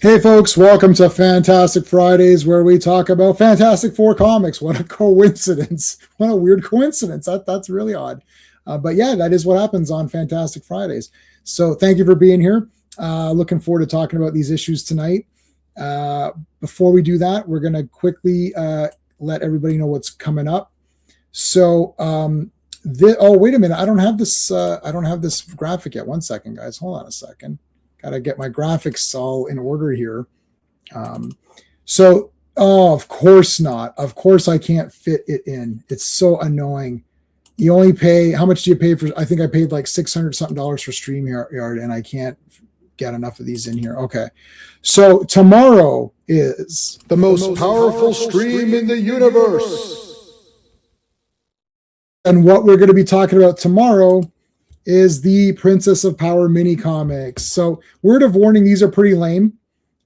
Hey folks, welcome to Fantastic Fridays where we talk about Fantastic Four comics. What a coincidence. What a weird coincidence. That's really odd. But yeah, that is what happens on Fantastic Fridays. So thank you for being here. Looking forward to talking about these issues tonight. Uh, Before we do that, we're going to quickly let everybody know what's coming up. So, oh, wait a minute. I don't have this. I don't have this graphic yet. One second, guys. Hold on a second. Got to get my graphics all in order here. Um, oh, of course not. Of course I can't fit it in. It's so annoying. You only pay, how much do you pay for? I think I paid like 600 something dollars for StreamYard and I can't get enough of these in here. Okay. So tomorrow is the most powerful stream in the universe. And what we're going to be talking about tomorrow is the Princess of Power mini comics. So, word of warning: these are pretty lame.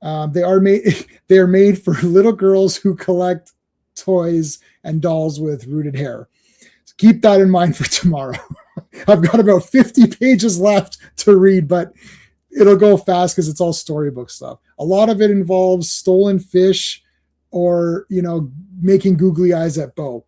They are made. They are made for little girls who collect toys and dolls with rooted hair. So keep that in mind for tomorrow. I've got about 50 pages left to read, but it'll go fast because it's all storybook stuff. A lot of it involves stolen fish or making googly eyes at Bo.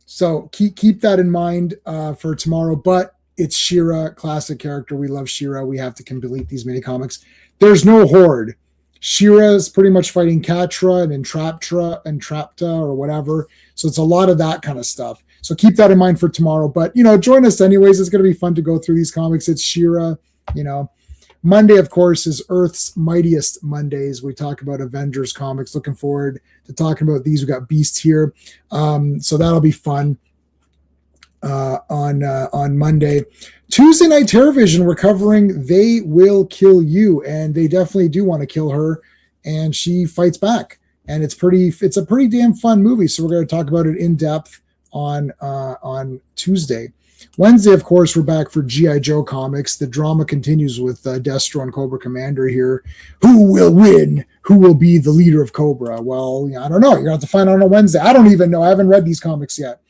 So keep that in mind for tomorrow. But it's She-Ra, classic character. We love She-Ra. We have to complete these mini comics. There's no horde. She-Ra is pretty much fighting Catra and Entrapta or whatever. So it's a lot of that kind of stuff. So keep that in mind for tomorrow. But join us anyways. It's going to be fun to go through these comics. It's She-Ra. Monday, of course, is Earth's Mightiest Mondays. We talk about Avengers comics. Looking forward to talking about these. We got Beast here, so that'll be fun. On Monday. Tuesday night Terrorvision, we're covering They Will Kill You, and they definitely do want to kill her, and she fights back. And it's a pretty damn fun movie. So we're going to talk about it in depth on Tuesday. Wednesday, of course, we're back for G.I. Joe comics. The drama continues with Destro and Cobra Commander here. Who will win? Who will be the leader of Cobra? Well, I don't know. You're going to have to find out on Wednesday. I don't even know. I haven't read these comics yet.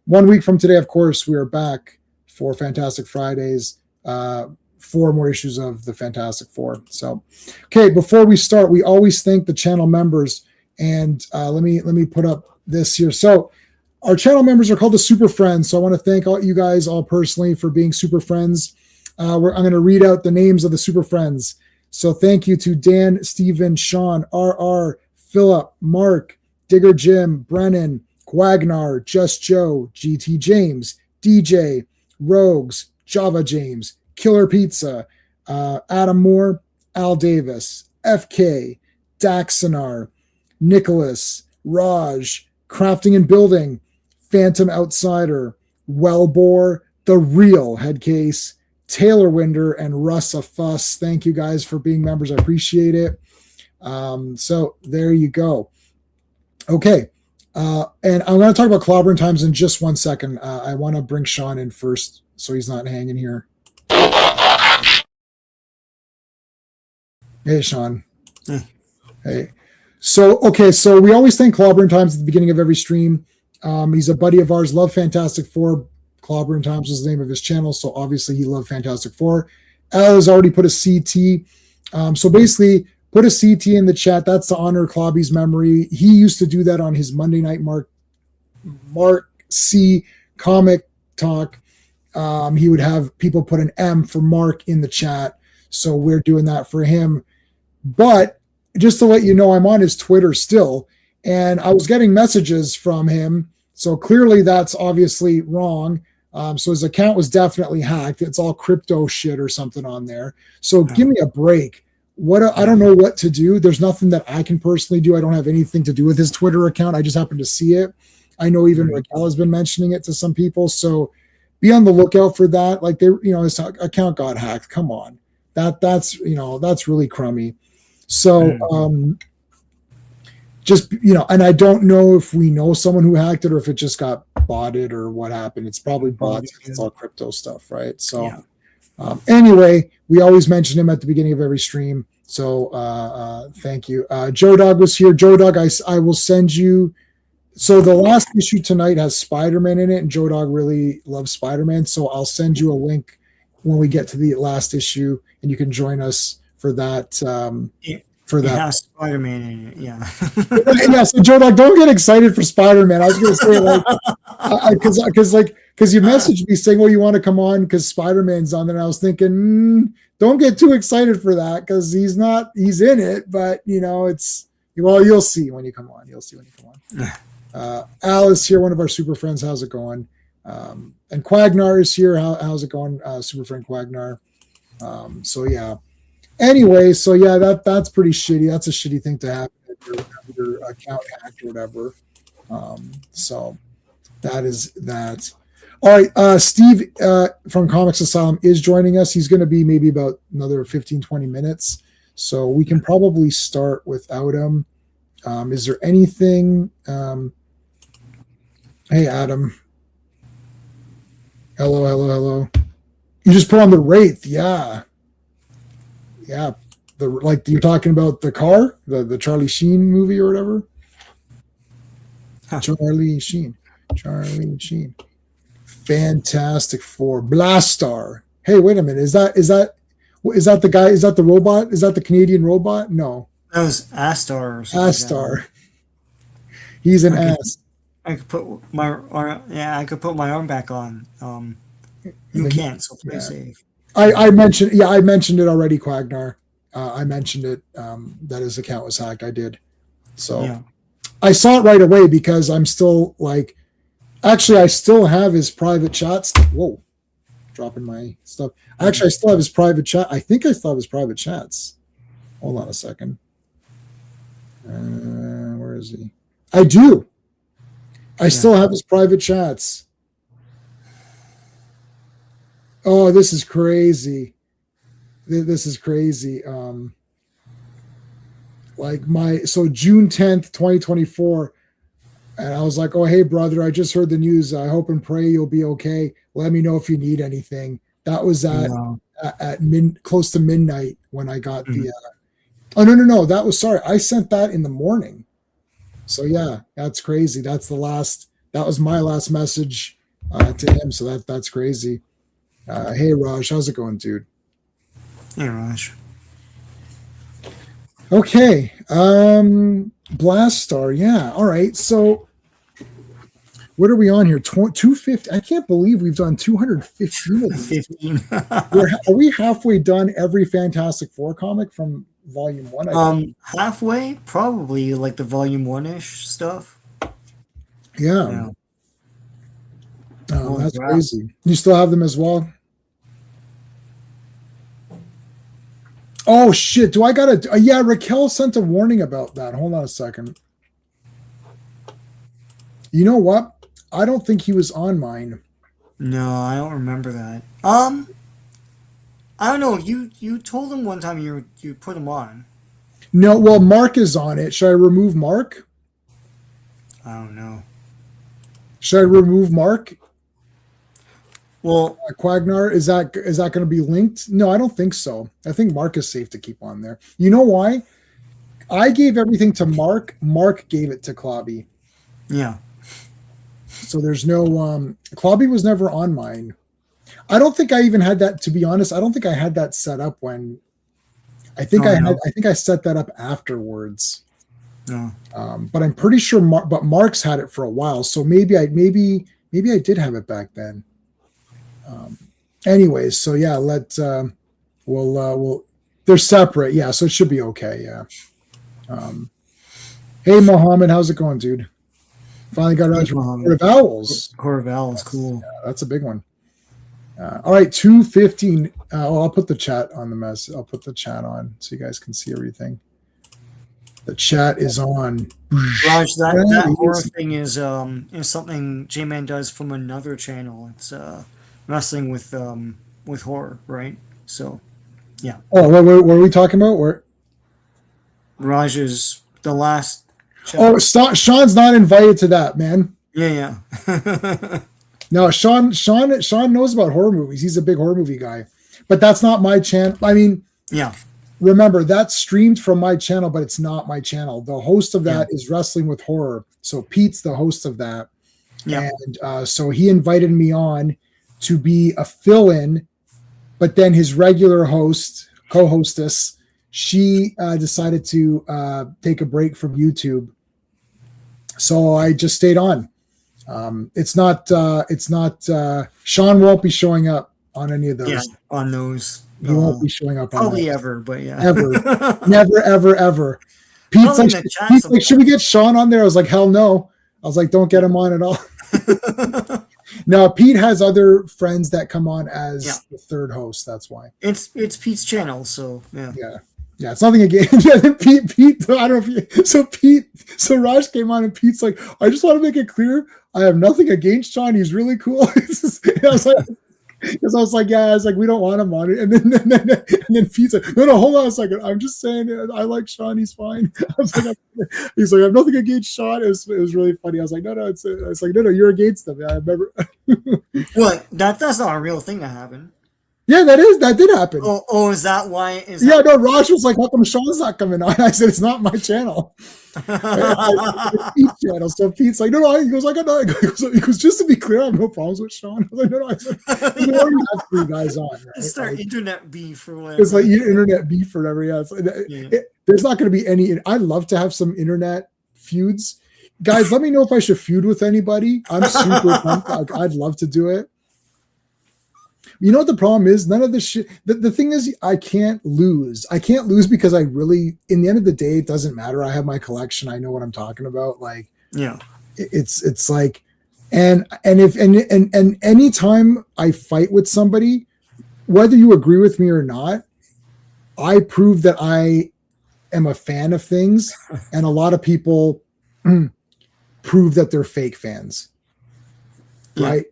1 week from today, of course, we are back for Fantastic Fridays. 4 more issues of the Fantastic Four. So, okay, before we start, we always thank the channel members, and let me put up this here. So, our channel members are called the Super Friends. So, I want to thank all you guys all personally for being Super Friends. I'm going to read out the names of the Super Friends. So, thank you to Dan, Steven, Sean, RR, Philip, Mark, Digger Jim, Brennan, Wagner, Just Joe, GT James, DJ, Rogues, Java James, Killer Pizza, Adam Moore, Al Davis, FK, Daxonar, Nicholas, Raj, Crafting and Building, Phantom Outsider, Wellbore, The Real Headcase, Taylor Winder, and Russ a Fuss. Thank you guys for being members. I appreciate it. So there you go. Okay. And I'm going to talk about Clobbering Times in just 1 second. I want to bring Sean in first so he's not hanging here. Hey, Sean. Hey. So we always thank Clobbering Times at the beginning of every stream. He's a buddy of ours, love Fantastic Four. Clobbering Times was the name of his channel, so obviously he loved Fantastic Four. Al has already put a CT. So basically, put a CT in the chat. That's to honor Clobby's memory. He used to do that on his Monday night Mark C comic talk. He would have people put an M for Mark in the chat. So we're doing that for him. But just to let you know, I'm on his Twitter still, and I was getting messages from him. So clearly that's obviously wrong. So his account was definitely hacked. It's all crypto shit or something on there. So give me a break. I don't know what to do. There's nothing that I can personally do. I don't have anything to do with his Twitter account. I just happen to see it. I know even Raquel has been mentioning it to some people. So be on the lookout for that. Like his account got hacked. Come on. That's really crummy. So and I don't know if we know someone who hacked it or if it just got botted or what happened. It's probably bots. It's all crypto stuff, right? So anyway, we always mention him at the beginning of every stream. So thank you. Joe Dog was here. Joe Dog, I will send you. So the last issue tonight has Spider-Man in it, and Joe Dog really loves Spider-Man. So I'll send you a link when we get to the last issue, and you can join us for that for It that. has Spider-Man in it, yeah. Yeah, so Joe, like, don't get excited for Spider-Man. I was going to say, like, because you messaged me saying, "Well, you want to come on because Spider-Man's on," and I was thinking, don't get too excited for that because he's in it, but you'll see when you come on. You'll see when you come on. Al is here, one of our super friends. How's it going? And Quagnar is here. How's it going, super friend Quagnar? So yeah. Anyway, so yeah, that's pretty shitty. That's a shitty thing to happen if your account hacked or whatever. So that is that. All right, Steve from Comics Asylum is joining us. He's going to be maybe about another 15, 20 minutes. So we can probably start without him. Is there anything? Hey, Adam. Hello. You just put on the Wraith, yeah. Yeah, you're talking about the car, the Charlie Sheen movie or whatever. Huh. Charlie Sheen. Fantastic Four, Blastarr. Hey, wait a minute. Is that the guy? Is that the robot? Is that the Canadian robot? No, that was Astar. Astar. He's an ass. I could put my arm back on. You can't, so play safe. I mentioned it already, Quagnar. I mentioned it that his account was hacked. I did. So yeah. I saw it right away because I'm still like, actually, I still have his private chats. Whoa, dropping my stuff. Actually, I still have his private chat. I think I still have his private chats. Hold on a second. Where is he? I do. I still have his private chats. Oh, this is crazy. This is crazy. June 10th, 2024. And I was like, oh, hey, brother, I just heard the news. I hope and pray you'll be okay. Let me know if you need anything. That was close to midnight when I got the. No. That was, sorry. I sent that in the morning. So yeah, that's crazy. That was my last message to him. So that's crazy. Hey, Raj, how's it going, dude? Hey, Raj. Okay. Blastarr, yeah. All right. So what are we on here? 250. I can't believe we've done 215 of these. 15. Are we halfway done every Fantastic Four comic from Volume 1? Halfway? Probably, like the Volume 1-ish stuff. Yeah. Oh, that's crazy. You still have them as well? Oh, shit. Do I got to... yeah, Raquel sent a warning about that. Hold on a second. You know what? I don't think he was on mine. No, I don't remember that. I don't know. You told him one time you put him on. No, well, Mark is on it. Should I remove Mark? I don't know. Should I remove Mark? Well, Quagnar, is that going to be linked? No, I don't think so. I think Mark is safe to keep on there. You know why? I gave everything to Mark. Mark gave it to Klobby. Yeah. So there's no Klobby was never on mine. I don't think I even had that, to be honest. I don't think I had that set up when I think I think I set that up afterwards. No. But I'm pretty sure Mark's had it for a while. So maybe I did have it back then. Anyways, so yeah, we'll they're separate, yeah, so it should be okay, yeah. Hey Mohammed, how's it going, dude? Finally got around to Court of Owls. Court of Owls, cool. Yeah, that's a big one. All right, 2:15. I'll put the chat on the mess. I'll put the chat on so you guys can see everything. The chat is on. Raj, that horror thing is something J-Man does from another channel. It's wrestling with horror, right? So, yeah. Oh, what are we talking about? Where? Raj is the last. Channel. Oh, Sean's not invited to that, man. Yeah. No, Sean knows about horror movies. He's a big horror movie guy, but that's not my channel. I mean, yeah. Remember, that's streamed from my channel, but it's not my channel. The host of that is Wrestling with Horror. So Pete's the host of that. Yeah. And so he invited me on to be a fill-in, but then his regular co-hostess, she decided to take a break from YouTube. So I just stayed on. It's not Sean won't be showing up on any of those. Yeah, on those. He won't be showing up on Probably those. ever, but yeah. Ever. Never, ever, ever. Pete's like, should we get Sean on there? I was like, hell no. I was like, don't get him on at all. No, Pete has other friends that come on as the third host. That's why. It's Pete's channel, so yeah. Yeah, it's nothing against. Yeah, Pete. I don't know if you, so Raj came on and Pete's like, I just want to make it clear, I have nothing against Sean. He's really cool. I was like, we don't want him on it. And then Pete's like, no, hold on a second. I'm just saying, I like Sean. He's fine. He's like, I have nothing against Sean. It was really funny. I was like, no, it's like, no, you're against them. I remember. What? That's not a real thing that happened. Yeah, that did happen. Oh, is that why? No, Raj was like, how come Sean's not coming on? I said, it's not my channel. It's Pete's channel. So Pete's like, no, he goes, he goes, just to be clear, I have no problems with Sean. I was like, no, I said, you have three guys on, right? Start internet beef or whatever. It's like internet beef or whatever. Yeah, there's not going to be any. I'd love to have some internet feuds. Guys, let me know if I should feud with anybody. I'm super pumped. I'd love to do it. You know what the problem is? None of this shit. The thing is, I can't lose. I can't lose because I really, in the end of the day, it doesn't matter. I have my collection. I know what I'm talking about. Like, yeah, it's like, and anytime I fight with somebody, whether you agree with me or not, I prove that I am a fan of things, and a lot of people prove that they're fake fans, right?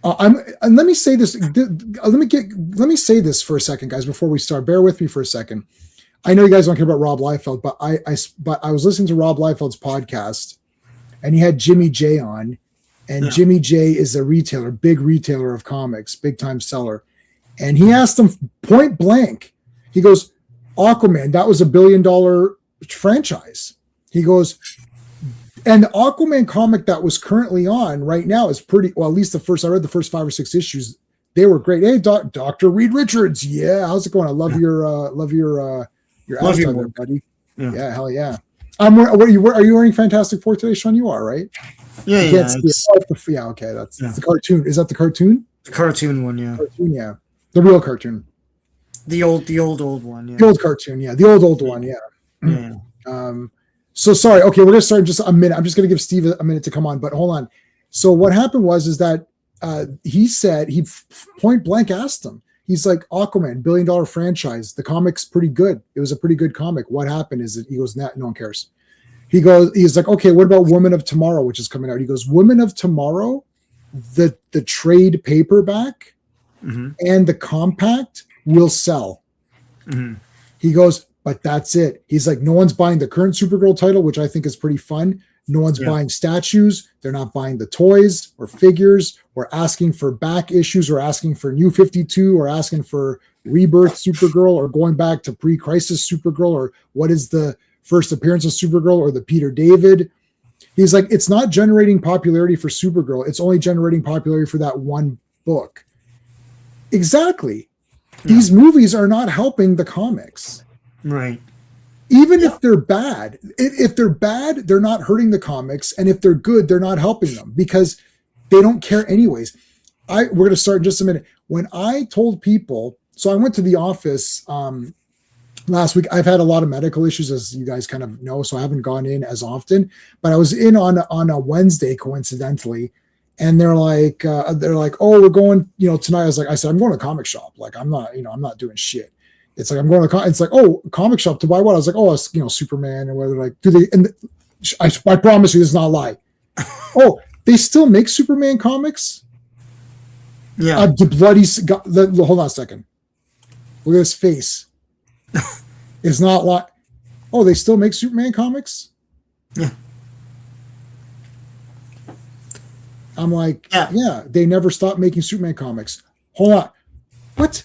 And let me say this. Let me say this for a second, guys, before we start. Bear with me for a second. I know you guys don't care about Rob Liefeld, but I was listening to Rob Liefeld's podcast, and he had Jimmy J on, and Jimmy J is a retailer, big retailer of comics, big time seller, and he asked him point blank. He goes, "Aquaman, that was $1 billion franchise." He goes. And the Aquaman comic that was currently on right now is pretty well. At least I read the first 5 or 6 issues. They were great. Hey, Dr. Reed Richards, yeah, how's it going? I love your avatar there, buddy. Yeah, hell yeah. Are you wearing Fantastic Four today, Sean? You are, right? Yeah. Okay, that's the cartoon. Is that the cartoon? The cartoon one, yeah. Cartoon, yeah. The real cartoon. The old one, yeah. The old cartoon, yeah. The old one, yeah. Yeah. So sorry. Okay, we're gonna start in just a minute. I'm just gonna give Steve a minute to come on, but hold on. So what happened is that he said, he point blank asked him. He's like, Aquaman, $1 billion franchise. The comic's pretty good. It was a pretty good comic. What happened is that he goes, no one cares. He's like, okay, what about Women of Tomorrow, which is coming out? He goes, Women of Tomorrow, the trade paperback and the compact will sell. He goes, but that's it. He's like, no one's buying the current Supergirl title, which I think is pretty fun. No one's buying statues. They're not buying the toys or figures or asking for back issues or asking for New 52 or asking for Rebirth Supergirl or going back to pre-crisis Supergirl or what is the first appearance of Supergirl or the Peter David. He's like, it's not generating popularity for Supergirl. It's only generating popularity for that one book. Exactly. These movies are not helping the comics. Right. Even if they're bad, they're not hurting the comics. And if they're good, they're not helping them because they don't care anyways. We're going to start in just a minute. When I told people, so I went to the office last week. I've had a lot of medical issues, as you guys kind of know, so I haven't gone in as often, but I was in on a Wednesday, coincidentally. And they're like, oh, we're going, tonight. I said, I'm going to a comic shop. Like, I'm not doing shit. It's like, I'm going to, it's like, oh, comic shop to buy what? I was like, oh, it's, Superman, and whether like, do they, and I promise you this is not a lie. Oh, they still make Superman comics? Yeah. Hold on a second. Look at his face. It's not like, oh, they still make Superman comics? Yeah. I'm like, yeah, they never stopped making Superman comics. Hold on. What?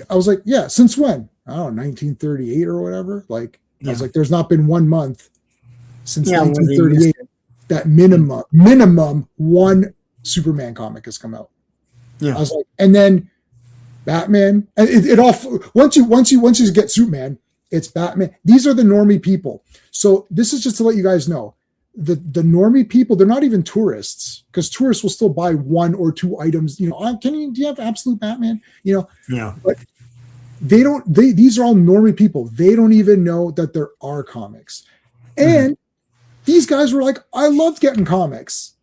I was like, yeah, since when? I don't know, 1938 or whatever. Like, I was like, there's not been 1 month since 1938 that minimum one Superman comic has come out. Yeah. I was like, and then Batman, and it all once you get Superman, It's Batman. These are the normie people. So this is just to let you guys know. The normie people, they're not even tourists, because tourists will still buy 1 or 2 items. You know, do you have Absolute Batman? You know, Yeah. But these are all normie people. They don't even know that there are comics. And these guys were like, I loved getting comics.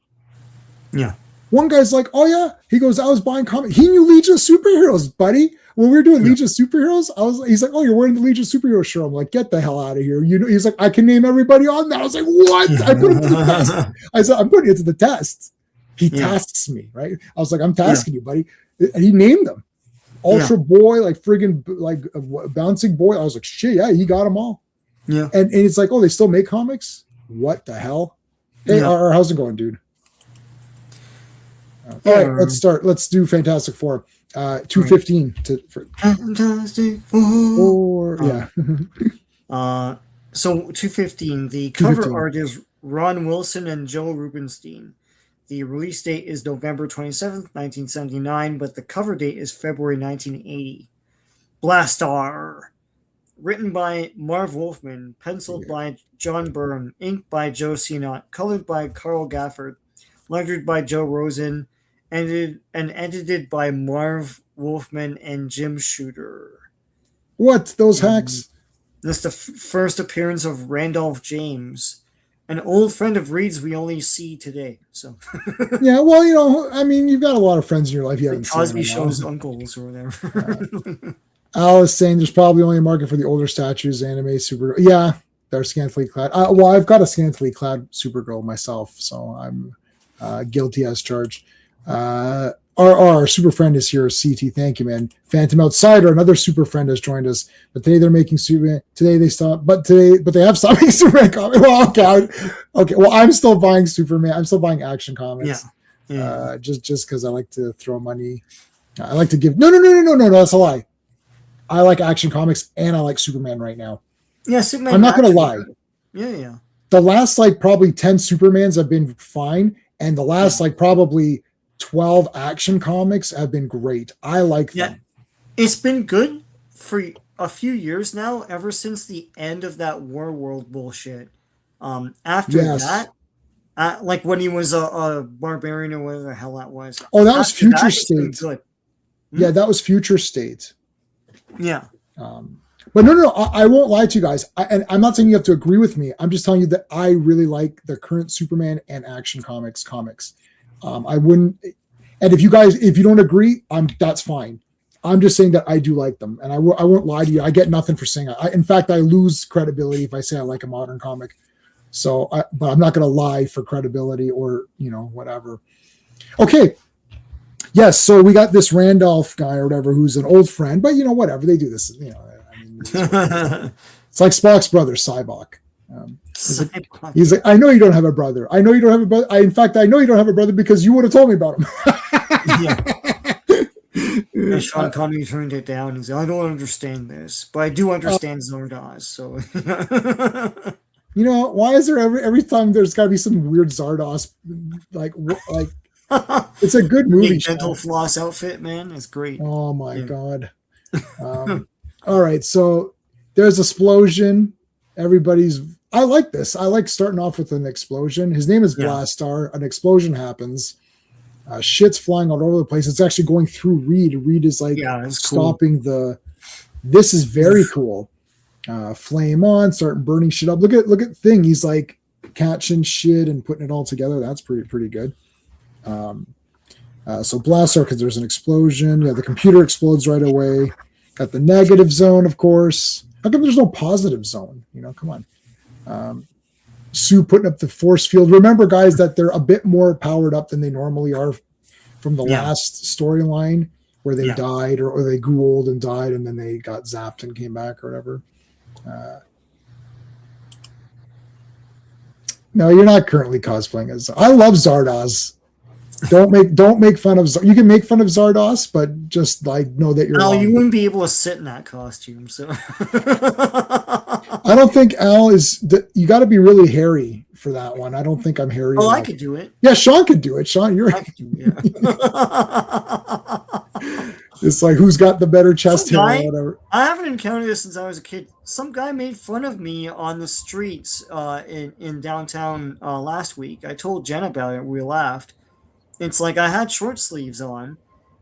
Yeah. One guy's like, oh yeah. He goes, I was buying comics. He knew Legion of Superheroes, buddy. When we were doing Legion of Superheroes, he's like, oh, you're wearing the Legion of Superheroes shirt. I'm like, get the hell out of here. You know, he's like, I can name everybody on that. I was like, what? I put it to the test. I said, I'm putting it to the test. He tasks me, right? I was like, I'm tasking you, buddy. And he named them. Ultra Boy, like friggin' like Bouncing Boy. I was like, shit, yeah, he got them all. Yeah. And it's like, oh, they still make comics? What the hell? Hey, how's it going, dude? All right, let's start. Let's do Fantastic Four. 215 for Fantastic Four. Yeah. So 215. The cover art is Ron Wilson and Joe Rubinstein. The release date is November 27th, 1979, but the cover date is February 1980. Blastarr. Written by Marv Wolfman, penciled by John Byrne, inked by Joe Sinnott, colored by Carl Gafford, lettered by Joe Rosen, and edited by Marv Wolfman and Jim Shooter. What? Those hacks? This is the first appearance of Randolph James, an old friend of Reed's we only see today. So yeah, well, you know, I mean, you've got a lot of friends in your life you haven't seen. Cosby Show's uncles or whatever. Al is saying there's probably only a market for the older statues, anime, Supergirl. Yeah, they're scantily clad. Well, I've got a scantily clad Supergirl myself, so I'm guilty as charged. Our super friend is here, CT. Thank you, man. Phantom Outsider, another super friend, has joined us. But today they're making Superman. Today they have stopped making Superman comics. Well, okay. Well, I'm still buying Superman. I'm still buying Action Comics. Yeah. Just because I like to throw money. I like to give. No. That's a lie. I like Action Comics and I like Superman right now. Yeah, Superman. I'm not going to lie. Yeah. The last probably 10 Supermans have been fine, and the last probably 12 Action Comics have been great. I like them. It's been good for a few years now, ever since the end of that War World bullshit. After that, like when he was a barbarian or whatever the hell that was. Oh, that was Future State. Yeah, that was Future State. Yeah. But no, I won't lie to you guys. And I'm not saying you have to agree with me. I'm just telling you that I really like the current Superman and Action Comics. I wouldn't, and if you don't agree, that's fine. I'm just saying that I do like them, and I won't lie to you. I get nothing for saying in fact, I lose credibility if I say I like a modern comic. So, but I'm not going to lie for credibility or whatever. Okay. Yes, so we got this Randolph guy or whatever who's an old friend, but whatever, they do this. I mean, it's like Spock's brother, Cybok. He's like, I know you don't have a brother. I know you don't have a brother. In fact, I know you don't have a brother because you would have told me about him. And Sean Connery turned it down. He's like, I don't understand this, but I do understand Zardoz. So, why is there every time there's got to be some weird Zardoz like it's a good movie. Dental floss outfit, man, it's great. Oh my god! All right, so there's explosion. I like this. I like starting off with an explosion. His name is Blastarr. An explosion happens. Shit's flying all over the place. It's actually going through Reed. Reed is stopping the. This is very cool. Flame on, starting burning shit up. Look at Thing. He's like catching shit and putting it all together. That's pretty good. So Blastarr, because there's an explosion. Yeah, the computer explodes right away. Got the negative zone, of course. How come there's no positive zone? Come on. Sue putting up the force field. Remember, guys, that they're a bit more powered up than they normally are from the last storyline where they died or they grew old and died and then they got zapped and came back or whatever. No, you're not currently cosplaying as. I love Zardoz. Don't make fun of. You can make fun of Zardoz, but just know that you're. Al, you wouldn't be able to sit in that costume, so. I don't think Al is. You got to be really hairy for that one. I don't think I'm hairy. Oh, enough. I could do it. Yeah, Sean could do it. Sean, you're. I could do it. Yeah. It's like who's got the better chest hair or whatever. I haven't encountered this since I was a kid. Some guy made fun of me on the streets in downtown last week. I told Jen about it. We laughed. It's like I had short sleeves on,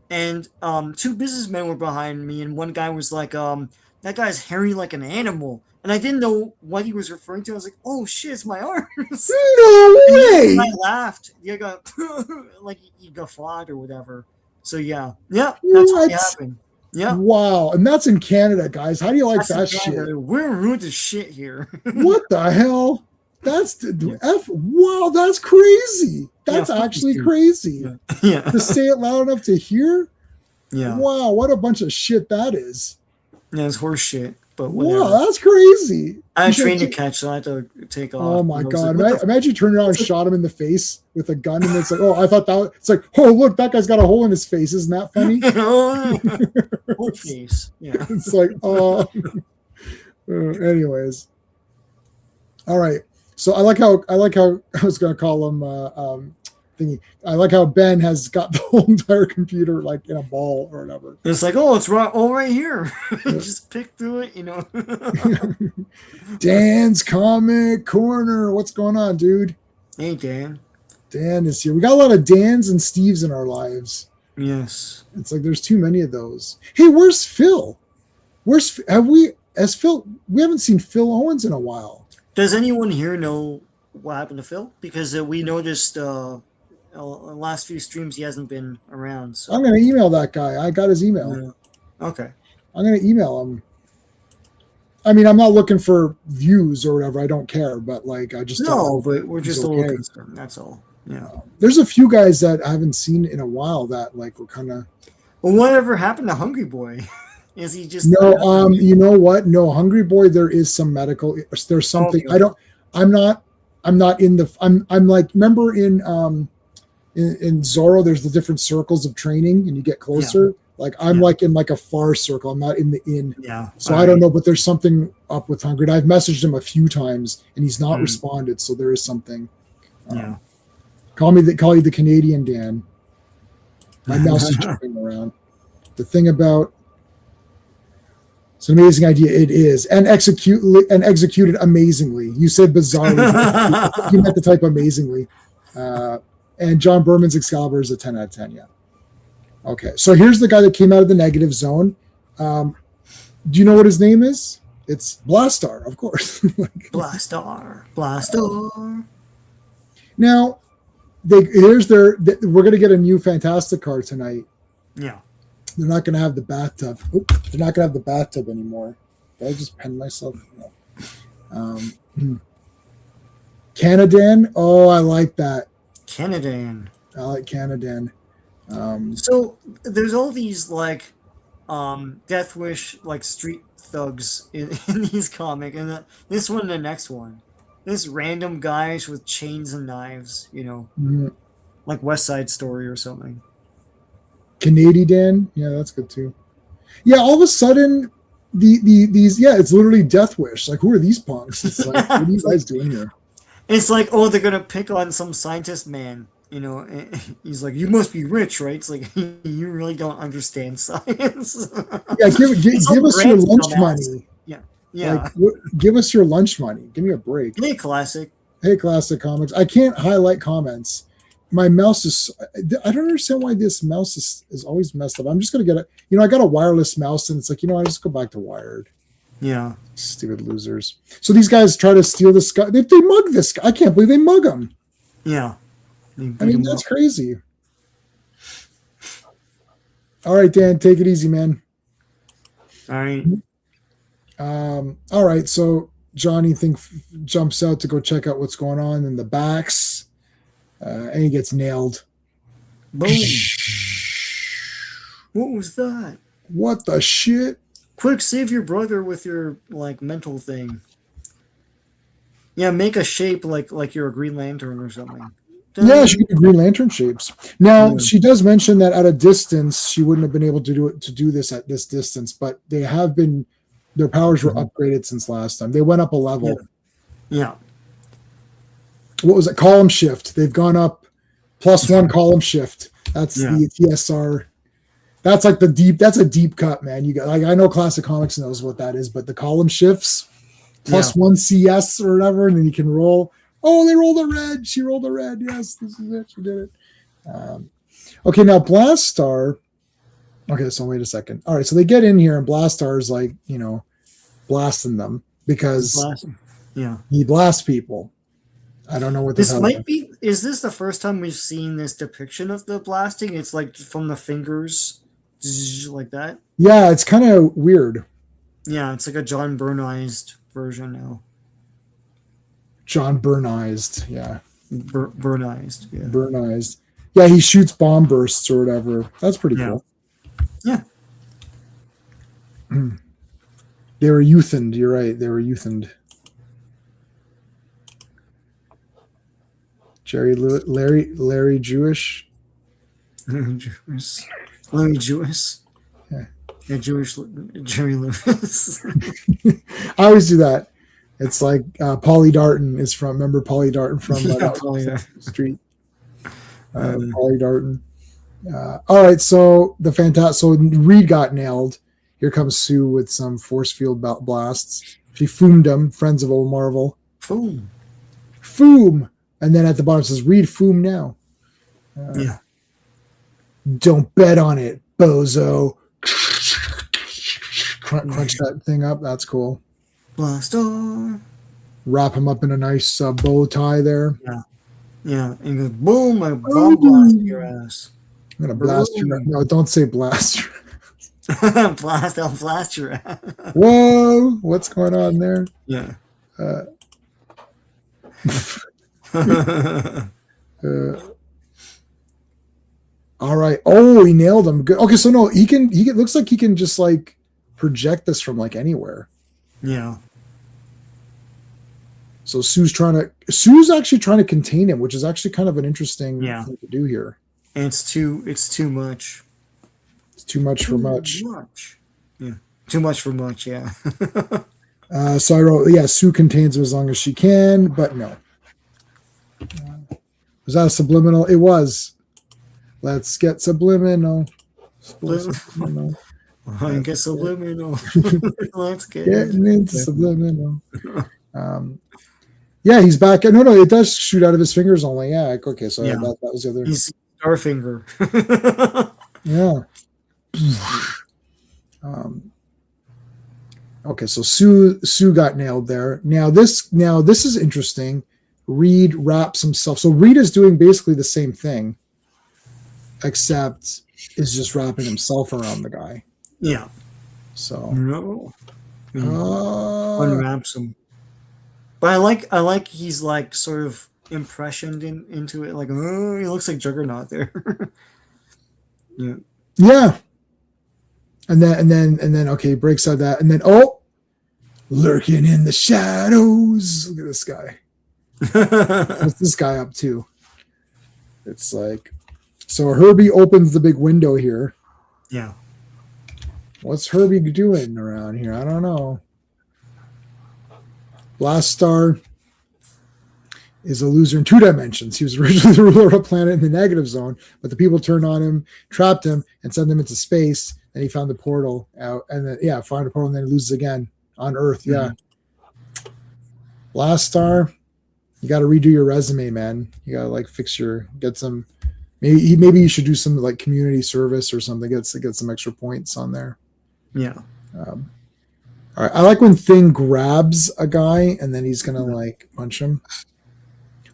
and two businessmen were behind me, and one guy was like, "That guy's hairy like an animal," and I didn't know what he was referring to. I was like, "Oh shit, it's my arms!" No way! I laughed. Yeah, got like he guffawed or whatever. So yeah, that's what happened. Yeah. Wow, and that's in Canada, guys. How do you like that shit? We're rude as shit here. What the hell? That's wow, that's crazy. That's actually crazy. Yeah. To say it loud enough to hear. Yeah. Wow, what a bunch of shit that is. Yeah, it's horse shit. But whatever. Wow, that's crazy. I trained to catch, so I had to take off. Oh my god! Imagine you turned around and shot him in the face with a gun, and it's like, oh, I thought that. It's like, oh, look, that guy's got a hole in his face. Isn't that funny? Whole face. Yeah. It's like, oh. Anyways, all right. So I like how I was going to call him thingy. I like how Ben has got the whole entire computer like in a ball or whatever. It's like, oh, it's right here. Just pick through it, you know. Dan's Comic Corner. What's going on, dude? Hey, Dan. Dan is here. We got a lot of Dans and Steves in our lives. Yes. It's like there's too many of those. Hey, where's Phil? We haven't seen Phil Owens in a while. Does anyone here know what happened to Phil? Because we noticed last few streams he hasn't been around. So. I'm going to email that guy. I got his email. Yeah. Okay. I'm going to email him. I mean, I'm not looking for views or whatever. I don't care, but like, I just but we're just a little concerned. That's all. Yeah. There's a few guys that I haven't seen in a while that like were kind of. Well, whatever happened to Hungry Boy? Is he just no? You know what? No, Hungry Boy. There is some medical. There's something. Okay. I'm not in the. I'm like. Remember in Zorro, there's the different circles of training, and you get closer. Yeah. Like I'm like in like a far circle. I'm not in the in. Yeah. So I don't know, but there's something up with Hungry. I've messaged him a few times, and he's not responded. So there is something. Yeah. Call you the Canadian Dan. My mouse is jumping around. The thing about. It's an amazing idea. It is, and executed amazingly. You said bizarrely. You meant to type amazingly. And John Berman's Excalibur is a 10 out of 10. Yeah. Okay, so here's the guy that came out of the negative zone. Do you know what his name is? It's Blastarr, of course. Blastarr. Now, we're going to get a new Fantastic card tonight. Yeah. They're not going to have the bathtub. They're not going to have the bathtub anymore. Did I just pen myself? No. Canadan. Oh, I like that. Canadan. I like Canadan. So there's all these like Death Wish like street thugs in these comics, and this one and the next one. This random guys with chains and knives, you know, like West Side Story or something. Canadian, yeah, that's good too. Yeah, all of a sudden, these it's literally Death Wish. Like, who are these punks? It's like, what are you guys doing here? It's like, oh, they're gonna pick on some scientist man. You know, he's like, you must be rich, right? It's like you really don't understand science. Yeah, give us your lunch money. Yeah. Like, give us your lunch money. Give me a break. Hey, Classic. Hey, Classic Comics. I can't highlight comments. My mouse is. I don't understand why this mouse is always messed up. I'm just gonna get a. You know, I got a wireless mouse, and it's like, I just go back to wired. Yeah. Stupid losers. So these guys try to steal this guy. They mug this guy. I can't believe they mug him. Yeah. I mean, that's crazy. All right, Dan, take it easy, man. All right. All right. So Johnny jumps out to go check out what's going on in the backs, and he gets nailed. Boom. What was that? What the shit? Quick, save your brother with your like mental thing. Yeah, make a shape like you're a Green Lantern or something. Yeah, she can do Green Lantern shapes. Now, she does mention that at a distance, she wouldn't have been able to do this at this distance, but they have been. Their powers were upgraded since last time. They went up a level. Yeah. What was it? Column shift. They've gone up +1 column shift. That's the TSR. That's like that's a deep cut, man. You got like I know Classic Comics knows what that is, but the column shifts +1 CS or whatever, and then you can roll. Oh, they rolled a red. She rolled a red. Yes, this is it. She did it. Okay, now Blastarr. Okay, so wait a second. All right, so they get in here, and Blastarr is like, blasting them because he blasts people. I don't know what this might be. Is this the first time we've seen this depiction of the blasting? It's like from the fingers, like that. Yeah, it's kind of weird. Yeah, it's like a John Byrneized version now. John Byrneized, yeah. Byrneized, yeah. Byrneized. Yeah, he shoots bomb bursts or whatever. That's pretty cool. Yeah. They were youthened. You're right. They were youthened. Larry Jewish. Larry Jewish. Yeah, Jewish Jerry Lewis. I always do that. It's like Polly Darton is from. Remember Polly Darton from Street? Polly Darton. All right, so so Reed got nailed. Here comes Sue with some force field blasts. She foomed him. Friends of Old Marvel. Foom. And then at the bottom it says Reed foom now. Don't bet on it, bozo. Crunch that thing up. That's cool. Blastarr. Wrap him up in a nice bow tie there. Yeah. And goes boom! I bomb blast your ass. I'm gonna blast your. No, don't say blast. I'll blast your ass. Whoa! What's going on there? Yeah. All right. Oh, he nailed him. Good. Okay, so no, he can. It looks like he can just like project this from like anywhere. Yeah. So Sue's actually trying to contain him, which is actually kind of an interesting thing to do here. And it's too much. It's too much for much. Yeah. Too much for much, yeah. So I wrote, Sue contains him as long as she can, but no. Was that a subliminal? It was. Let's get subliminal. Subliminal. I get subliminal. Let's get getting into subliminal. Yeah, he's back. No, it does shoot out of his fingers only. Yeah, okay, so that was the other. He's Starfinger. Yeah. Okay, so Sue got nailed there. Now this is interesting. Reed wraps himself. So Reed is doing basically the same thing, except is just wrapping himself around the guy. Yeah. So unwraps him. But I like he's like sort of impressioned into it. Like, oh, he looks like Juggernaut there. Yeah. Yeah. And then okay, breaks out that, and then lurking in the shadows. Look at this guy. What's this guy up to? It's like, so Herbie opens the big window here. Yeah. What's Herbie doing around here? I don't know. Blastarr is a loser in 2 dimensions. He was originally the ruler of a planet in the negative zone, but the people turned on him, trapped him, and sent him into space. And he found the portal out, and then found the portal, and then he loses again on Earth. Yeah. Mm-hmm. Blastarr, you got to redo your resume, man. You got to like get some. Maybe you should do some like community service or something. Get some extra points on there. Yeah. All right. I like when Thing grabs a guy and then he's gonna like punch him.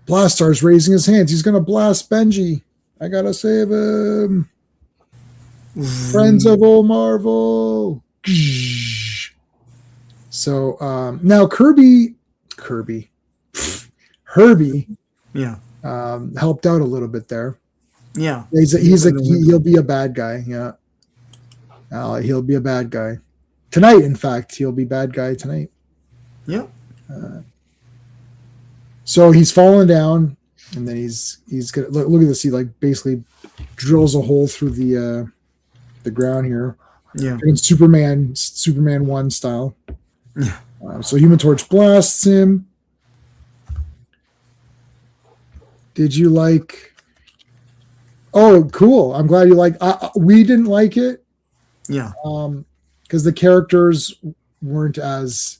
Blastar's raising his hands. He's gonna blast Benji. I gotta save him. Friends of Old Marvel. So now Herbie, helped out a little bit there. Yeah, he'll be a bad guy. Yeah, he'll be a bad guy tonight. In fact, he'll be bad guy tonight. Yeah. So he's falling down, and then he's gonna look at this. He like basically drills a hole through the ground here. Yeah. Superman 1 style. Yeah. So Human Torch blasts him. Did you like Oh, cool! I'm glad you like. We didn't like it. Yeah. Because the characters weren't as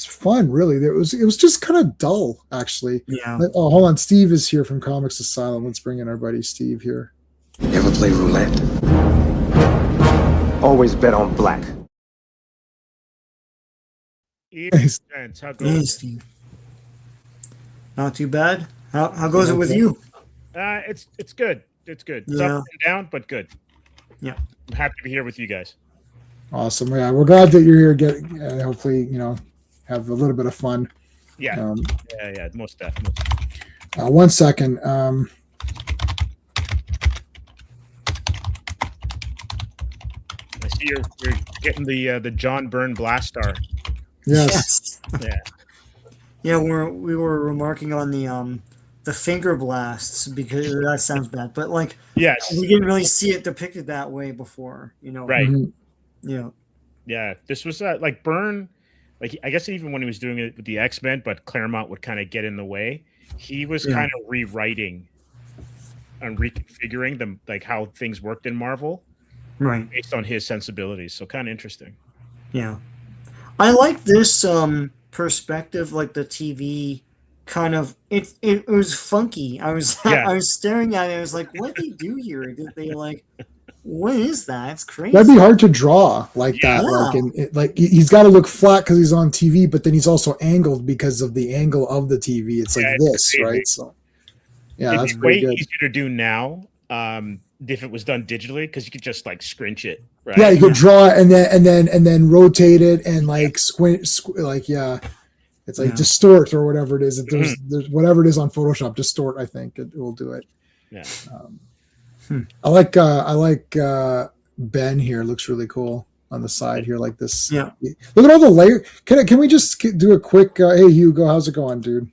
fun. Really, it was just kind of dull, actually. Yeah. Oh, hold on. Steve is here from Comics Asylum. Let's bring in our buddy Steve here. You ever play roulette? Always bet on black. Nice. How Hey, goes it? Steve. Not too bad. How goes it with you? It's good. It's good. It's Yeah. up and down, but good. Yeah. I'm happy to be here with you guys. Awesome. Yeah, we're glad that you're here. Hopefully, have a little bit of fun. Yeah. Yeah. Most definitely. 1 second. I see you're getting the John Byrne Blastarr. Yes. Yeah. Yeah, we were remarking on the finger blasts because that sounds bad, but like Yes. we didn't really see it depicted that way before, Right. Mhm. Yeah. Yeah. This was like Byrne. Like I guess even when he was doing it with the X-Men, but Claremont would kind of get in the way. He was Yeah. kind of rewriting and reconfiguring them, like how things worked in Marvel Right. based on his sensibilities. So kind of interesting. Yeah. I like this perspective, like the TV kind of it was funky. I was Yeah. I was staring at it. I was like, what did they do here? Did they like what is that? It's crazy. That'd be hard to draw like Yeah. that. Like he's got to look flat because he's on TV, but then he's also angled because of the angle of the TV. It's like Yeah, it's this, crazy. right? So, yeah, It'd that's be pretty way good. easier to do now if it was done digitally because you could just like scrunch it, right? Yeah, you could draw it and then rotate it and like like it's like Yeah. distort or whatever it is. There's Mm-hmm. there's whatever it is on Photoshop, distort. I think it will do it. Yeah. I like Ben here. Looks really cool on the side here, like this. Yeah. Look at all the layer. Can we just do a quick? Hey Hugo, how's it going, dude?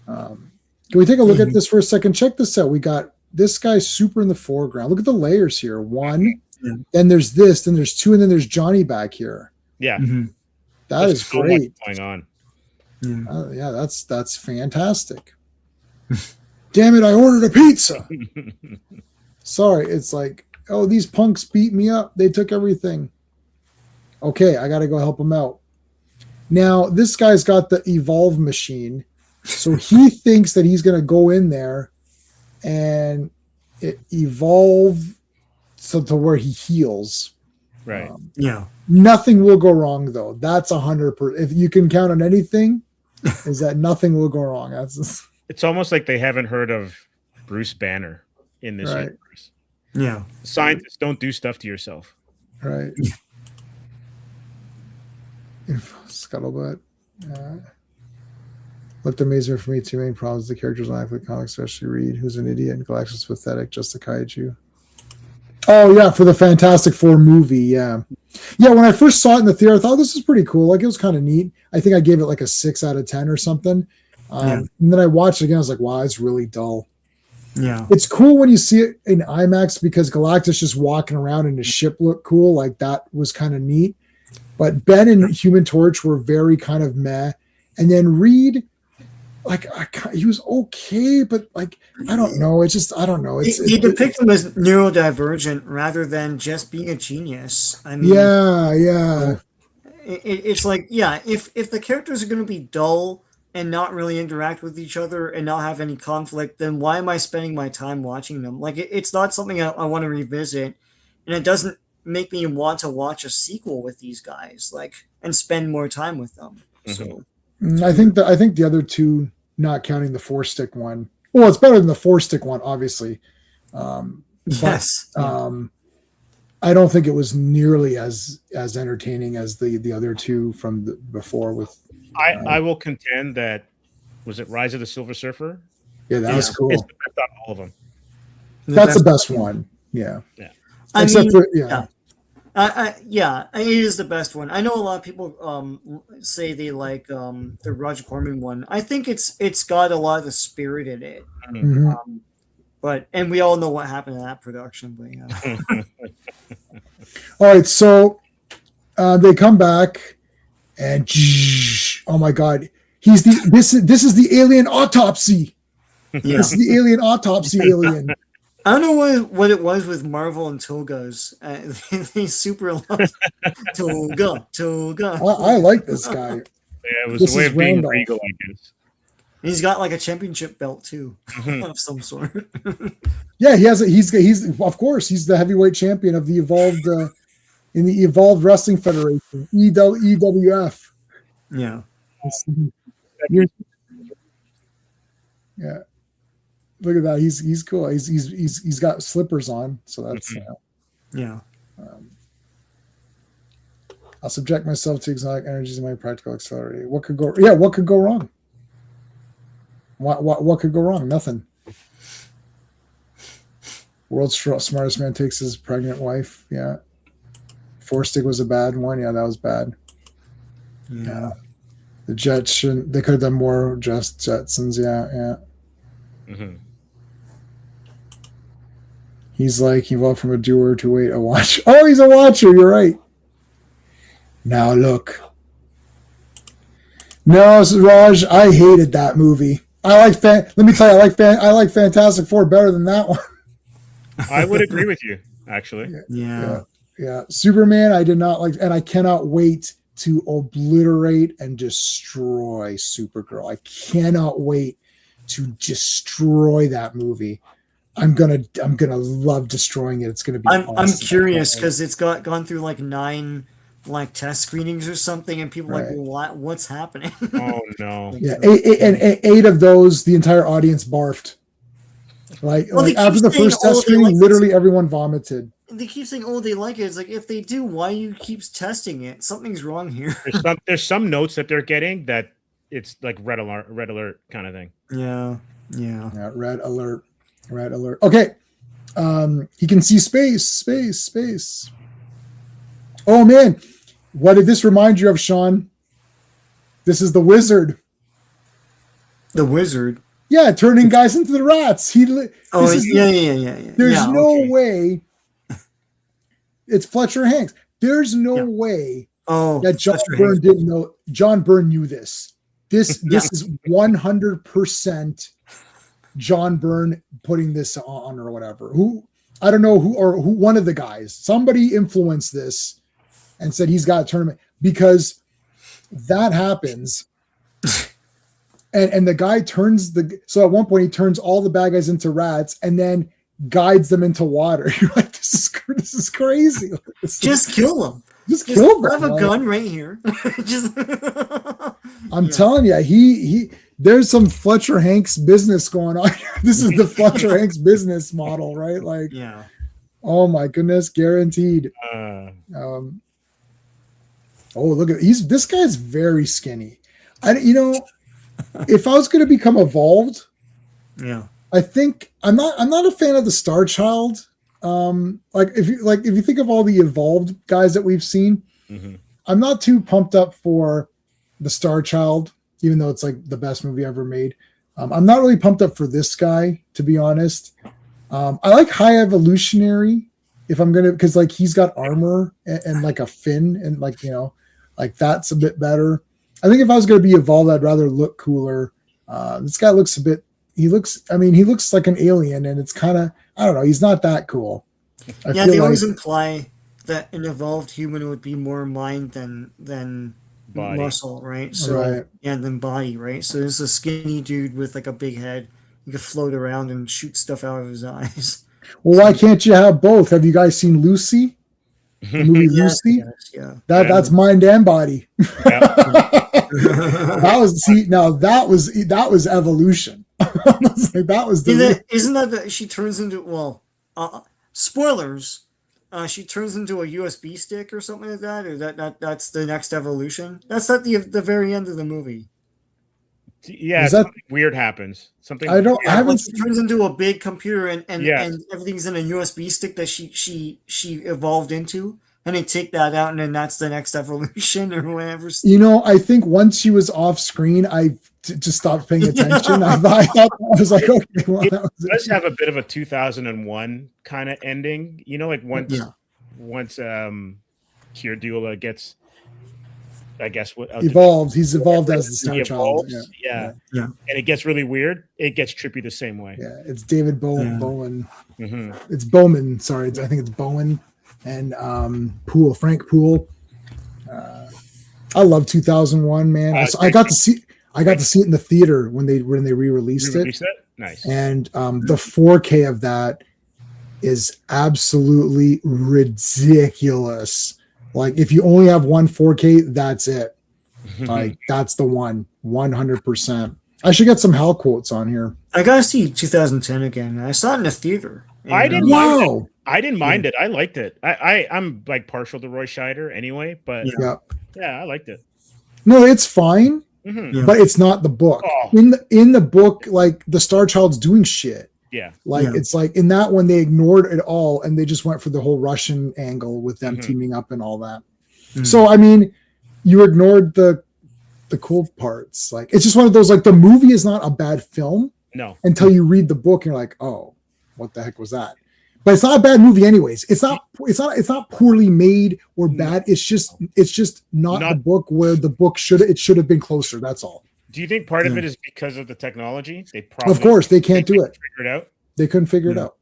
Can we take a look at this for a second? Check this out. We got this guy super in the foreground. Look at the layers here. One, Yeah. then there's this, then there's two, and then there's Johnny back here. Yeah. Mhm. That There's is so much great. going on. Yeah. Yeah, that's fantastic. Damn it! I ordered a pizza. Sorry, it's like, oh, these punks beat me up. They took everything. Okay, I got to go help them out. Now, this guy's got the evolve machine. So he thinks that he's going to go in there and evolve to where he heals. Right. Yeah. Nothing will go wrong, though. That's 100%. If you can count on anything, is that nothing will go wrong. That's It's almost like they haven't heard of Bruce Banner in this Right. universe. Yeah. Scientists don't do stuff to yourself. right. Scuttlebutt. Looked amazing for me. Too many problems. The characters don't act like comics, especially Reed, who's an idiot, and Galactus pathetic, just a kaiju. Oh yeah, for the Fantastic Four movie, yeah. When I first saw it in the theater, I thought this was pretty cool. Like it was kind of neat. I think I gave it like a 6 out of 10 or something. And then I watched it again. I was like, wow, it's really dull. Yeah. It's cool when you see it in IMAX because Galactus just walking around and his ship looked cool. Like that was kind of neat. But Ben and Human Torch were very kind of meh. And then Reed, like he was okay, but like I don't know. It's just I don't know. They depict him as neurodivergent rather than just being a genius. I mean, yeah. it's like if the characters are going to be dull and not really interact with each other and not have any conflict, then why am I spending my time watching them? Like it's not something I want to revisit, and it doesn't make me want to watch a sequel with these guys, like and spend more time with them. So I think the other two, not counting the 4-stick one. Well, it's better than the 4-stick one, obviously. yes, I don't think it was nearly as entertaining as the other two from before. With I will contend that was it Rise of the Silver Surfer? that was cool. It's the best out of all of them. That's the best one. Yeah. I Except mean, for it is the best one. I know a lot of people say they like the Roger Corman one. I think it's got a lot of the spirit in it. Mhm. But we all know what happened in that production. But yeah. All right, so they come back, and oh my god, this is the alien autopsy. Yeah. This is the alien autopsy alien. I don't know what it was with Marvel and togas. They super love toga. I like this guy. Yeah, it was This a way is of being Randolph. regal, I guess. He's got like a championship belt too, Mhm. of some sort. Yeah, he has. He's of course he's the heavyweight champion of the evolved in the Evolved Wrestling Federation, EWF. Yeah. Yeah, look at that. He's cool. He's got slippers on, so that's. Yeah. I'll subject myself to exotic energies in my practical accelerator. What could go? Yeah, what could go wrong? What could go wrong? Nothing. World's smartest man takes his pregnant wife. Yeah. Four stick was a bad one. Yeah, that was bad. Yeah. The Jets shouldn't. They could have done more. Just Jetsons. Yeah. Mhm. He's like he went from a doer to a watch. Oh, he's a watcher. You're right. Now look. No, Raj, I hated that movie. Let me tell you, I like Fantastic Four better than that one. I would agree with you, actually. Yeah. Superman, I did not like, and I cannot wait to obliterate and destroy Supergirl. I cannot wait to destroy that movie. I'm gonna love destroying it. It's gonna be. I'm awesome. curious because it's gone through like 9 like test screenings or something, and people are like, what's happening? Oh no. Yeah, eight of those, the entire audience barfed. Like after the first test screening, literally everyone vomited. They keep saying, "Oh, they like it." It's like, if they do, why you keeps testing it? Something's wrong here. There's some notes that they're getting that it's like red alert kind of thing. Yeah. Red alert. Okay, he can see space. Oh man, what did this remind you of, Sean? This is the Wizard. The Wizard. Yeah, turning guys into the rats. Yeah. There's no way. It's Fletcher Hanks. There's no way that John Byrne didn't know. John Byrne knew this. This is 100% John Byrne putting this on or whatever. I don't know who one of the guys. Somebody influenced this and said he's got a tournament because that happens. And the guy so at one point he turns all the bad guys into rats and then guides them into water. You're like, this is crazy. Just kill them. Just kill them. I have a gun right here. I'm telling you, he there's some Fletcher Hanks business going on. This is the Fletcher Hanks business model, right? Like, oh my goodness, guaranteed. Oh, look at this guy's very skinny. If I was going to become evolved, I think I'm not a fan of the Star Child. If you think of all the evolved guys that we've seen, I'm not too pumped up for the Star Child, even though it's like the best movie ever made. I'm not really pumped up for this guy, to be honest. I like High Evolutionary because like he's got armor and like a fin and like that's a bit better. I think if I was going to be evolved, I'd rather look cooler. This guy looks he looks like an alien, and it's kind of, I don't know, he's not that cool. They always imply that an evolved human would be more mind than body. Muscle, right? So than body, right? So there's a skinny dude with like a big head. He could float around and shoot stuff out of his eyes. Well, why can't you have both? Have you guys seen Lucy? The movie Lucy? Yes, That's mind and body. That was evolution. That was isn't that she turns into spoilers. She turns into a USB stick or something like that, or that's the next evolution. That's at the very end of the movie. Yeah, something weird happens. Something I haven't. She turns into a big computer and everything's in a USB stick that she evolved into, and they take that out, and then that's the next evolution or whatever. I think once she was off screen, I just stopped paying attention. I thought I was like, okay, well, it does have a bit of a 2001 kind of ending. Like once Kierdula gets I guess what evolved. He's evolved as the Star Child. Yeah. And it gets really weird. It gets trippy the same way. Yeah, it's David Bowen. Mm-hmm. It's Bowman. Sorry, I think it's Bowen and Frank Poole. I love 2001, man. I got to see it in the theater when they re-released it. Nice. And the 4K of that is absolutely ridiculous. Like if you only have one 4K, that's it. Like that's the one, 100%. I should get some Hal quotes on here. I gotta see 2010 again. I saw it in the theater. I didn't mind it. I didn't mind it. I liked it. I'm like partial to Roy Scheider anyway, but yeah, I liked it. No, it's fine, but it's not the book. Oh. In the book, like the Star Child's doing shit. Yeah. It's like in that one they ignored it all and they just went for the whole Russian angle with them teaming up and all that. So I mean, you ignored the cool parts. Like it's just one of those, like the movie is not a bad film. No. Until you read the book and you're like, oh, what the heck was that? But it's not a bad movie anyways. It's not poorly made or bad. It's just not the book where the book should have been closer. That's all. Do you think part of it is because of the technology? Of course, they can't do it. Figure it out. They couldn't figure it out.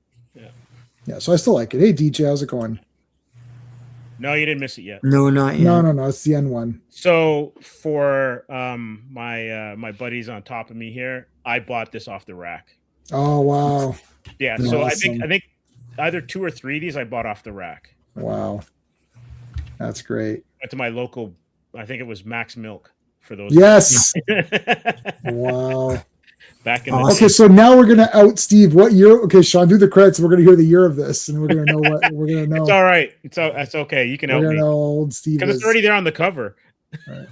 Yeah. So I still like it. Hey, DJ, how's it going? No, you didn't miss it yet. No, not yet. No. It's the end one. So for my buddies on top of me here, I bought this off the rack. Oh wow. Yeah. Awesome. So I think either 2 or 3 of these I bought off the rack. Wow. That's great. Went to my local, I think it was Max Milk for those. Yes. Wow. Back in okay, so now we're gonna out Steve. What year? Okay, Sean, do the credits. We're gonna hear the year of this, and we're gonna know what we're gonna know. It's all right. That's okay. You can help me. Know old Steve because it's already there on the cover. Right.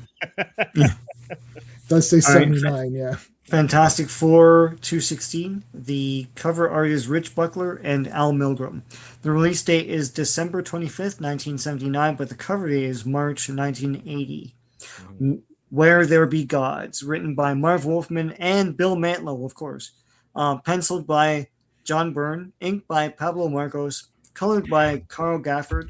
Does say 79. Yeah. Fantastic Four 216. The cover art is Rich Buckler and Al Milgrom. The release date is December 25th, 1979, but the cover date is March 1980. Where There Be Gods, written by Marv Wolfman and Bill Mantlo, of course. Penciled by John Byrne, inked by Pablo Marcos, colored by Carl Gafford,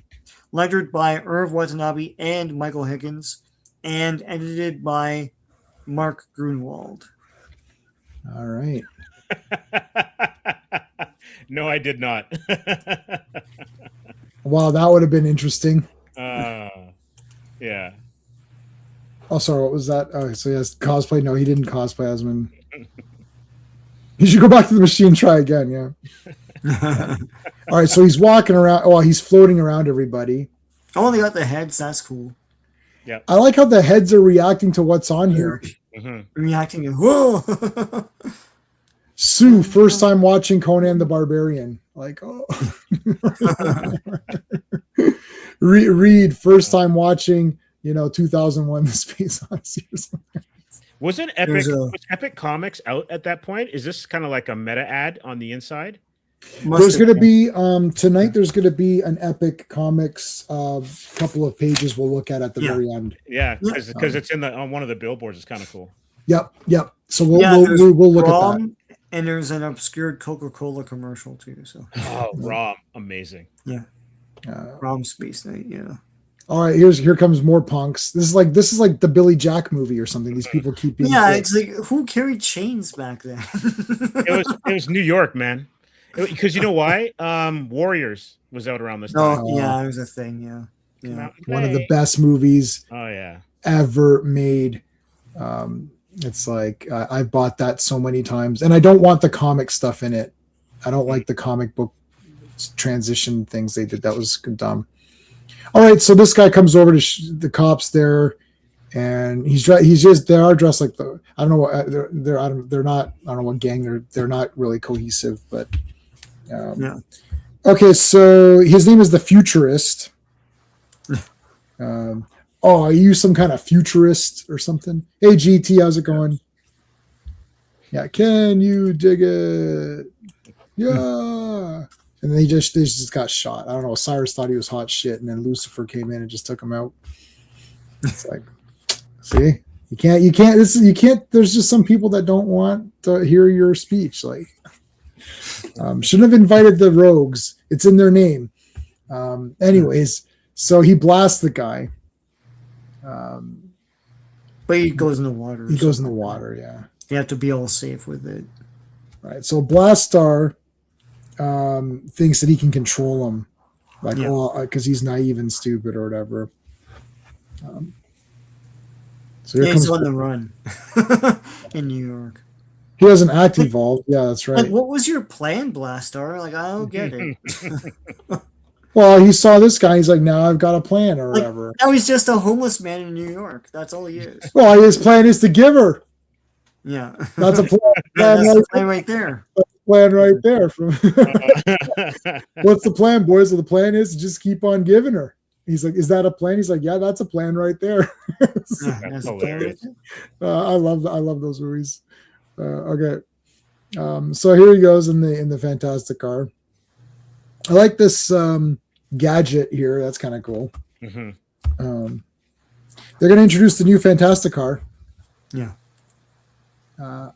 lettered by Irv Watanabe and Michael Higgins, and edited by Mark Grunwald. All right. No, I did not. Wow, that would have been interesting. Yeah. Oh, sorry, what was that? Oh, so yes, cosplay. No, he didn't cosplay as him. You should go back to the machine and try again, yeah. All right, so he's walking around. Oh, he's floating around everybody. Oh, they got the heads. That's cool. Yeah. I like how the heads are reacting to what's on here. Reacting and whoa. Sue, first time watching Conan the Barbarian. Like, oh. Reed, first time watching, 2001: The Space Odyssey or something. Wasn't Epic was Epic Comics out at that point? Is this kind of like a meta ad on the inside? There's going to be tonight. There's going to be an Epic Comics couple of pages we'll look at the very end. Yeah, because it's on one of the billboards. It's kind of cool. Yep. So we'll look at that. And there's an obscured Coca-Cola commercial too. So ROM, amazing. Yeah, ROM Space Night. Yeah. All right, here comes more punks. This is like the Billy Jack movie or something. These people keep being it's like who carried chains back then? it was New York, man. Because you know why? Warriors was out around this time. Oh yeah, it was a thing. Yeah. One of the best movies. Oh yeah. Ever made. It's like I bought that so many times, and I don't want the comic stuff in it. I don't like the comic book transition things they did. That was dumb. All right, so this guy comes over to the cops there, and they are dressed like I don't know what they're not. I don't know what gang they're not really cohesive, but Okay, so his name is the Futurist. Are you some kind of futurist or something? Hey GT, how's it going? Yeah, can you dig it? Yeah. And then they just got shot. I don't know. Cyrus thought he was hot shit, and then Lucifer came in and just took him out. It's like, see, you can't. There's just some people that don't want to hear your speech. Like, shouldn't have invited the rogues. It's in their name. Anyways, so he blasts the guy. But he goes in the water. He goes in the water, yeah. You have to be all safe with it. Right. So Blastarr thinks that he can control him, like, because he's naive and stupid or whatever. So here he's on the run in New York. He has an act evolved. Yeah, that's right. Like, what was your plan, Blastarr? Like, I don't get it. Well, he saw this guy. He's like, now I've got a plan or whatever. Now he's just a homeless man in New York. That's all he is. Well, his plan is to give her. Yeah. That's a plan. That's the plan right there. That's the plan right there. What's the plan, boys? So the plan is to just keep on giving her. He's like, is that a plan? He's like, yeah, that's a plan right there. That's hilarious. I love those movies. Okay. So here he goes in the fantastic car. I like this gadget here. That's kind of cool. Mm-hmm. They're going to introduce the new fantastic car. Yeah.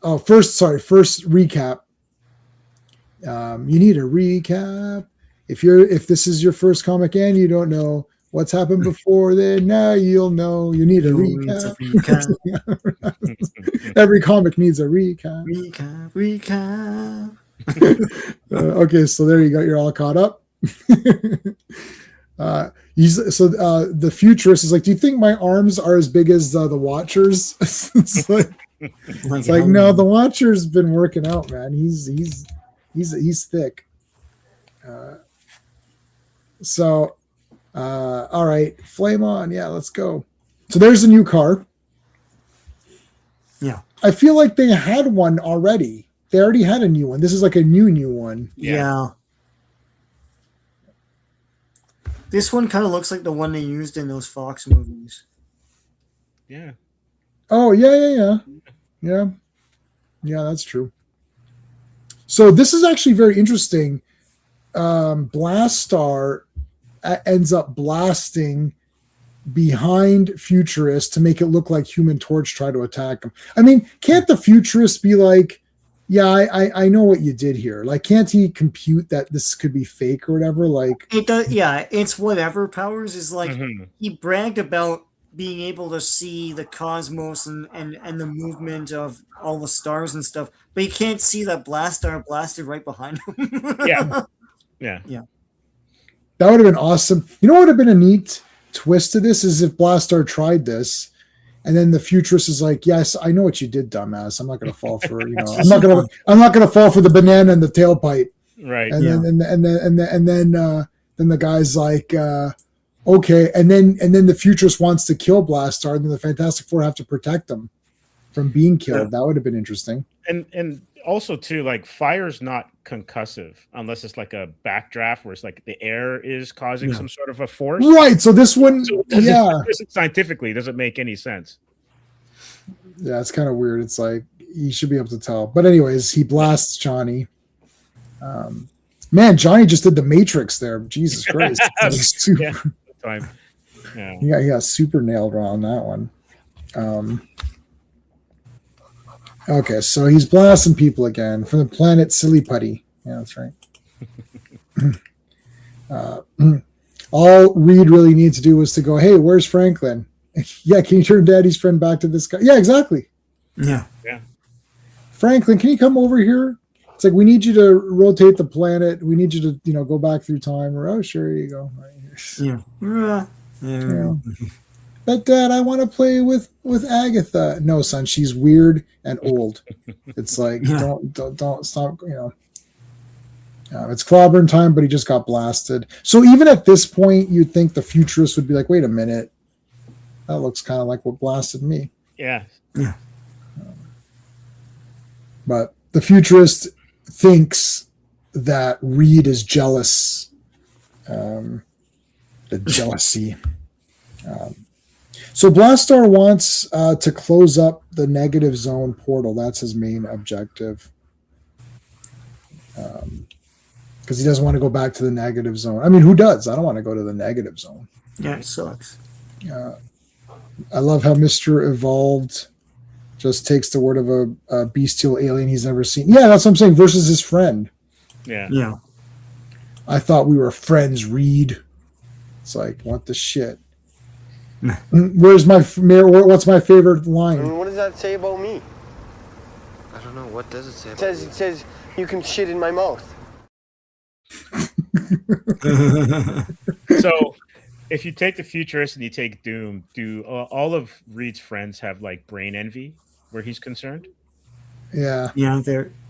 First recap. You need a recap. If this is your first comic and you don't know what's happened before, then now you'll know. You need a recap. Every comic needs a recap. Recap. Okay, so there you go. You're all caught up. The futurist is like, do you think my arms are as big as the Watchers? It's like no, the Watcher's been working out, man. He's thick. All right, flame on. Yeah, let's go. So there's a new car. Yeah. I feel like they had one already. They already had a new one. This is like a new one. Yeah. This one kind of looks like the one they used in those Fox movies. Yeah. Oh, yeah. Yeah, that's true. So this is actually very interesting. Blastarr ends up blasting behind Futurist to make it look like Human Torch tried to attack him. I mean, can't the Futurist be like, yeah, I know what you did here. Like, can't he compute that this could be fake or whatever? Like, it does. Yeah, it's whatever powers is like. He bragged about being able to see the cosmos and the movement of all the stars and stuff, but he can't see that Blastarr blasted right behind him. Yeah. That would have been awesome. You know what would have been a neat twist to this is if Blastarr tried this, and then the Futurist is like, "Yes, I know what you did, dumbass. I'm not going to fall for I'm not going to fall for the banana and the tailpipe." Right. And then the guy's like, "Okay." And then the Futurist wants to kill Blastarr, and then the Fantastic Four have to protect him from being killed. Yeah. That would have been interesting. And also too, like, fire's not concussive unless it's like a backdraft where it's like the air is causing some sort of a force. Right. So this one, scientifically doesn't make any sense. Yeah, it's kind of weird. It's like you should be able to tell. But anyways, he blasts Johnny. Man, Johnny just did the Matrix there. Jesus Christ. He got super nailed on that one. Okay, so he's blasting people again from the planet Silly Putty. Yeah, that's right. All Reed really needs to do was to go, hey, where's Franklin? Yeah, can you turn Daddy's friend back to this guy? Yeah, exactly. Yeah. Franklin, can you come over here? It's like, we need you to rotate the planet. We need you to, go back through time. Or, oh, sure, here you go. Right here. Yeah. But Dad, I want to play with Agatha. No, son, she's weird and old. It's like don't stop. It's clobbering time, but he just got blasted. So even at this point, you'd think the Futurist would be like, wait a minute, that looks kind of like what blasted me. Yeah. But the Futurist thinks that Reed is jealous. The jealousy. So Blastarr wants to close up the negative zone portal. That's his main objective. Because he doesn't want to go back to the negative zone. I mean, who does? I don't want to go to the negative zone. Yeah, it sucks. I love how Mr. Evolved just takes the word of a bestial alien he's never seen. Yeah, that's what I'm saying, versus his friend. Yeah. I thought we were friends, Reed. It's like, what the shit? What's my favorite line? What does that say about me? I don't know. What does it say? It says you can shit in my mouth. So, if you take the futurist and you take Doom, do all of Reed's friends have like brain envy where he's concerned? Yeah. Yeah,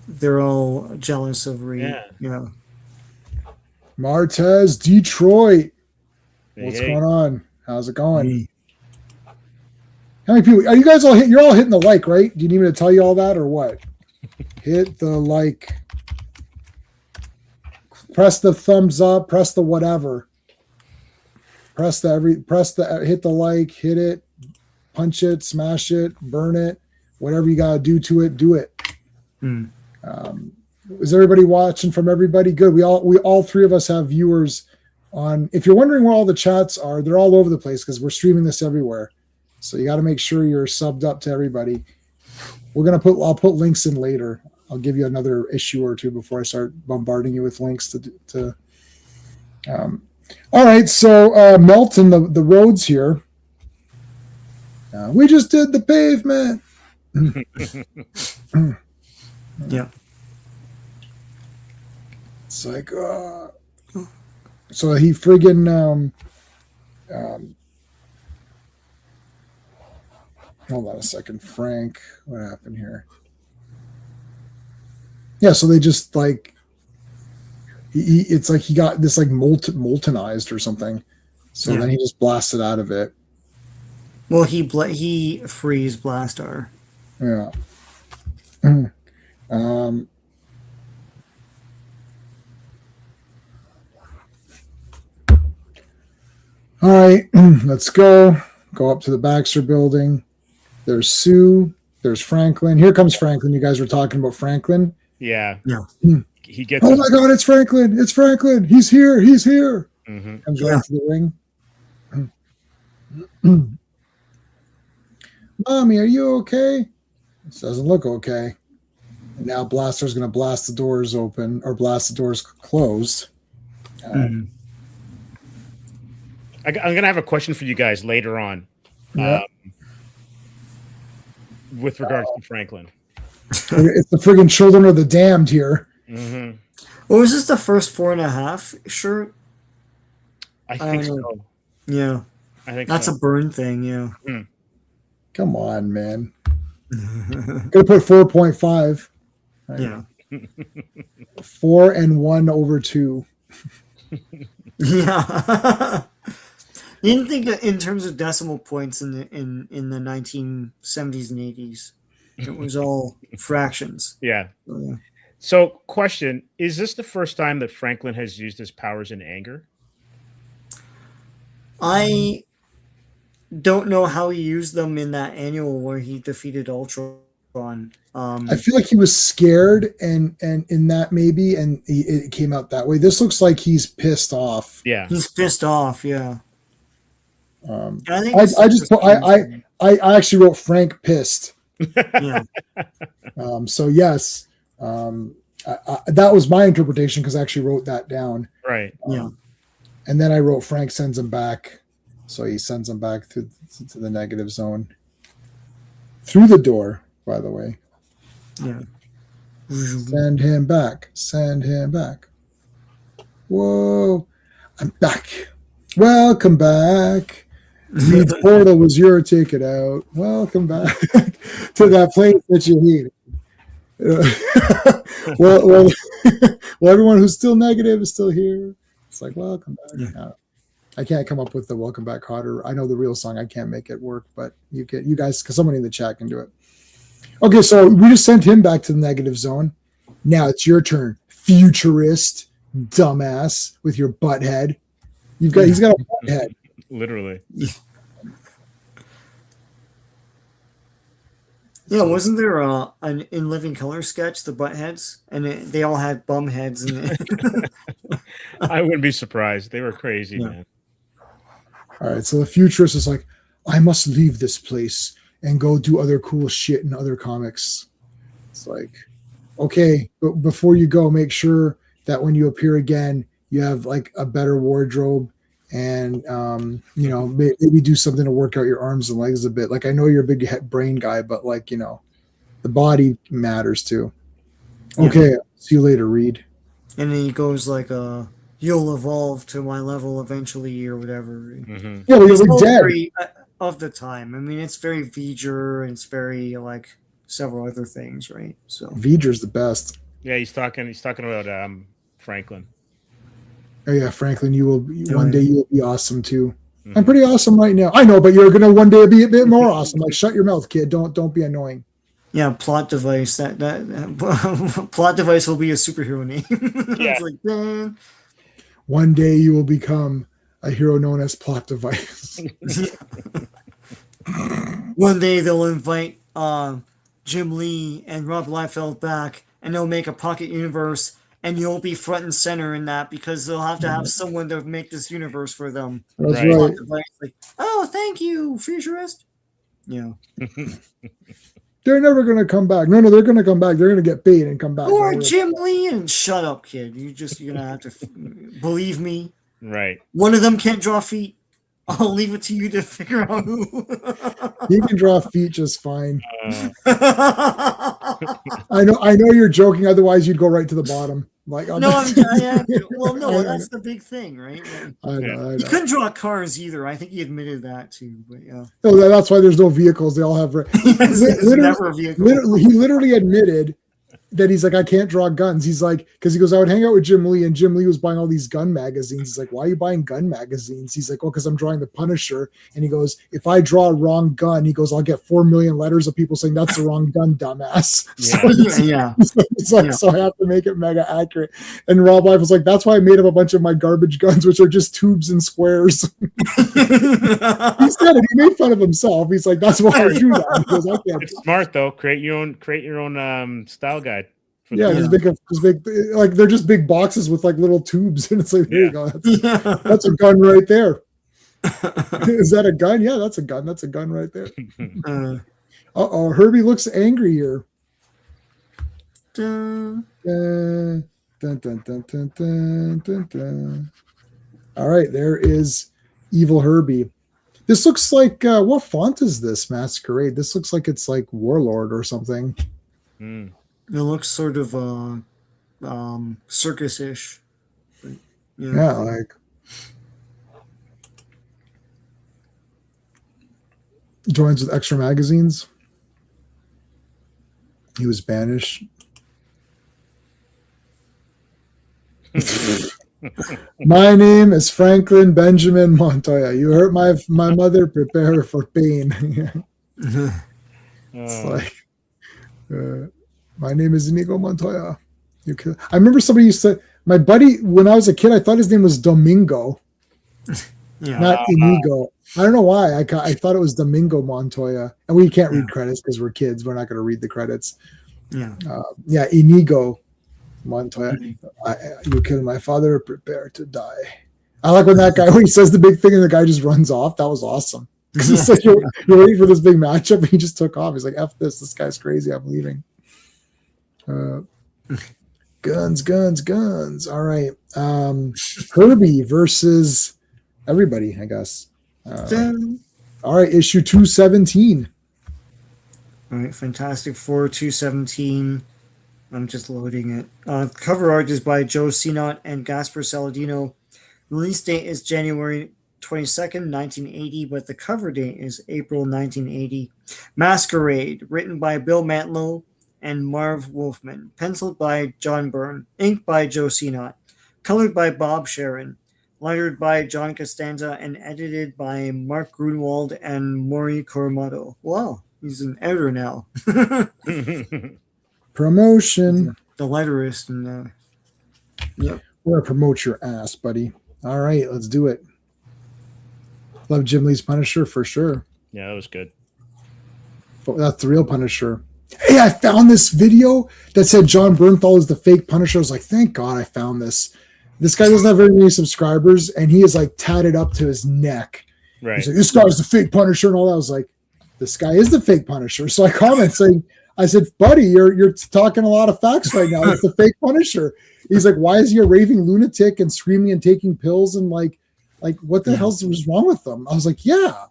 they're all jealous of Reed. Yeah. Martez, Detroit. What's Hey. going on? How's it going? How many people are you guys all hitting? You're all hitting the like, right? Do you need me to tell you all that or what? Hit the like. Press the thumbs up, press the whatever. Hit the like, hit it, punch it, smash it, burn it, whatever you gotta do to it, do it. Is everybody watching from everybody? Good. We all three of us have viewers on. If you're wondering where all the chats are, they're all over the place because we're streaming this everywhere. So you got to make sure you're subbed up to everybody. I'll put links in later. I'll give you another issue or two before I start bombarding you with links to. All right, so Melton, the roads here. We just did the pavement. Yeah. It's like, so he friggin' hold on a second, Frank. What happened here? Yeah, so they just like it's like he got this like moltenized or something. So then he just blasted out of it. Well, he frees Blastarr. Yeah. All right, let's go. Go up to the Baxter building. There's Sue. There's Franklin. Here comes Franklin. You guys were talking about Franklin. Yeah. He gets. Oh my God! It's Franklin! It's Franklin! He's here! He's here! Mm-hmm. Comes right to the ring. Mommy, are you okay? This doesn't look okay. And now Blastar's going to blast the doors open or blast the doors closed. I'm going to have a question for you guys later on. With regards to Franklin. It's the friggin' Children of the Damned here. Mm-hmm. Well, was this the first 4.5 shirt? I think so. Yeah. I think that's a burn thing, yeah. Come on, man. Gonna put 4.5. Right. Yeah. 4 and 1 over 2. Yeah. You didn't think in terms of decimal points in the 1970s and 80s. It was all fractions. Yeah. Yeah. So, question, is this the first time that Franklin has used his powers in anger? I don't know how he used them in that annual where he defeated Ultron. I feel like he was scared and in that maybe, and it came out that way. This looks like he's pissed off. Yeah. He's pissed off, yeah. I actually wrote Frank pissed. Yeah. So yes, that was my interpretation because I actually wrote that down. Right. Yeah. And then I wrote Frank sends him back, so he sends him back to the negative zone through the door. By the way. Yeah. Send him back. Send him back. Whoa, I'm back. Welcome back. The portal was your ticket out. Welcome back to that place that you needed. Well, everyone who's still negative is still here. It's like, welcome back. Yeah. I can't come up with the welcome back Cotter. I know the real song. I can't make it work, but you guys, because somebody in the chat can do it. Okay, so we just sent him back to the negative zone. Now it's your turn, futurist, dumbass, with your butt head. He's got a butt head. Literally. Yeah, wasn't there an In Living Color sketch, the butt heads? And they all had bum heads. I wouldn't be surprised. They were crazy, man. All right, so the futurist is like, I must leave this place and go do other cool shit in other comics. It's like, okay, but before you go, make sure that when you appear again, you have like a better wardrobe and maybe do something to work out your arms and legs a bit. Like I know you're a big brain guy, but like the body matters too. Okay, see you later, Reed. And then he goes like, "You'll evolve to my level eventually," or whatever. Mm-hmm. Yeah, well, It's you're all dead. very, of the time. I mean, it's very V'ger, and it's very like several other things, right? So V'ger's the best. Yeah, he's talking about Franklin. Oh yeah, Franklin, one yeah. day you will be awesome too. Mm-hmm. I'm pretty awesome right now. I know, but you're gonna one day be a bit more awesome. Like, shut your mouth, kid. Don't be annoying. Yeah, plot device. That plot device will be a superhero name. Yeah. It's like, man. One day you will become a hero known as Plot Device. One day they'll invite Jim Lee and Rob Liefeld back, and they'll make a pocket universe, and you'll be front and center in that because they'll have to have someone to make this universe for them. That's Right. right. Like, oh, thank you, futurist. Yeah. They're never gonna come back. No, they're gonna come back. They're gonna get paid and come back. Or Jim Lee, and shut up, kid. You're gonna have to believe me. Right. One of them can't draw feet. I'll leave it to you to figure out who. He can draw feet just fine. I I know you're joking. Otherwise, you'd go right to the bottom. Like, am. Well, no, that's the big thing, right? I know. He couldn't draw cars either. I think he admitted that too. But yeah, Oh, that's why there's no vehicles. They all have. it's never a vehicle. He literally admitted that he's like, I can't draw guns. He's like, because he goes, I would hang out with Jim Lee, and Jim Lee was buying all these gun magazines. He's like, why are you buying gun magazines? He's like, well, because I'm drawing the Punisher. And he goes, if I draw a wrong gun, he goes, I'll get 4 million letters of people saying that's the wrong gun, dumbass. Yeah. Yeah. So I have to make it mega accurate. And Rob Life was like, that's why I made up a bunch of my garbage guns, which are just tubes and squares. He said it. He made fun of himself. He's like, that's why I do that. He goes, I can't. It's smart though. Create your own style guide. Yeah, just big, like they're just big boxes with like little tubes, and it's like, there you go. That's a gun right there. Is that a gun? Yeah, that's a gun. That's a gun right there. Uh-oh, Herbie looks angry here. Dun, dun, dun, dun, dun, dun, dun, dun. All right, there is Evil Herbie. This looks like what font is this? Masquerade. This looks like it's like Warlord or something. Mm. It looks sort of circus-ish. But, Yeah, like joins with extra magazines. He was banished. My name is Franklin Benjamin Montoya. You hurt my mother. Prepare for pain. It's like, my name is Inigo Montoya. I remember somebody used to. My buddy, when I was a kid, I thought his name was Domingo, not Inigo. I don't know why. I thought it was Domingo Montoya, and we can't read credits because we're kids. We're not going to read the credits. Yeah. Inigo Montoya. You killed my father. Prepare to die. I like when he says the big thing and the guy just runs off. That was awesome. Because it's like you're waiting for this big matchup, and he just took off. He's like, "F this. This guy's crazy. I'm leaving." Guns. All right. Herbie versus everybody, I guess. All right, issue 217. All right, Fantastic Four 217. I'm just loading it. Cover art is by Joe Sinot and Gasper Saladino. Release date is January 22nd, 1980, but the cover date is April 1980. Masquerade, written by Bill Mantlo and Marv Wolfman. Penciled by John Byrne. Inked by Joe Sinot. Colored by Bob Sharon. Lettered by John Costanza and edited by Mark Grunwald and Maury Coromato. Wow, he's an editor now. Promotion. The letterist. And yep. We're gonna promote your ass, buddy. All right, let's do it. Love Jim Lee's Punisher for sure. Yeah, that was good. But that's the real Punisher. Hey, I found this video that said John Bernthal is the fake Punisher. I was like, thank God I found this. This guy doesn't have very many subscribers, and he is like tatted up to his neck. Right. He's like, this guy's the fake Punisher and all that. I was like, this guy is the fake Punisher. So I comment saying, I said, buddy, you're talking a lot of facts right now. It's the fake Punisher. He's like, why is he a raving lunatic and screaming and taking pills and like Like, what the hell was wrong with them? I was like, yeah.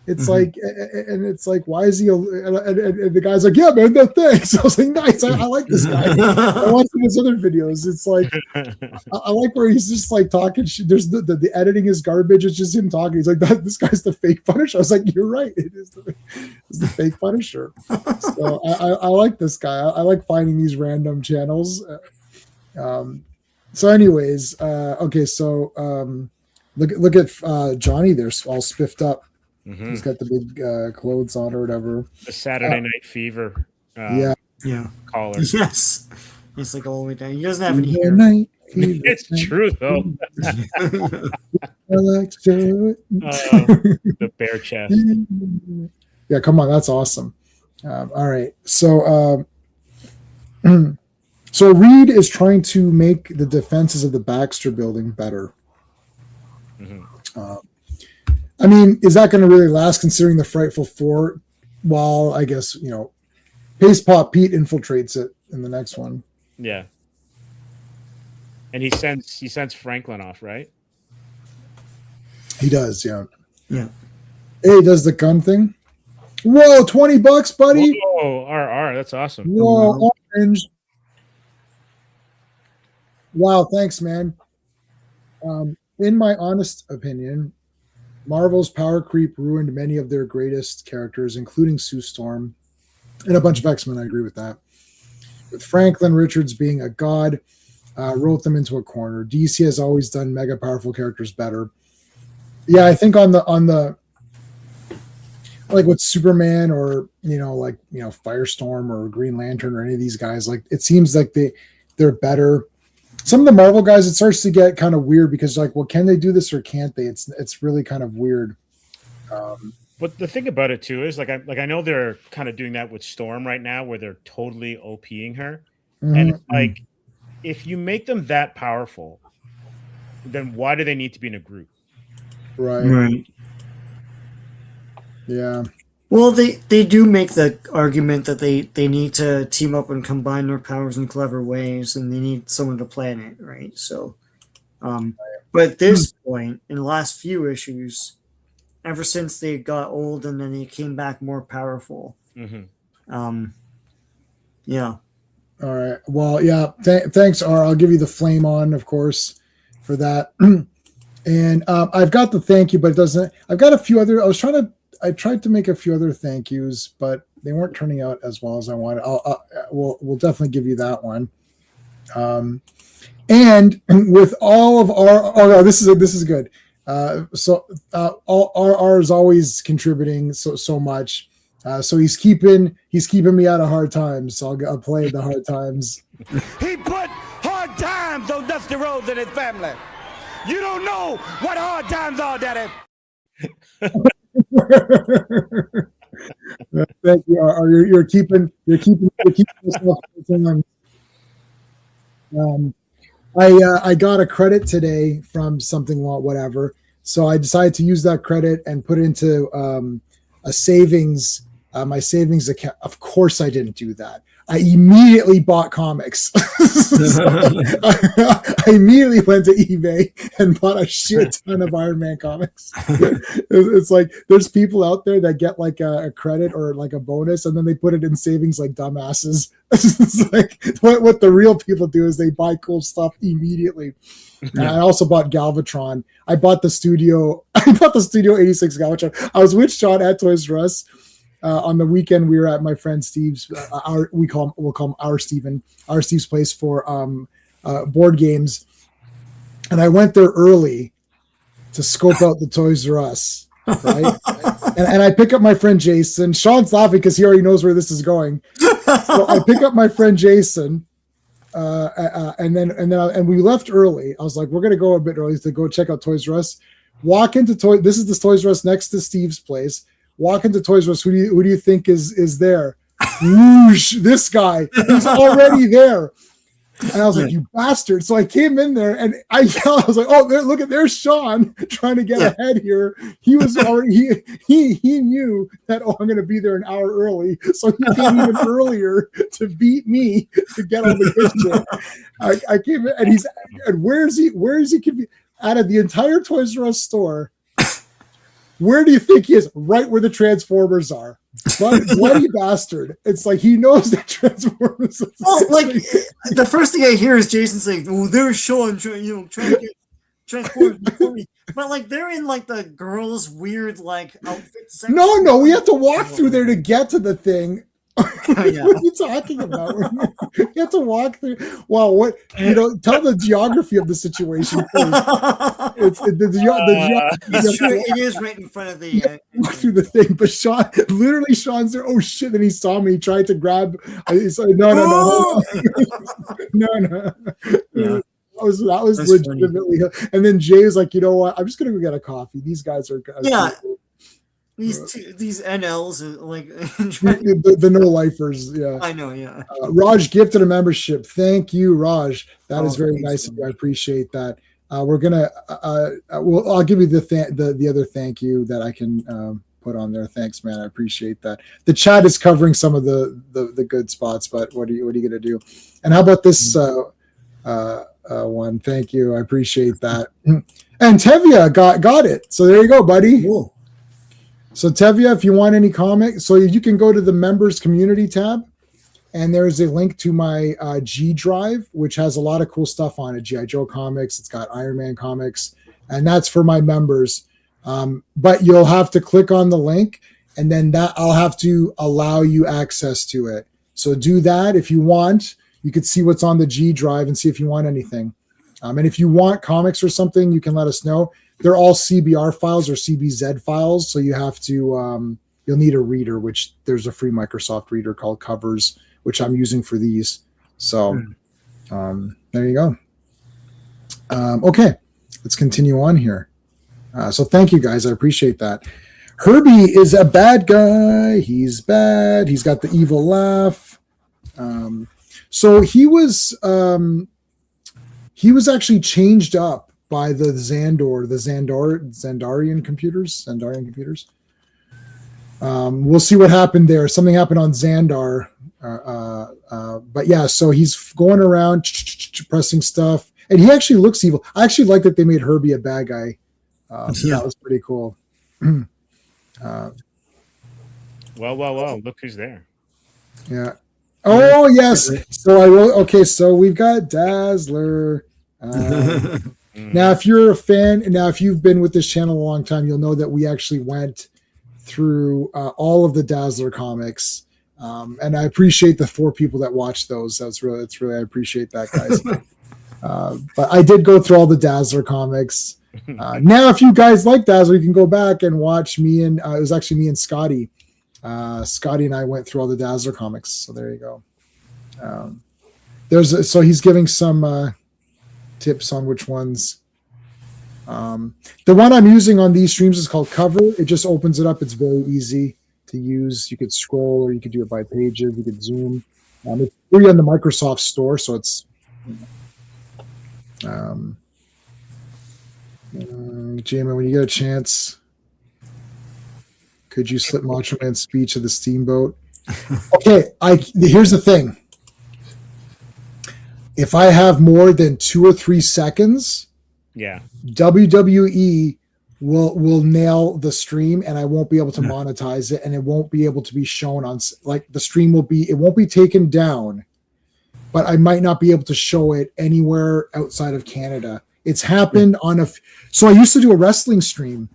It's like, and it's like, why is he? And the guy's like, yeah, man, no thanks. I was like, nice. I like this guy. I watched his other videos. It's like, I like where he's just like talking. There's the editing is garbage. It's just him talking. He's like, this guy's the fake Punisher. I was like, you're right. It's the fake Punisher. So I like this guy. I like finding these random channels. So anyways, okay. So look at Johnny there, all spiffed up. Mm-hmm. He's got the big clothes on or whatever. The Saturday Night Fever. Yeah. Collar. Yes. It's like all the way down. He doesn't have any hair. It's true though. I like to show it. The bare chest. Yeah, come on, that's awesome. All right, so so Reed is trying to make the defenses of the Baxter building better. Mm-hmm. I mean, is that going to really last considering the Frightful Four? Well, I guess, Paste Pot Pete infiltrates it in the next one. Yeah. And he sends Franklin off, right? He does, yeah. Yeah. Hey, he does the gun thing. Whoa, $20, buddy. Whoa, RR, that's awesome. Whoa, orange. Wow, thanks, man. In my honest opinion, Marvel's power creep ruined many of their greatest characters, including Sue Storm and a bunch of X-Men. I agree with that. With Franklin Richards being a god, wrote them into a corner. DC has always done mega powerful characters better. Yeah, I think on the like with Superman or Firestorm or Green Lantern or any of these guys, like it seems like they're better. Some of the Marvel guys, it starts to get kind of weird because like, well, can they do this or can't they? It's really kind of weird. But the thing about it too is I know they're kind of doing that with Storm right now, where they're totally OPing her, and it's like if you make them that powerful, then why do they need to be in a group? Right. Yeah. Well, they do make the argument that they need to team up and combine their powers in clever ways, and they need someone to plan it, right? So, but at this point, in the last few issues, ever since they got old and then they came back more powerful, yeah. All right. Well, yeah. Thanks, R. I'll give you the flame on, of course, for that. And I've got the thank you, but it doesn't. I've got a few other. I tried to make a few other thank yous, but they weren't turning out as well as I wanted. We'll definitely give you that one. And with all of our, this is good. So RR is always contributing so much. So he's keeping me out of hard times. So I'll play the hard times. He put hard times on Dusty Rhodes and his family. You don't know what hard times are, Daddy. Thank you. You're keeping yourself on. I got a credit today from something, whatever. So I decided to use that credit and put it into a savings, my savings account. Of course, I didn't do that. I immediately bought comics. I immediately went to eBay and bought a shit ton of Iron Man comics. It's like there's people out there that get like a credit or like a bonus, and then they put it in savings like dumbasses. It's like what the real people do is they buy cool stuff immediately. I also bought Galvatron. I bought the Studio 86 Galvatron. I was with Sean at Toys R Us. On the weekend, we were at my friend Steve's. We'll call him Steve's place for board games, and I went there early to scope out the Toys R Us. Right, and I pick up my friend Jason. Sean's laughing because he already knows where this is going. So I pick up my friend Jason, and we left early. I was like, we're gonna go a bit early to go check out Toys R Us. Walk into This is the Toys R Us next to Steve's place. Walk into Toys R Us. Who do you think is there? Whoosh! This guy. He's already there. And I was like, "You bastard!" So I came in there and I yelled. I was like, "Oh, there's Sean trying to get ahead here." He was already he knew that I'm going to be there an hour early, so he came even earlier to beat me to get on the good shit. I came in and where is he? out of the entire Toys R Us store, where do you think he is? Right where the Transformers are. Bloody bastard. It's like he knows that Transformers. Well, like the first thing I hear is Jason saying, "Oh, there's Sean, trying to get Transformers before me." But like they're in like the girls' weird like outfit section. No, we have to walk through there to get to the thing. Yeah. What are you talking about? You have to walk through. Wow, what tell the geography of the situation. It's true. It is right in front of the walk through the thing, but Sean's there. Oh shit! Then he saw me. He tried to grab. He's like, no. Yeah. That was That's legitimately. Funny. And then Jay was like, you know what? I'm just gonna go get a coffee. These guys are. These NLs are like the no lifers. Yeah, I know. Yeah, Raj gifted a membership. Thank you, Raj. That is very nice of you. I appreciate that. We're gonna. I'll give you the other thank you that I can put on there. Thanks, man. I appreciate that. The chat is covering some of the good spots, but what are you gonna do? And how about this one? Thank you. I appreciate that. And Tevia got it. So there you go, buddy. Cool. So Tevia, if you want any comic, so you can go to the members community tab, and there's a link to my G Drive, which has a lot of cool stuff on it. G.I. Joe comics, it's got Iron Man comics, and that's for my members. But you'll have to click on the link, and then that I'll have to allow you access to it. So do that if you want. You could see what's on the G Drive and see if you want anything. And if you want comics or something, you can let us know. They're all CBR files or CBZ files, so you have to you'll need a reader, which there's a free Microsoft reader called Covers, which I'm using for these. So there you go. Okay, let's continue on here. So thank you guys, I appreciate that. Herbie is a bad guy. He's bad. He's got the evil laugh. So he was actually changed up by the Xandarian computers. We'll see what happened there. Something happened on Xandar. But yeah, so he's going around pressing stuff, and he actually looks evil. I actually like that they made Herbie a bad guy. That was pretty cool. Well, look who's there. Yeah. Oh yes. So I wrote. Okay, so we've got Dazzler. Now, if you're a fan, if you've been with this channel a long time, you'll know that we actually went through all of the Dazzler comics, and I appreciate the 4 people that watched those. That's really I appreciate that, guys. But I did go through all the Dazzler comics. Now, if you guys like Dazzler, you can go back and watch me and it was actually me and Scotty. Scotty and I went through all the Dazzler comics. So there you go. So he's giving some tips on which ones. The one I'm using on these streams is called Cover. It just opens it up. It's very easy to use. You could scroll, or you could do it by pages. You could zoom. It's free on the Microsoft Store, so it's. Jamie, when you get a chance, could you slip Macho Man's speech of the steamboat? Okay, here's the thing. If I have more than 2 or 3 seconds, WWE will nail the stream, and I won't be able to monetize it, and it won't be able to be shown on, like, the stream won't be taken down, but I might not be able to show it anywhere outside of Canada. It's happened on so I used to do a wrestling stream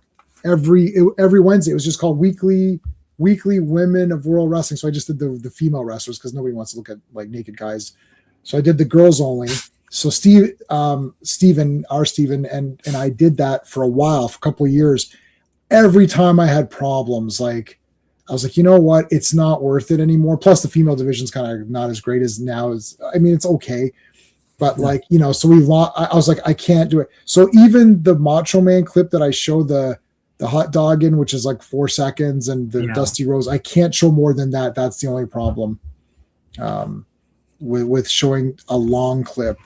every Wednesday. It was just called Weekly Women of World Wrestling. So I just did the female wrestlers because nobody wants to look at like naked guys. So I did the girls only. So Steven and I did that for a while, for a couple of years. Every time I had problems, like I was like, you know what? It's not worth it anymore. Plus the female division's kind of not as great as now. It's okay. But like, so I was like, I can't do it. So even the Macho Man clip that I showed the hot dog in, which is like 4 seconds, and the Dusty Rose, I can't show more than that. That's the only problem with showing a long clip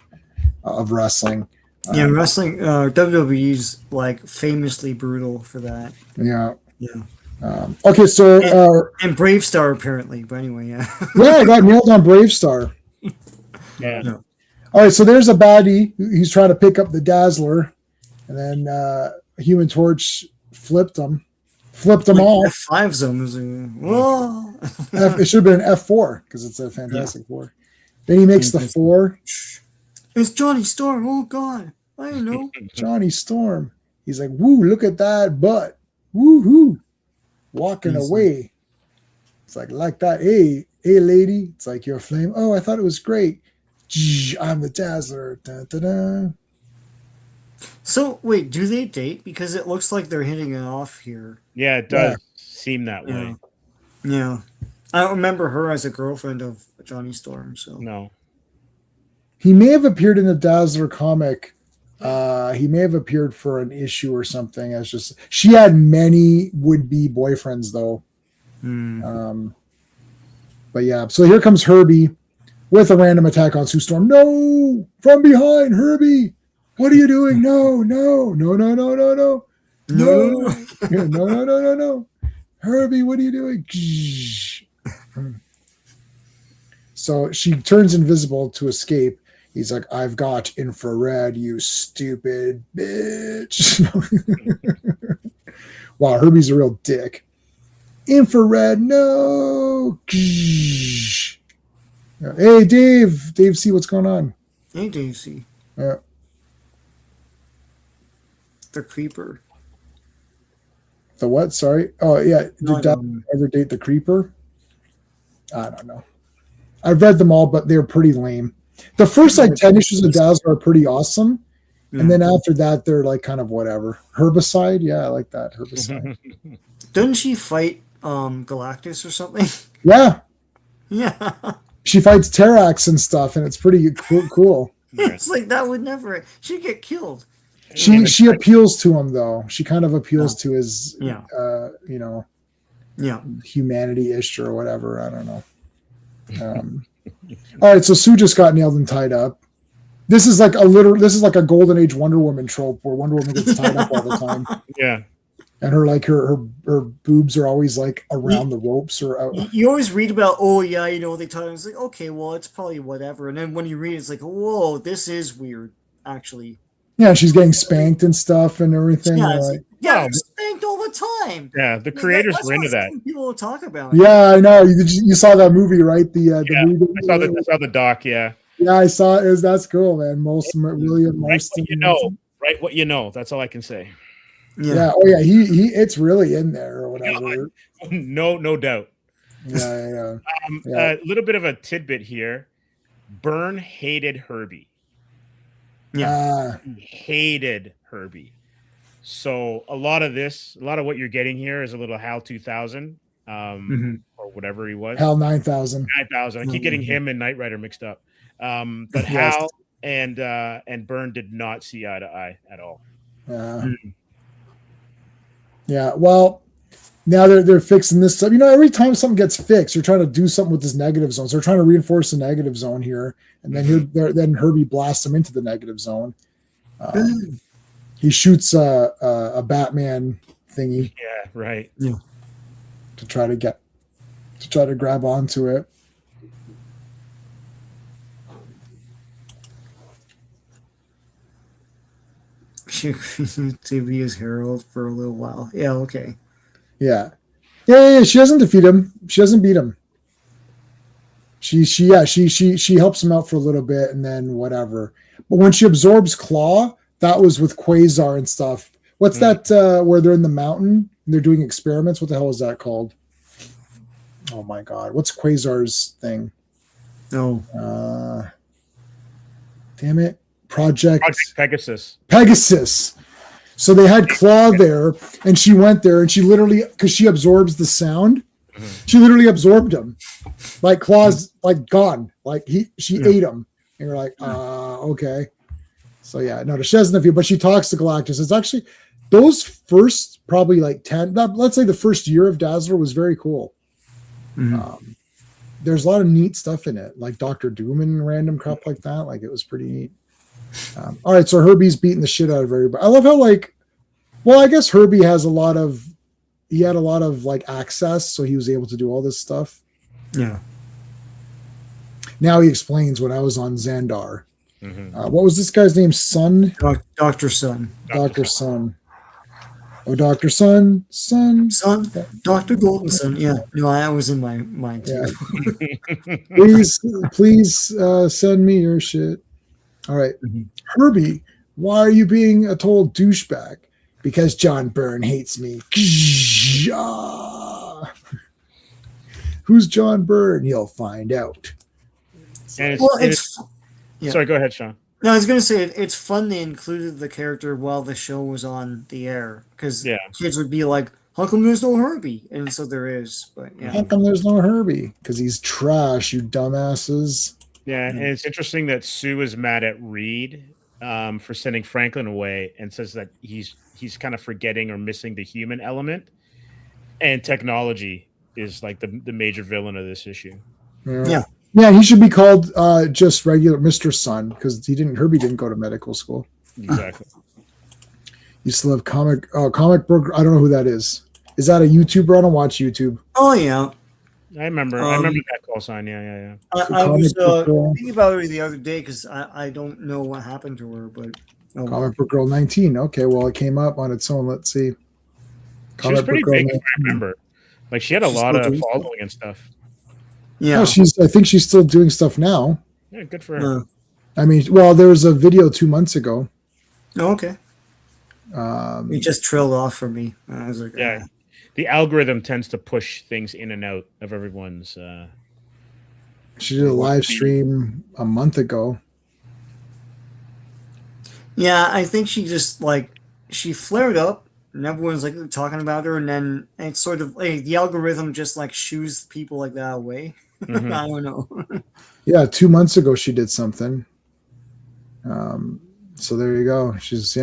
of wrestling. Wrestling, WWE's like famously brutal for that. Yeah. Okay, so and Bravestar apparently, but anyway, yeah, I got nailed on Bravestar. Yeah. All right, so there's a baddie. He's trying to pick up the Dazzler, And then Human Torch flipped him off. F5 zone. Whoa. It should have been an F4 because it's a Fantastic Four. Then he makes the 4. It's Johnny Storm. Oh God, I don't know. Johnny Storm. He's like, woo, look at that butt. Woo-hoo. Walking away. It's like that. Hey, lady. It's like, you're a flame. Oh, I thought it was great. I'm the Dazzler. Da, da, da. So, wait, do they date? Because it looks like they're hitting it off here. Yeah, it does seem that way. Yeah. I don't remember her as a girlfriend of Johnny Storm, so. No. He may have appeared in the Dazzler comic. He may have appeared for an issue or something. As just she had many would-be boyfriends though. But yeah, so here comes Herbie with a random attack on Sue Storm. No, from behind, Herbie. What are you doing? No. Herbie, what are you doing? So she turns invisible to escape. He's like, I've got infrared, you stupid bitch. Wow, Herbie's a real dick. Infrared, no. Hey, Dave. Dave C, what's going on? Hey, Dave C. Yeah. The Creeper. The what? Sorry. Oh, yeah. Did Dad ever date the Creeper? I don't know. I've read them all, but they're pretty lame. The first 10 issues of Dazzler are pretty awesome. Yeah. And then after that, they're kind of whatever. Herbicide? Yeah, I like that. Herbicide. Doesn't she fight Galactus or something? Yeah. Yeah. She fights Terrax and stuff, and it's pretty cool. It's like that would never... She'd get killed. She appeals to him, though. She kind of appeals to his, humanity-ish or whatever. I don't know. All right, so Sue just got nailed and tied up. This is like a Golden Age Wonder Woman trope where Wonder Woman gets tied up all the time. Yeah. And her boobs are always around the ropes or out. You always read about, they tie them. It's like, okay, well, it's probably whatever. And then when you read it, it's like, whoa, this is weird, actually. Yeah, she's getting spanked and stuff and everything. Yeah, spanked all the time. Yeah, the creators were into that. People will talk about. Yeah, I know. You saw that movie, right? The movie. I saw the doc. Yeah. Yeah, I saw it. That's cool, man. William Marston. Right, what you know. That's all I can say. Yeah. Oh yeah. He. It's really in there or whatever. No doubt. Yeah. A little bit of a tidbit here. Byrne hated Herbie. Yeah. He hated Herbie. So a lot of what you're getting here is a little Hal 2000, or whatever he was. Hal 9000. 9000. I keep getting him and Knight Rider mixed up. But Hal and Byrne did not see eye to eye at all. Yeah. Well, now they're fixing this stuff. Every time something gets fixed, you're trying to do something with this negative zone. So they're trying to reinforce the negative zone here, and then Herbie blasts him into the negative zone. He shoots a Batman thingy. Yeah, right. Yeah. To try to grab onto it. She to be his herald for a little while. Yeah, okay. Yeah. She doesn't defeat him. She doesn't beat him. She helps him out for a little bit and then whatever. But when she absorbs Claw, that was with Quasar and stuff. What's that where they're in the mountain and they're doing experiments? What the hell is that called? Oh my god. What's Quasar's thing? No. Damn it. Project Pegasus. So they had Claw there, and she went there, and she literally, because she absorbs the sound, she literally absorbed him. Like Claw's gone. She ate him. And you're like, okay. So yeah, no, she doesn't defeat, but she talks to Galactus. It's actually those first probably 10. Let's say the first year of Dazzler was very cool. There's a lot of neat stuff in it, like Dr. Doom and random crap like that. It was pretty neat. All right, so Herbie's beating the shit out of everybody. I love how I guess Herbie had a lot of access, so he was able to do all this stuff. Yeah. Now he explains when I was on Xandar. What was this guy's name? Sun? Dr. Sun. Dr. Sun. Oh, Dr. Sun. Dr. Golden Sun. Yeah. No, that was in my mind too. Yeah. Please send me your shit. All right. Herbie, why are you being a total douchebag? Because John Byrne hates me. Who's John Byrne? You'll find out. And yeah. Sorry, go ahead, Sean. No, I was going to say it's fun they included the character while the show was on the air because kids would be like, "How come there's no Herbie?" And so there is, but yeah. How come there's no Herbie? Because he's trash, you dumbasses. Yeah, and it's interesting that Sue is mad at Reed for sending Franklin away and says that he's kind of forgetting or missing the human element, and technology is like the major villain of this issue. Yeah, he should be called just regular Mr. Sun because Herbie didn't go to medical school. Exactly. You still have comic book. I don't know who that is. Is that a YouTuber? I don't watch YouTube. Oh yeah, I remember that call sign. Yeah. I was thinking about her the other day because I don't know what happened to her, but Comic Book Girl 19. Okay, well it came up on its own. Let's see. She was pretty big, if I remember. Like she had a lot of following and stuff. Yeah, I think she's still doing stuff now. Yeah, good for her. I mean, well, there was a video 2 months ago. Oh, okay. It just trailed off for me. I was like, yeah. The algorithm tends to push things in and out of everyone's. She did a live stream a month ago. Yeah, I think she just she flared up and everyone's like talking about her, and then it's sort of like the algorithm just like shoos people like that away. I don't know. Yeah, 2 months ago she did something. So there you go. She's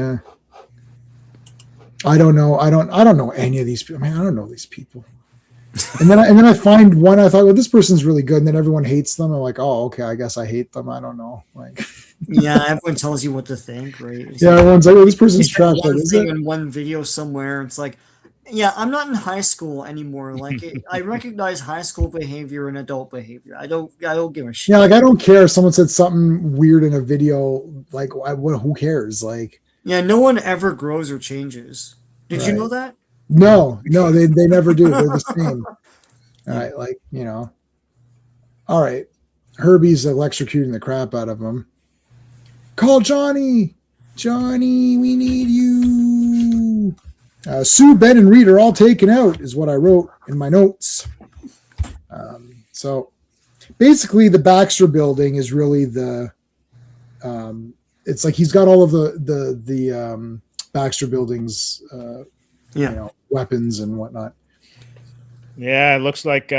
I don't know. I don't know any of these people. I mean, I don't know these people. And then I find one. I thought, well, this person's really good, and then everyone hates them. I'm like, oh, okay. I guess I hate them. I don't know. Like, yeah, everyone tells you what to think, right? It's everyone's like, oh, this person's trash. One thing in one video somewhere, it's like, yeah, I'm not in high school anymore. Like, I recognize high school behavior and adult behavior. I don't give a shit. Yeah, like I don't care if someone said something weird in a video. Like, who cares? Like, yeah, no one ever grows or changes. Did you know that? No, they never do. They're the same. All right, like, all right. Herbie's electrocuting the crap out of him. Call Johnny. Johnny, we need you. Sue, Ben, and Reed are all taken out, is what I wrote in my notes. So basically, the Baxter building is really the. It's like he's got all of the Baxter buildings, weapons and whatnot. Yeah, it looks like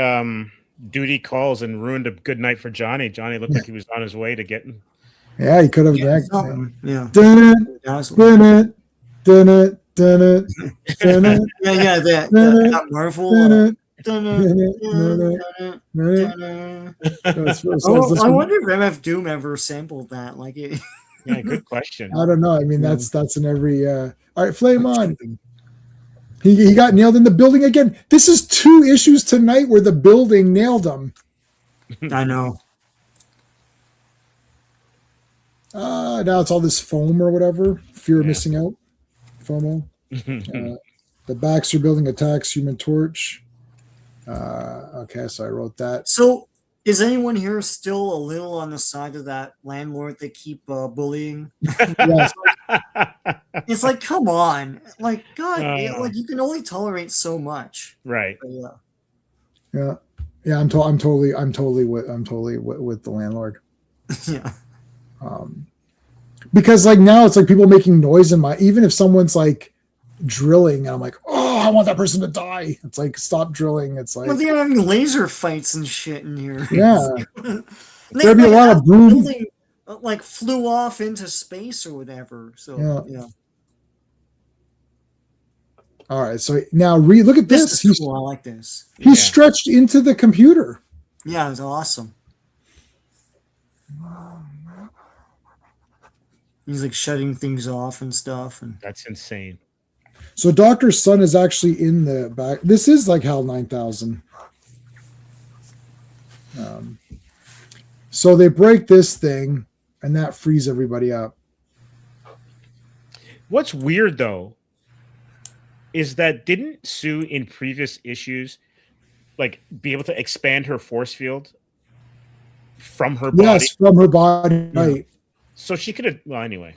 duty calls and ruined a good night for Johnny. Johnny looked like he was on his way to getting. Yeah, he could have. Yeah. Done it. Done it. Done it. Done it. Done it. Yeah. That Marvel. I wonder if MF Doom ever sampled that. Like it. Yeah, good question. I don't know. I mean, that's in every. All right, Flame on. He got nailed in the building again. This is 2 issues tonight where the building nailed him. I know. Now it's all this foam or whatever. Fear of missing out. FOMO. The Baxter building attacks Human Torch. Okay, so I wrote that. So is anyone here still a little on the side of that landlord they keep bullying? Yes. It's like, come on, like God, like you can only tolerate so much, right? But, yeah. I'm totally with the landlord. Yeah. Because like now it's like people making noise in even if someone's like drilling and I'm like, oh, I want that person to die. It's like, stop drilling. It's like, well, they're having laser fights and shit in here. Yeah. There'd be a lot of boom. Like flew off into space or whatever. So yeah. All right. So now look at this. Is cool. I like this. He's stretched into the computer. Yeah, it's awesome. He's like shutting things off and stuff, and that's insane. So Dr. Sun is actually in the back. This is like HAL 9000. So they break this thing, and that frees everybody up. What's weird though is that didn't Sue in previous issues like be able to expand her force field from her body? Yes, from her body, right. So she could have, well, anyway.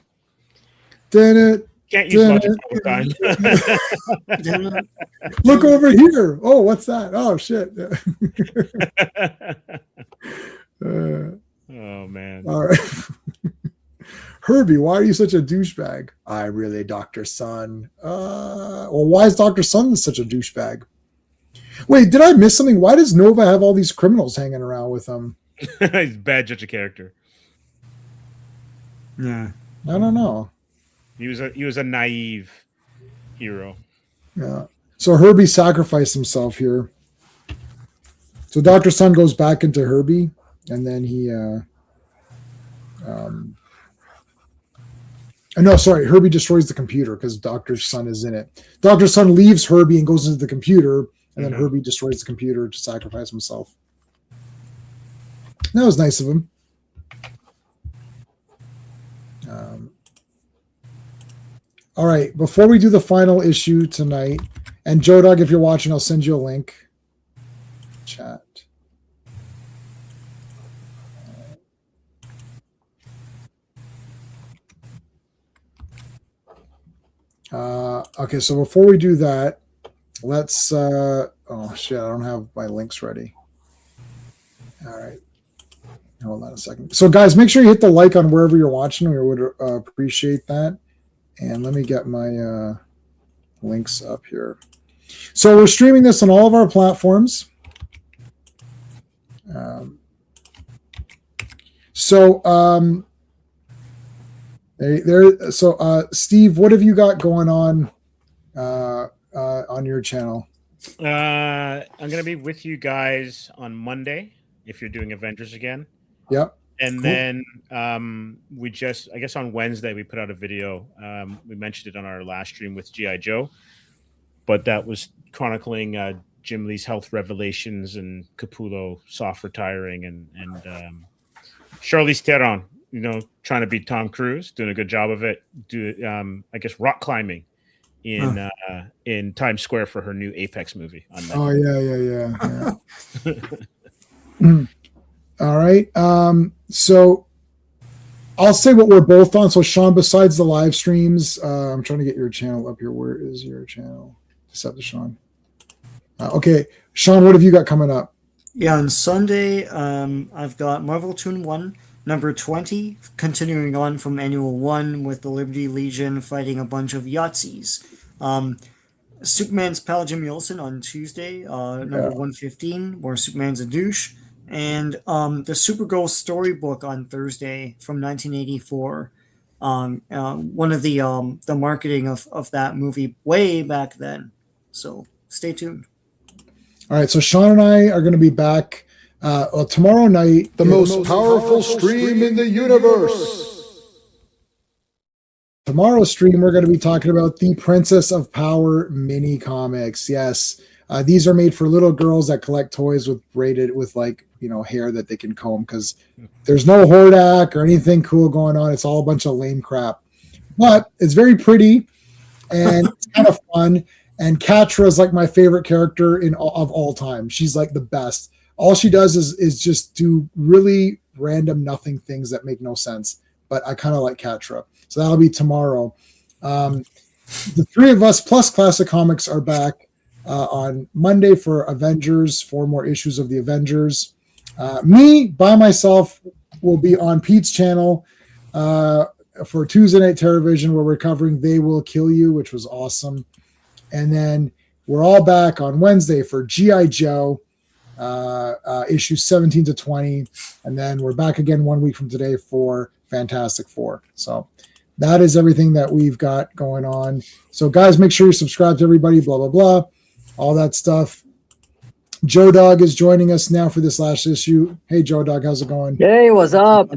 Can't use logic all the time. Look over here. Oh, what's that? Oh, shit. Oh, man. All right. Herbie, why are you such a douchebag? I'm really Dr. Sun. Well, why is Dr. Sun such a douchebag? Wait, did I miss something? Why does Nova have all these criminals hanging around with him? He's bad judge of character. Yeah. I don't know. He was a naive hero. Yeah. So Herbie sacrificed himself here. So Dr. Sun goes back into Herbie, and then he no, sorry, Herbie destroys the computer because Dr. Sun is in it. Dr. Sun leaves Herbie and goes into the computer, and then Herbie destroys the computer to sacrifice himself. That was nice of him. All right, before we do the final issue tonight, and Joe Dog, if you're watching, I'll send you a link. Chat. Okay, so before we do that, let's oh shit, I don't have my links ready. All right, hold on a second. So guys, make sure you hit the like on wherever you're watching. We would appreciate that. And let me get my links up here. So we're streaming this on all of our platforms. So Steve, what have you got going on your channel? I'm gonna be with you guys on Monday if you're doing Avengers again. Yep. And cool. Then I guess on Wednesday we put out a video. We mentioned it on our last stream with G.I. Joe, but that was chronicling Jim Lee's health revelations and Capullo soft retiring and Charlize Theron, trying to beat Tom Cruise, doing a good job of it. I guess rock climbing in Times Square for her new Apex movie. Oh yeah. All right. So I'll say what we're both on. So Sean, besides the live streams, I'm trying to get your channel up here. Where is your channel? Decepticon. Okay, Sean, what have you got coming up? Yeah, on Sunday, I've got Marvel Toon 1, number 20, continuing on from Annual 1 with the Liberty Legion fighting a bunch of Yahtzees. Superman's pal Jimmy Olsen on Tuesday, number 115, where Superman's a douche. And the Supergirl storybook on Thursday from 1984. One of the marketing of that movie way back then. So stay tuned. All right, so Sean and I are going to be back tomorrow night. The most powerful stream in the universe. Tomorrow's stream, we're going to be talking about the Princess of Power mini comics. Yes, these are made for little girls that collect toys with hair that they can comb, because there's no Hordak or anything cool going on. It's all a bunch of lame crap, but it's very pretty and it's kind of fun. And Katra is like my favorite character of all time. She's like the best. All she does is just do really random nothing things that make no sense. But I kind of like Katra. So that'll be tomorrow. The three of us plus Classic Comics are back on Monday for Avengers, 4 more issues of the Avengers. Me by myself will be on Pete's channel for Tuesday Night Terrorvision, where we're covering They Will Kill You, which was awesome. And then we're all back on Wednesday for G.I. Joe, issues 17 to 20. And then we're back again 1 week from today for Fantastic Four. So that is everything that we've got going on. So guys, make sure you subscribe to everybody, blah, blah, blah, all that stuff. Joe Dog is joining us now for this last issue. Hey, Joe Dog, how's it going? Hey, what's up?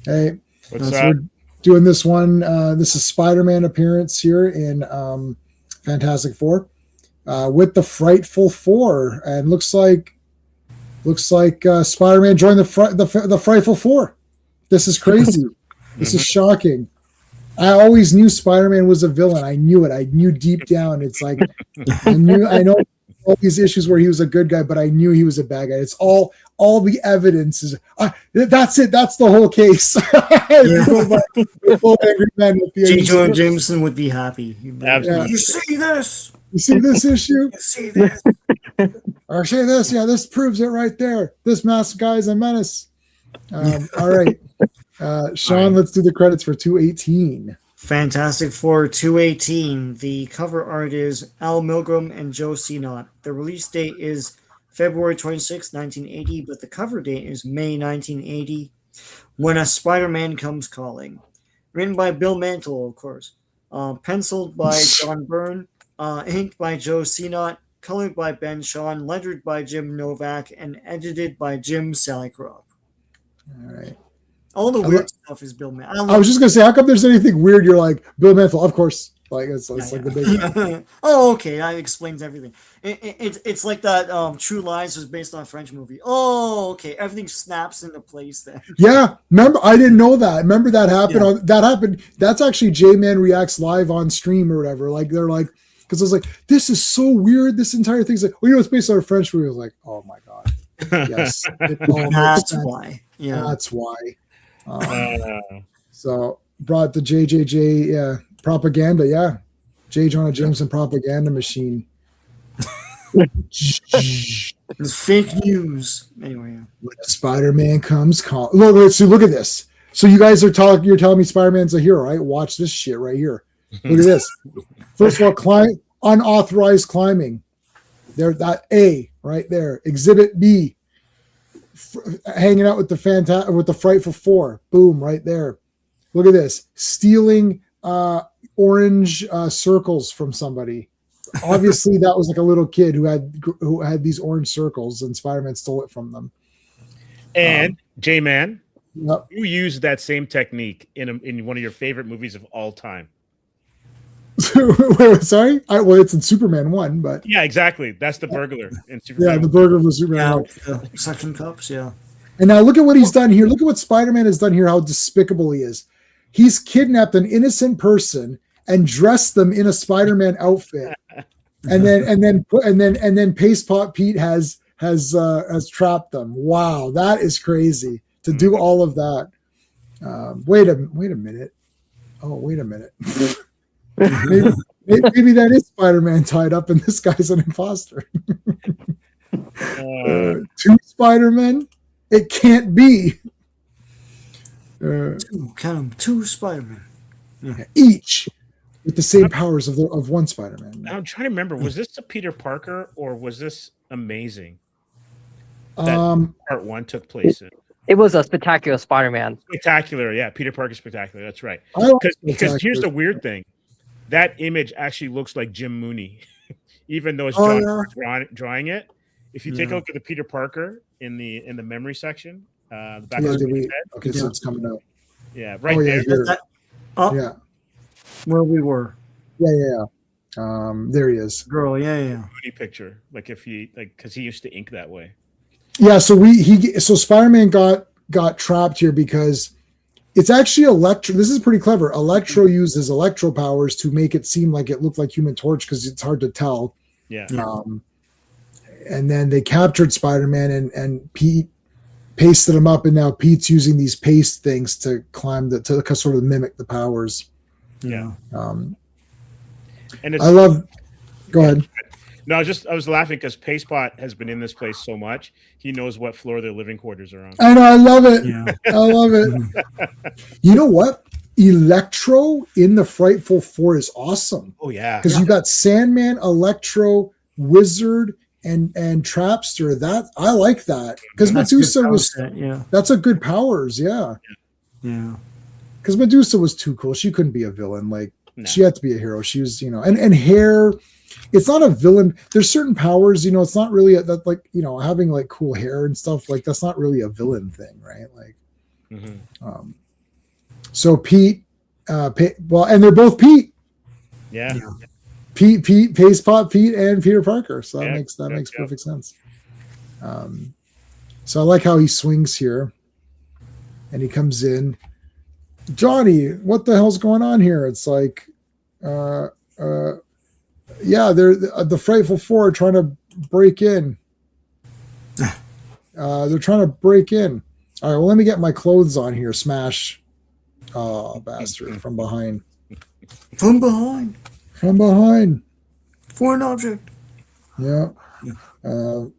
Hey. What's up? We're doing this one. This is Spider-Man appearance here in Fantastic Four with the Frightful Four, and looks like Spider-Man joined the Frightful Four. This is crazy. This is shocking. I always knew Spider-Man was a villain. I knew it. I knew deep down. It's like I know all these issues where he was a good guy, but I knew he was a bad guy. It's all the evidence is that's it. That's the whole case. J. Jonah Jameson would be happy. Absolutely. You see this? You see this issue? You see this? Or say this? Yeah, this proves it right there. This masked guy is a menace. All right. Sean, let's do the credits for 218. Fantastic Four 218. The cover art is Al Milgrom and Joe Sinnott. The release date is February 26, 1980, but the cover date is May 1980. When a Spider-Man Comes Calling. Written by Bill Mantle, of course. Penciled by John Byrne. Inked by Joe Sinnott. Colored by Ben Shawn. Lettered by Jim Novak. And edited by Jim Salicrop. All right. All the weird stuff is Bill Mantle. I was just gonna say, how come there's anything weird? You're like Bill Mantle, of course. Like it's like the big. Oh, okay, that explains everything. It's like that. True Lies was based on a French movie. Oh, okay, everything snaps into place then. Yeah, remember? I didn't know that. Remember that happened. That happened. That's actually J-Man Reacts live on stream or whatever. Like they're like, because I was like, this is so weird. This entire thing's like, well, it's based on a French movie. I was like, oh my god, yes, that's why. Yeah, that's why. So brought the JJJ propaganda, J. Jonah Jameson propaganda machine. It's fake news. Anyway, when Spider-Man comes call. Look at this. So you guys are talking. You're telling me Spider-Man's a hero, right? Watch this shit right here. Look at this. First of all, unauthorized climbing. There, that A right there. Exhibit B. Hanging out with the Frightful Four. Boom, right there. Look at this. Stealing orange circles from somebody. Obviously, that was like a little kid who had these orange circles, and Spider-Man stole it from them. And J-Man, yep. You used that same technique in one of your favorite movies of all time. Wait, sorry? Well, it's in Superman 1, but... Yeah, exactly. That's the burglar in Superman 1. Yeah, the burglar was Superman 1. Suction cups, yeah. And now look at what he's done here. Look at what Spider-Man has done here, how despicable he is. He's kidnapped an innocent person and dressed them in a Spider-Man outfit. And then Paste Pot Pete has trapped them. Wow, that is crazy to do all of that. Wait a minute. Oh, wait a minute. maybe that is Spider-Man tied up, and this guy's an imposter. Two Spider-Men? It can't be. Two Spider-Men. Yeah. Each with the same powers of one Spider-Man. I'm trying to remember. Was this a Peter Parker or was this Amazing? That part one took place in. It was a Spectacular Spider-Man. Spectacular, yeah. Peter Parker Spectacular. That's right. Because here's the weird thing. That image actually looks like Jim Mooney, even though it's drawing it. If you take a look at the Peter Parker in the memory section, the back of his head. Okay, so it's coming out. Yeah, right there. Yeah. Where we were. Yeah. There he is. Girl, yeah. Mooney picture, because he used to ink that way. Yeah, so Spider-Man got trapped here because it's actually Electro. This is pretty clever. Electro uses electro powers to make it seem like it looked like Human Torch because it's hard to tell. Yeah. And then they captured Spider-Man and Pete pasted him up, and now Pete's using these paste things to climb to sort of mimic the powers. Yeah. And I love. Go ahead. No, I was laughing because Pastepot has been in this place so much. He knows what floor their living quarters are on. I know. I love it. Yeah. I love it. You know what? Electro in the Frightful Four is awesome. Oh yeah. Because you got Sandman, Electro, Wizard, and Trapster. That I like that. Because Medusa that's a good powers. Yeah. Yeah. Because Medusa was too cool. She couldn't be a villain. She had to be a hero. She was, and hair. It's not a villain. There's certain powers, it's not really having cool hair and stuff that's not really a villain thing, right? So Pete, and they're both Pete. Yeah. Pete, Pastepot Pete, and Peter Parker. So that makes perfect sense. So I like how he swings here, and he comes in, Johnny, what the hell's going on here? It's like, uh, yeah, they're the Frightful Four are trying to break in. They're trying to break in. All right, well, let me get my clothes on here. Smash. Oh, bastard. From behind. From behind. From behind. Foreign object. Yeah. All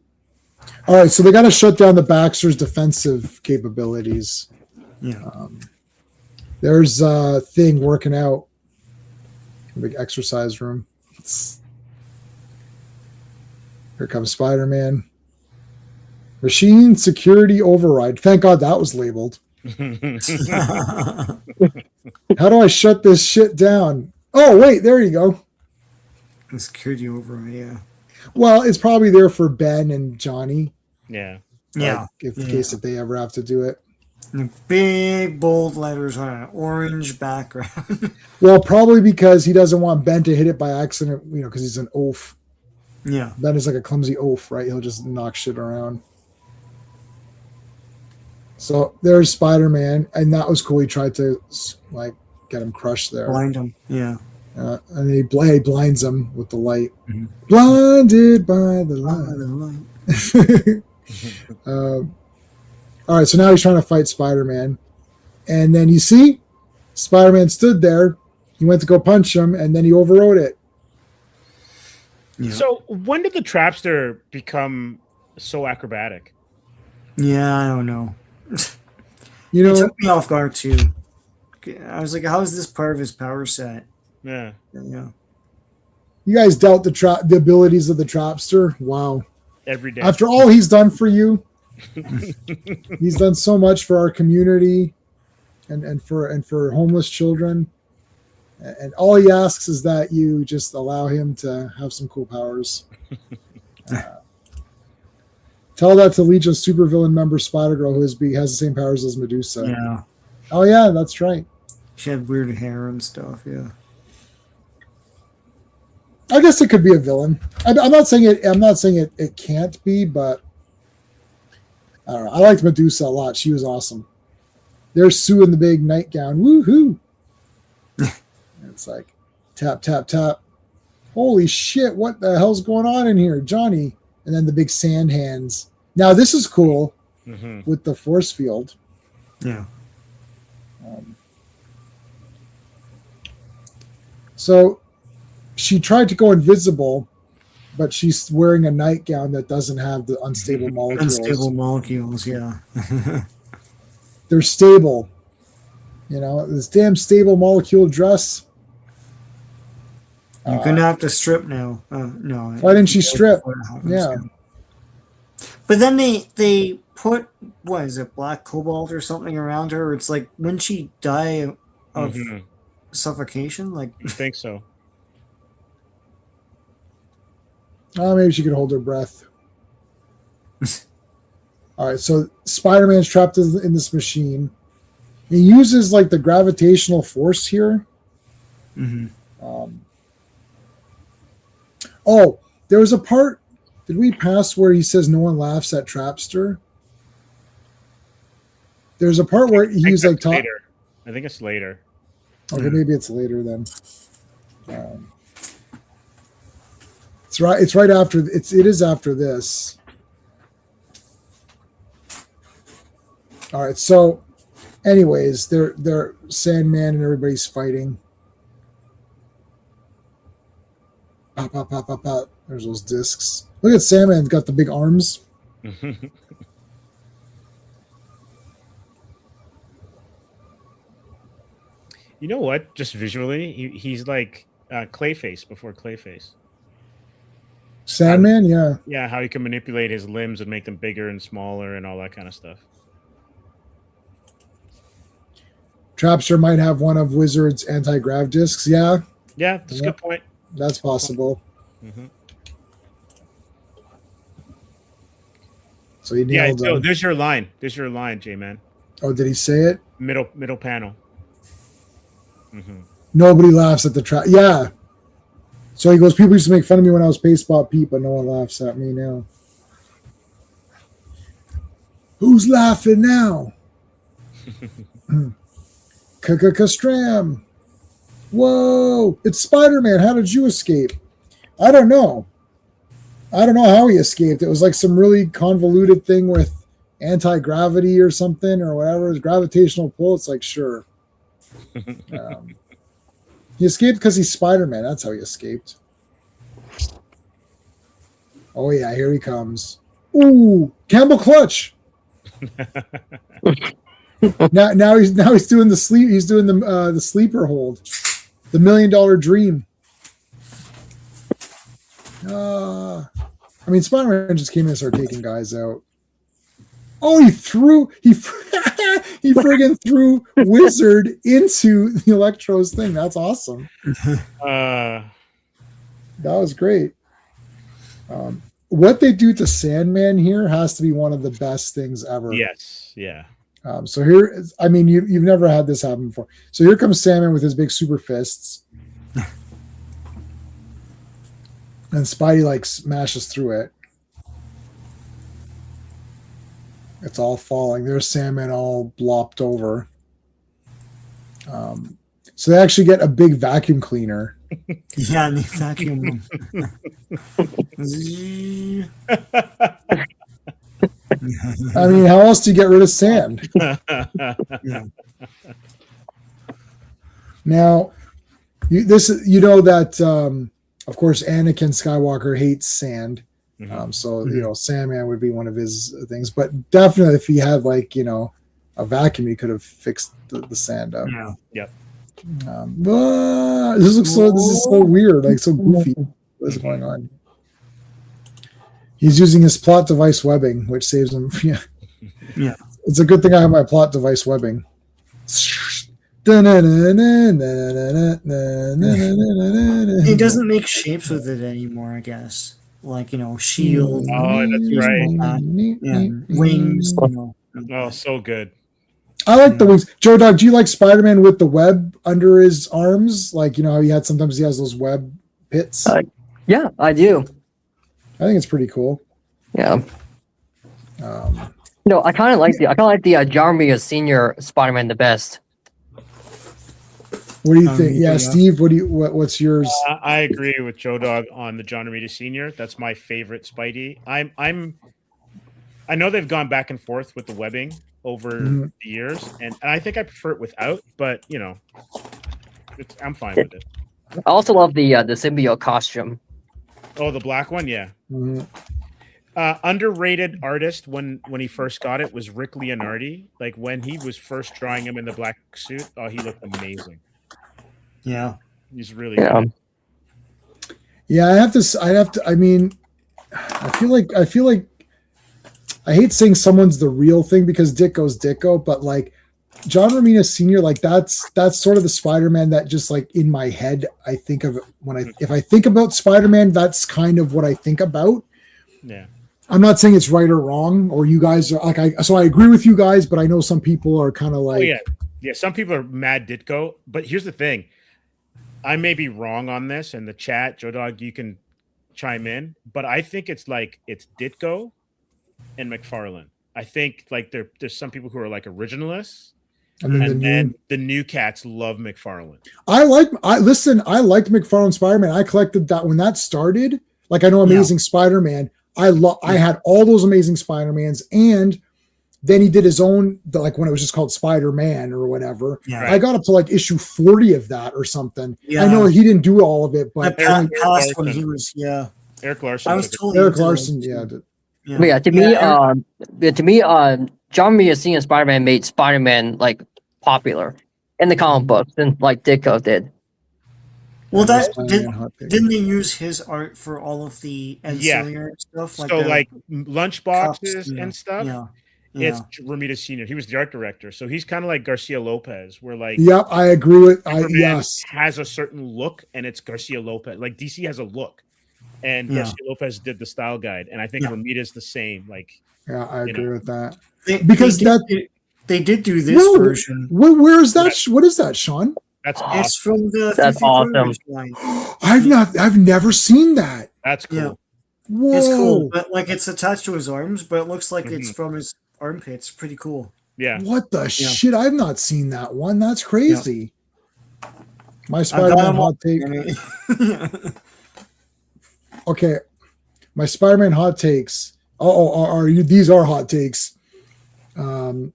right, so they got to shut down the Baxter's defensive capabilities. Yeah. There's a thing working out. A big exercise room. Here comes Spider-Man. Machine security override. Thank God that was labeled. How do I shut this shit down? Oh, wait, there you go. The security override, yeah. Well, it's probably there for Ben and Johnny. Yeah. Yeah. In case if they ever have to do it. And big bold letters on an orange background. Well, probably because he doesn't want Ben to hit it by accident, because he's an oaf. Yeah. Ben is like a clumsy oaf, right? He'll just knock shit around. So there's Spider-Man, and that was cool. He tried to get him crushed there. Blind him. Yeah. And he blinds him with the light. Mm-hmm. Blinded by the light. All right, so now he's trying to fight Spider-Man. And then you see, Spider-Man stood there. He went to go punch him, and then he overrode it. Yeah. So when did the Trapster become so acrobatic? Yeah, I don't know. It took me off guard, too. I was like, how is this part of his power set? Yeah. Yeah. You guys dealt the abilities of the Trapster. Wow. Every day. After all he's done for you, he's done so much for our community and for homeless children. And all he asks is that you just allow him to have some cool powers. Tell that to Legion supervillain member Spider-Girl, who has the same powers as Medusa. Yeah. Oh yeah, that's right. She had weird hair and stuff. Yeah. I guess it could be a villain. I'm not saying it. I'm not saying it can't be, but I don't know. I liked Medusa a lot. She was awesome. There's Sue in the big nightgown. Woohoo! It's like tap tap tap. Holy shit! What the hell's going on in here, Johnny? And then the big sand hands. Now this is cool with the force field. Yeah. So she tried to go invisible, but she's wearing a nightgown that doesn't have the unstable molecules. Unstable molecules, yeah. They're stable. This damn stable molecule dress. You're going to have to strip now. No. Why didn't she strip? Yeah. But then they put, what is it, black cobalt or something around her? It's like, wouldn't she die of suffocation? Like, I think so. Oh, maybe she could hold her breath. All right, so Spider-Man's trapped in this machine. He uses like the gravitational force here. Oh, there was a part. Did we pass where he says no one laughs at Trapster? There's a part where he's like talking. I think it's later. Okay, maybe it's later then. It's right. It's right after. It is after this. All right. So, anyways, they're Sandman and everybody's fighting. Pop, pop, pop, pop, pop. There's those discs. Look at Sandman. Got the big arms. You know what? Just visually, he's like Clayface before Clayface. Sandman, yeah. Yeah, how he can manipulate his limbs and make them bigger and smaller and all that kind of stuff. Trapster might have one of Wizard's anti-grav discs. Yeah. Yeah, that's a good point. That's possible. So he nailed him. There's your line. There's your line, J-Man. Oh, did he say it? Middle panel. Nobody laughs at the trap. Yeah. So he goes, people used to make fun of me when I was Pace Spot Pete, but no one laughs at me now. Who's laughing now? Kastram. Whoa! It's Spider-Man. How did you escape? I don't know. I don't know how he escaped. It was like some really convoluted thing with anti-gravity or something or whatever. It's gravitational pull. It's like, sure. He escaped because he's Spider-Man. That's how he escaped. Oh yeah, here he comes. Ooh, Campbell Clutch. now he's doing the sleep. He's doing the sleeper hold, the $1 million dream. I mean, Spider-Man just came in and started taking guys out. Oh, he friggin' threw Wizard into the Electro's thing. That's awesome. That was great. What they do to Sandman here has to be one of the best things ever. Yes, yeah. So here, I mean, you've never had this happen before. So here comes Sandman with his big super fists. And Spidey like smashes through it. It's all falling. There's Sandman all blopped over. So they actually get a big vacuum cleaner. Yeah, and they vacuum them. I mean, how else do you get rid of sand? Yeah. Now, you know that of course Anakin Skywalker hates sand. So you know, Sandman would be one of his things, but definitely if he had like, you know, a vacuum, he could have fixed the sand up. Yeah. Yep. This is so weird, like so goofy. What's going on? He's using his plot device webbing, which saves him. Yeah. It's a good thing I have my plot device webbing. He doesn't make shapes with it anymore, I guess. Like, you know, shield. Oh, that's right. Yeah, wings. You know. Oh, so good. I like the wings. Joe Dog, do you like Spider-Man with the web under his arms? Like, you know how sometimes he has those web pits? Yeah, I do. I think it's pretty cool. Yeah. No, I kind of like the John Romita Senior Spider-Man the best. What do you think? Yeah, Steve. What's yours? I agree with Joe Dog on the John Romita Senior. That's my favorite Spidey. I know they've gone back and forth with the webbing over the years, and I think I prefer it without. But you know, I'm fine with it. I also love the symbiote costume. Oh, the black one, yeah. Underrated artist when he first got it was Rick Leonardi. Like when he was first drawing him in the black suit, oh, he looked amazing. Yeah, he's really good. Yeah, I have to. I mean, I feel like I hate saying someone's the real thing because Ditko's Ditko, but like John Romita Sr., like that's sort of the Spider-Man that just like in my head I think of if I think about Spider-Man, that's kind of what I think about. Yeah. I'm not saying it's right or wrong, or you guys are like so I agree with you guys, but I know some people are kind of like yeah. Some people are mad Ditko, but here's the thing. I may be wrong on this in the chat, Joe Dog, you can chime in, but I think it's Ditko and McFarlane. I think like there's some people who are like originalists, and then the new cats love McFarlane. I liked McFarlane Spider-Man. I collected that when that started. Like I know Amazing Spider-Man. I had all those Amazing Spider-Mans, and then he did his own, like when it was just called Spider-Man or whatever. Yeah, right. I got up to like issue 40 of that or something. Yeah. I know he didn't do all of it, but Eric Larson. I was told Eric Larson, to me, John Romita Sr. Spider-Man made Spider-Man like popular in the comic books, and like Ditko did. Well, didn't they use his art for all of the ancillary stuff? Like lunchboxes and stuff. Yeah. It's Romita Sr. He was the art director, so he's kind of like Garcia Lopez, where like I agree with has a certain look, and it's Garcia Lopez. Like DC has a look, and Garcia Lopez did the style guide, and I think Romita's the same. Like, I agree with that they did do this version. Where is that? What is that, Sean? That's awesome. It's from the. That's awesome. Line. I've never seen that. That's cool. Yeah. Whoa. It's cool, but like it's attached to his arms, but it looks like it's from his armpits. Pretty cool. Yeah. What the shit? I've not seen that one. That's crazy. My Spider-Man hot take. Okay, my Spider-Man hot takes. Are you? These are hot takes. My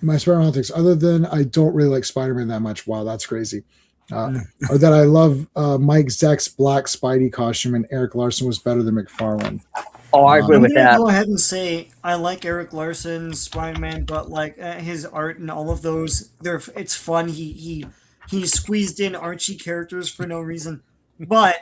Spider-Man hot takes. Other than I don't really like Spider-Man that much. Wow, that's crazy. Or that I love Mike Zeck's black Spidey costume, and Eric Larson was better than McFarlane. Oh, I agree with that. I'm gonna go ahead and say I like Eric Larson's Spider-Man, but like his art and all of those, it's fun. He squeezed in Archie characters for no reason, but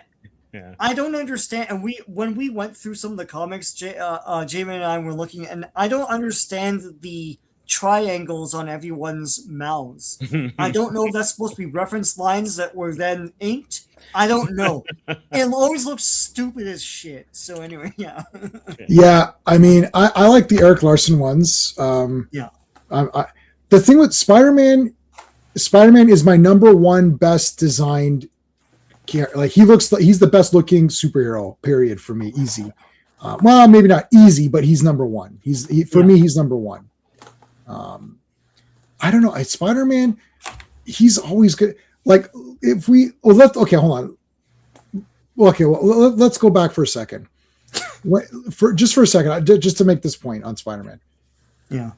I don't understand. And when we went through some of the comics, Jamie and I were looking, and I don't understand the triangles on everyone's mouths. I don't know if that's supposed to be reference lines that were then inked. I don't know. It always looks stupid as shit. So anyway, Yeah, I mean, I like the Eric Larson ones. The thing with Spider-Man is my number one best designed. Like he's the best looking superhero. Period for me. Easy. Well, maybe not easy, but he's number one. For me, he's number one. I don't know. Spider-Man, he's always good. Like if we hold on. Okay, well, let's go back for a second. Just for a second, just to make this point on Spider-Man. Yeah.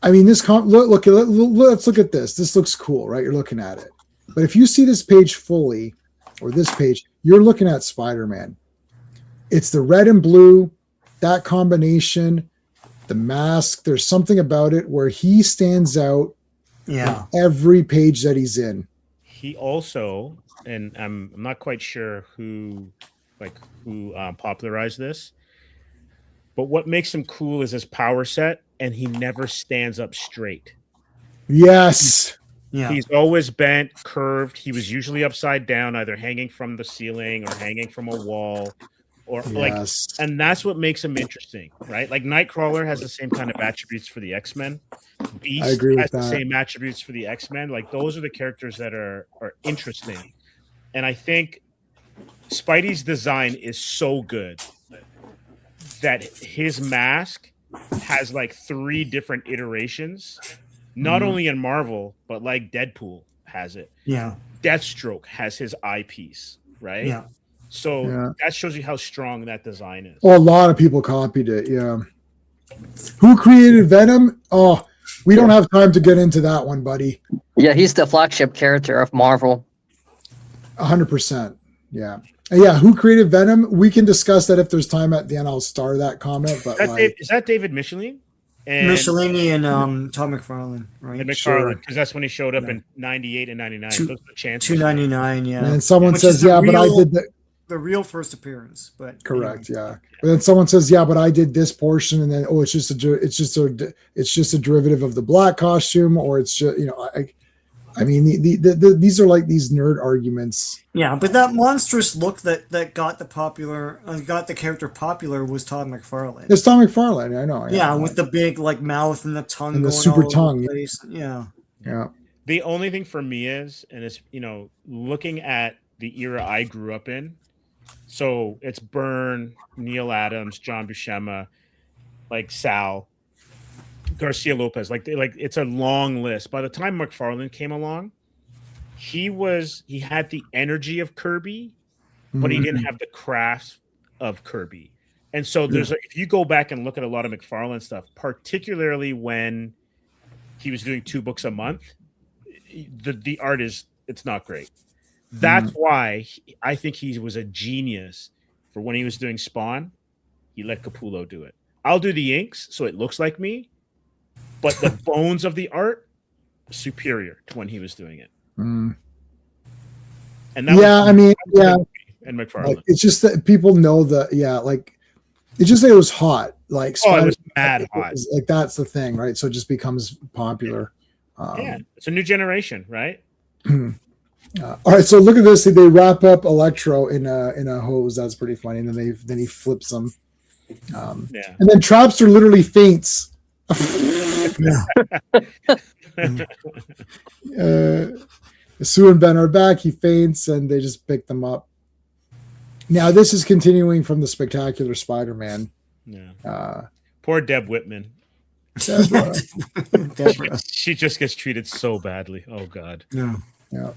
I mean, let's look at this. This looks cool, right? You're looking at it. But if you see this page fully, or this page, you're looking at Spider-Man. It's the red and blue, that combination, the mask. There's something about it where he stands out. Yeah. Every page that he's in. He also, and I'm not quite sure who popularized this, but what makes him cool is his power set, and he never stands up straight. Yes. Yeah. He's always bent, curved. He was usually upside down, either hanging from the ceiling or hanging from a wall, or and that's what makes him interesting, right? Like Nightcrawler has the same kind of attributes for the X-Men. Beast I agree with has that. the same attributes for the X-Men. Like those are the characters that are interesting. And I think Spidey's design is so good that his mask has like 3 different iterations, not only in Marvel, but like Deadpool has it. Yeah. Deathstroke has his eyepiece, right? Yeah. So that shows you how strong that design is. Oh, a lot of people copied it. Yeah. Who created Venom? Oh, we don't have time to get into that one, buddy. Yeah, he's the flagship character of Marvel. 100%. Yeah. Yeah, who created Venom? We can discuss that if there's time at the end. I'll star that comment. But is that David Michelin? Michelini and Todd McFarlane, right? And McFarlane, because that's when he showed up in 98 and 99. Those are the chances. 299, yeah. And someone says, yeah, but I did the real first appearance, but correct, yeah. But then someone says, yeah, but I did this portion, and then it's just a derivative of the black costume, or it's just I mean these are like these nerd arguments. Yeah, but that monstrous look that got the character popular was Todd McFarlane. It's Todd McFarlane, I know. Yeah, with the big like mouth and the tongue and the going super all tongue. over the place. Yeah. The only thing for me is looking at the era I grew up in. So it's Byrne, Neil Adams, John Buscema, like Sal, Garcia Lopez. Like it's a long list. By the time McFarlane came along, he had the energy of Kirby, but he didn't have the craft of Kirby. And so if you go back and look at a lot of McFarlane stuff, particularly when he was doing 2 books a month, the art it's not great. That's why I think he was a genius for when he was doing Spawn. He let Capullo do it. I'll do the inks so it looks like me, but the bones of the art superior to when he was doing it. And that and McFarlane. Like, it's just that people know it's just that it was hot. Like it was mad hot. Like that's the thing, right? So it just becomes popular. It's a new generation, right? All right, so look at this. They wrap up Electro in a hose. That's pretty funny. And then he flips them. And then Trapster literally faints. Sue and Ben are back. He faints, and they just pick them up. Now this is continuing from the Spectacular Spider-Man. Poor Deb Whitman. Deborah. She just gets treated so badly. Oh God. Yeah. Yeah.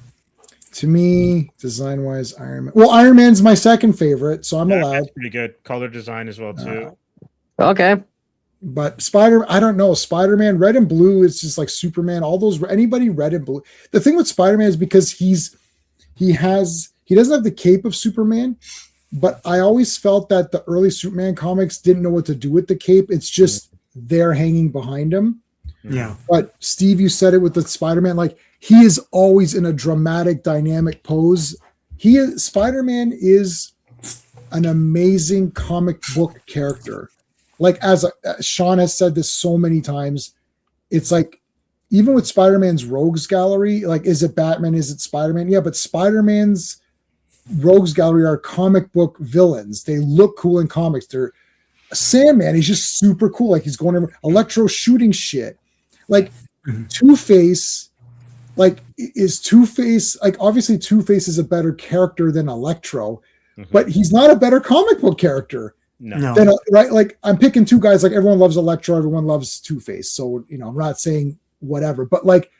To me, design wise, Iron Man. Well, Iron Man's my second favorite, so I'm allowed. That's pretty good. Color design as well too. Okay. But I don't know. Spider-Man, red and blue is just like Superman. All those, anybody red and blue. The thing with Spider-Man is because he doesn't have the cape of Superman, but I always felt that the early Superman comics didn't know what to do with the cape. It's just there hanging behind him. Yeah. But Steve, you said it with the Spider-Man, like he is always in a dramatic, dynamic pose. Spider-Man is an amazing comic book character. Like as Sean has said this so many times, it's like even with Spider-Man's Rogues Gallery, like is it Batman? Is it Spider-Man? Yeah, but Spider-Man's Rogues Gallery are comic book villains. They look cool in comics. They're Sandman. He's just super cool. Like he's going to Electro shooting shit. Like Two-Face, like is Two-Face, like obviously Two-Face is a better character than Electro, but he's not a better comic book character. No. Then, right? Like I'm picking two guys. Like everyone loves Electro, everyone loves Two-Face. So I'm not saying whatever, but like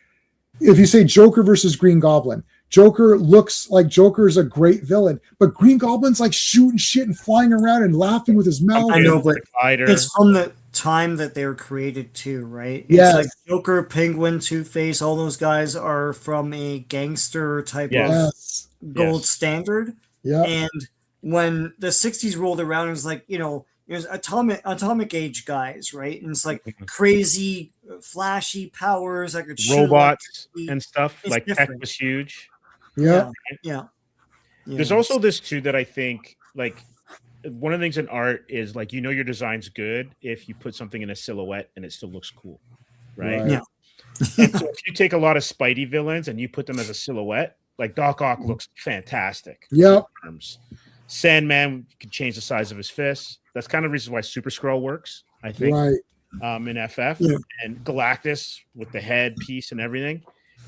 if you say Joker versus Green Goblin, Joker looks like Joker's a great villain, but Green Goblin's like shooting shit and flying around and laughing with his mouth. I know, but it's from the time that they were created too, right? It's like Joker, Penguin, Two-Face, all those guys are from a gangster type of gold standard. Yeah. And when the 60s rolled around, it was like, there's atomic age guys, right? And it's like crazy, flashy powers that could shoot robots and stuff. Like tech was huge. Yeah. There's also this too that I think like one of the things in art is like your design's good if you put something in a silhouette and it still looks cool, right? Yeah. And so if you take a lot of Spidey villains and you put them as a silhouette, like Doc Ock looks fantastic. Yep. Sandman can change the size of his fist. That's kind of the reason why Super Skrull works, I think. Right. In FF and Galactus with the head piece and everything.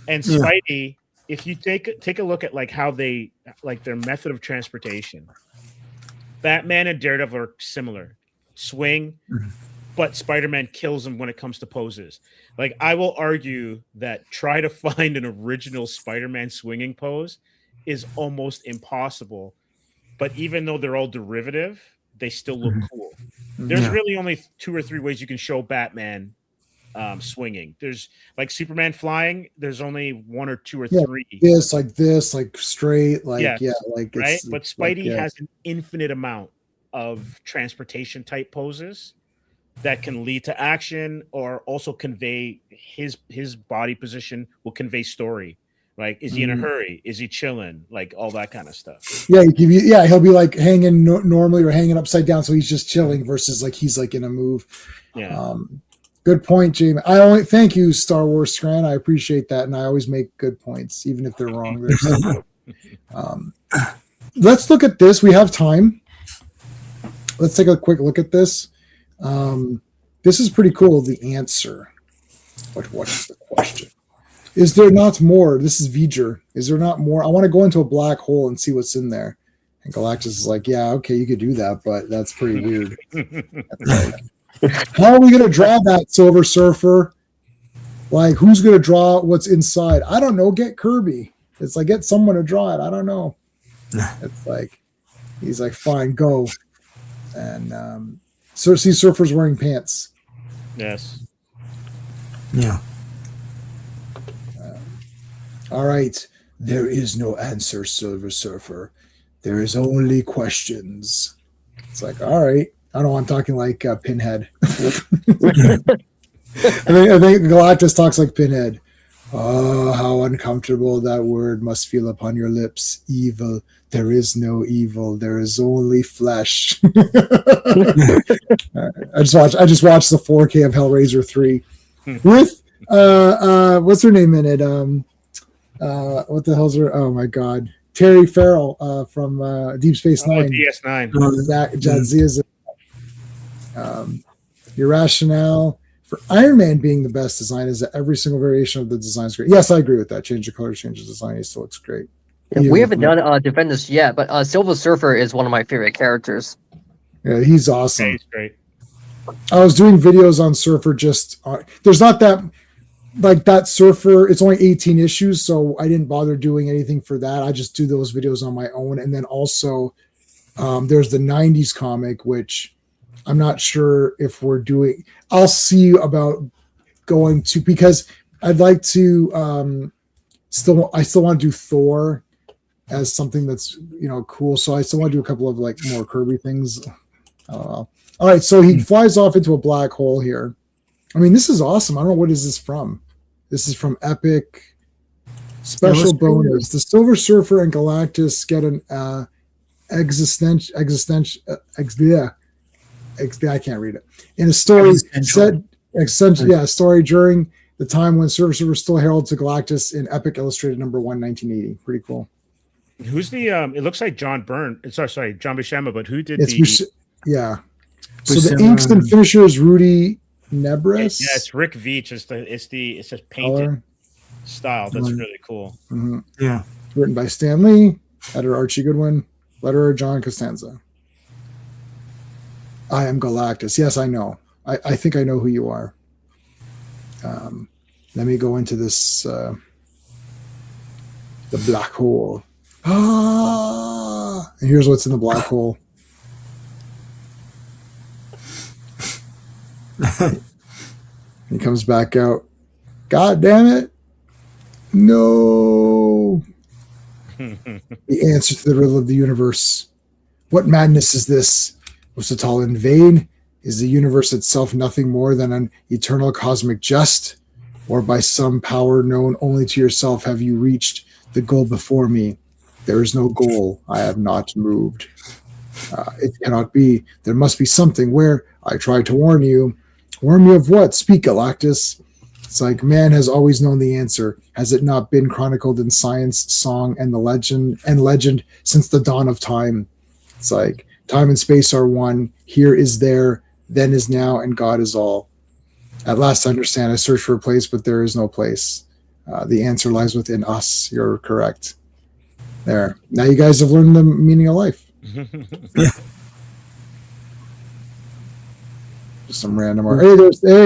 And Spidey, if you take a look at like how they like their method of transportation, Batman and Daredevil are similar. Swing, but Spider-Man kills him when it comes to poses. Like I will argue that try to find an original Spider-Man swinging pose is almost impossible. But even though they're all derivative, they still look cool. There's really only 2 or 3 ways you can show Batman swinging. There's like Superman flying. There's only 1 or 2 or 3. This, like straight, like like right. But Spidey has an infinite amount of transportation type poses that can lead to action or also convey his body position will convey story. Like, is he in a hurry? Is he chilling? Like all that kind of stuff. Yeah, he'll be like hanging normally or hanging upside down, so he's just chilling versus like he's like in a move. Yeah. Good point, Jamie. Thank you, Star Wars Scran. I appreciate that, and I always make good points, even if they're wrong. Let's look at this. We have time. Let's take a quick look at this. This is pretty cool. The answer. What is the question? Is there not more? This is V'ger. Is there not more? I want to go into a black hole and see what's in there. And Galactus is like, yeah, okay, you could do that, but that's pretty weird. How are we going to draw that, Silver Surfer? Like, who's going to draw what's inside? I don't know. Get Kirby. It's like, get someone to draw it. I don't know. It's like, he's like, fine, go. And see, Surfer's wearing pants. Yes. Yeah. All right. There is no answer, Silver Surfer. There is only questions. It's like, all right. I don't know. I'm talking like Pinhead. I think Galactus talks like Pinhead. Oh, how uncomfortable that word must feel upon your lips. Evil. There is no evil. There is only flesh. I just watched the 4K of Hellraiser 3 with what's her name in it? What the hell's her? Oh my god, Terry Farrell from Deep Space Nine. DS9. Jadzia's. Your rationale for Iron Man being the best design is that every single variation of the design is great. Yes, I agree with that. Change the color, change the design. He still looks great. Yeah, we haven't done Defenders yet, but Silver Surfer is one of my favorite characters. Yeah, he's awesome. Yeah, he's great. I was doing videos on Surfer. There's not that like that Surfer. It's only 18 issues, so I didn't bother doing anything for that. I just do those videos on my own, and then also there's the 90s comic, which I'm not sure if we're doing. I'll see about going to, because I'd like to I still want to do Thor as something that's cool. So I still want to do a couple of like more Kirby things. All right, so he flies off into a black hole here. I mean, this is awesome. I don't know, what is this from? This is from Epic Special Bonus. The Silver Surfer and Galactus get an I can't read it. In a story story during the time when Silver Surfer still heralded to Galactus in Epic Illustrated number 1, 1980. Pretty cool. Who's the it looks like John Byrne. Sorry, John Buscema, but who did yeah. So the inks and finisher is Rudy Nebres. Yeah, it's Rick Veitch. It's a painted style. That's really cool. Mm-hmm. Yeah. Written by Stan Lee, editor Archie Goodwin, letterer John Costanza. I am Galactus. Yes, I know. I think I know who you are. Let me go into this the black hole. And here's what's in the black hole. He comes back out. God damn it. No. The answer to the riddle of the universe. What madness is this? Was it all in vain? Is the universe itself nothing more than an eternal cosmic jest? Or by some power known only to yourself have you reached the goal before me? There is no goal. I have not moved. It cannot be. There must be something where I tried to warn you. Warn me of what? Speak, Galactus. It's like man has always known the answer. Has it not been chronicled in science, song, and the legend since the dawn of time? It's like time and space are one. Here is there, then is now, and God is all. At last I understand. I search for a place, but there is no place. The answer lies within us. You're correct. There. Now you guys have learned the meaning of life. Yeah. Just some random art. Hey,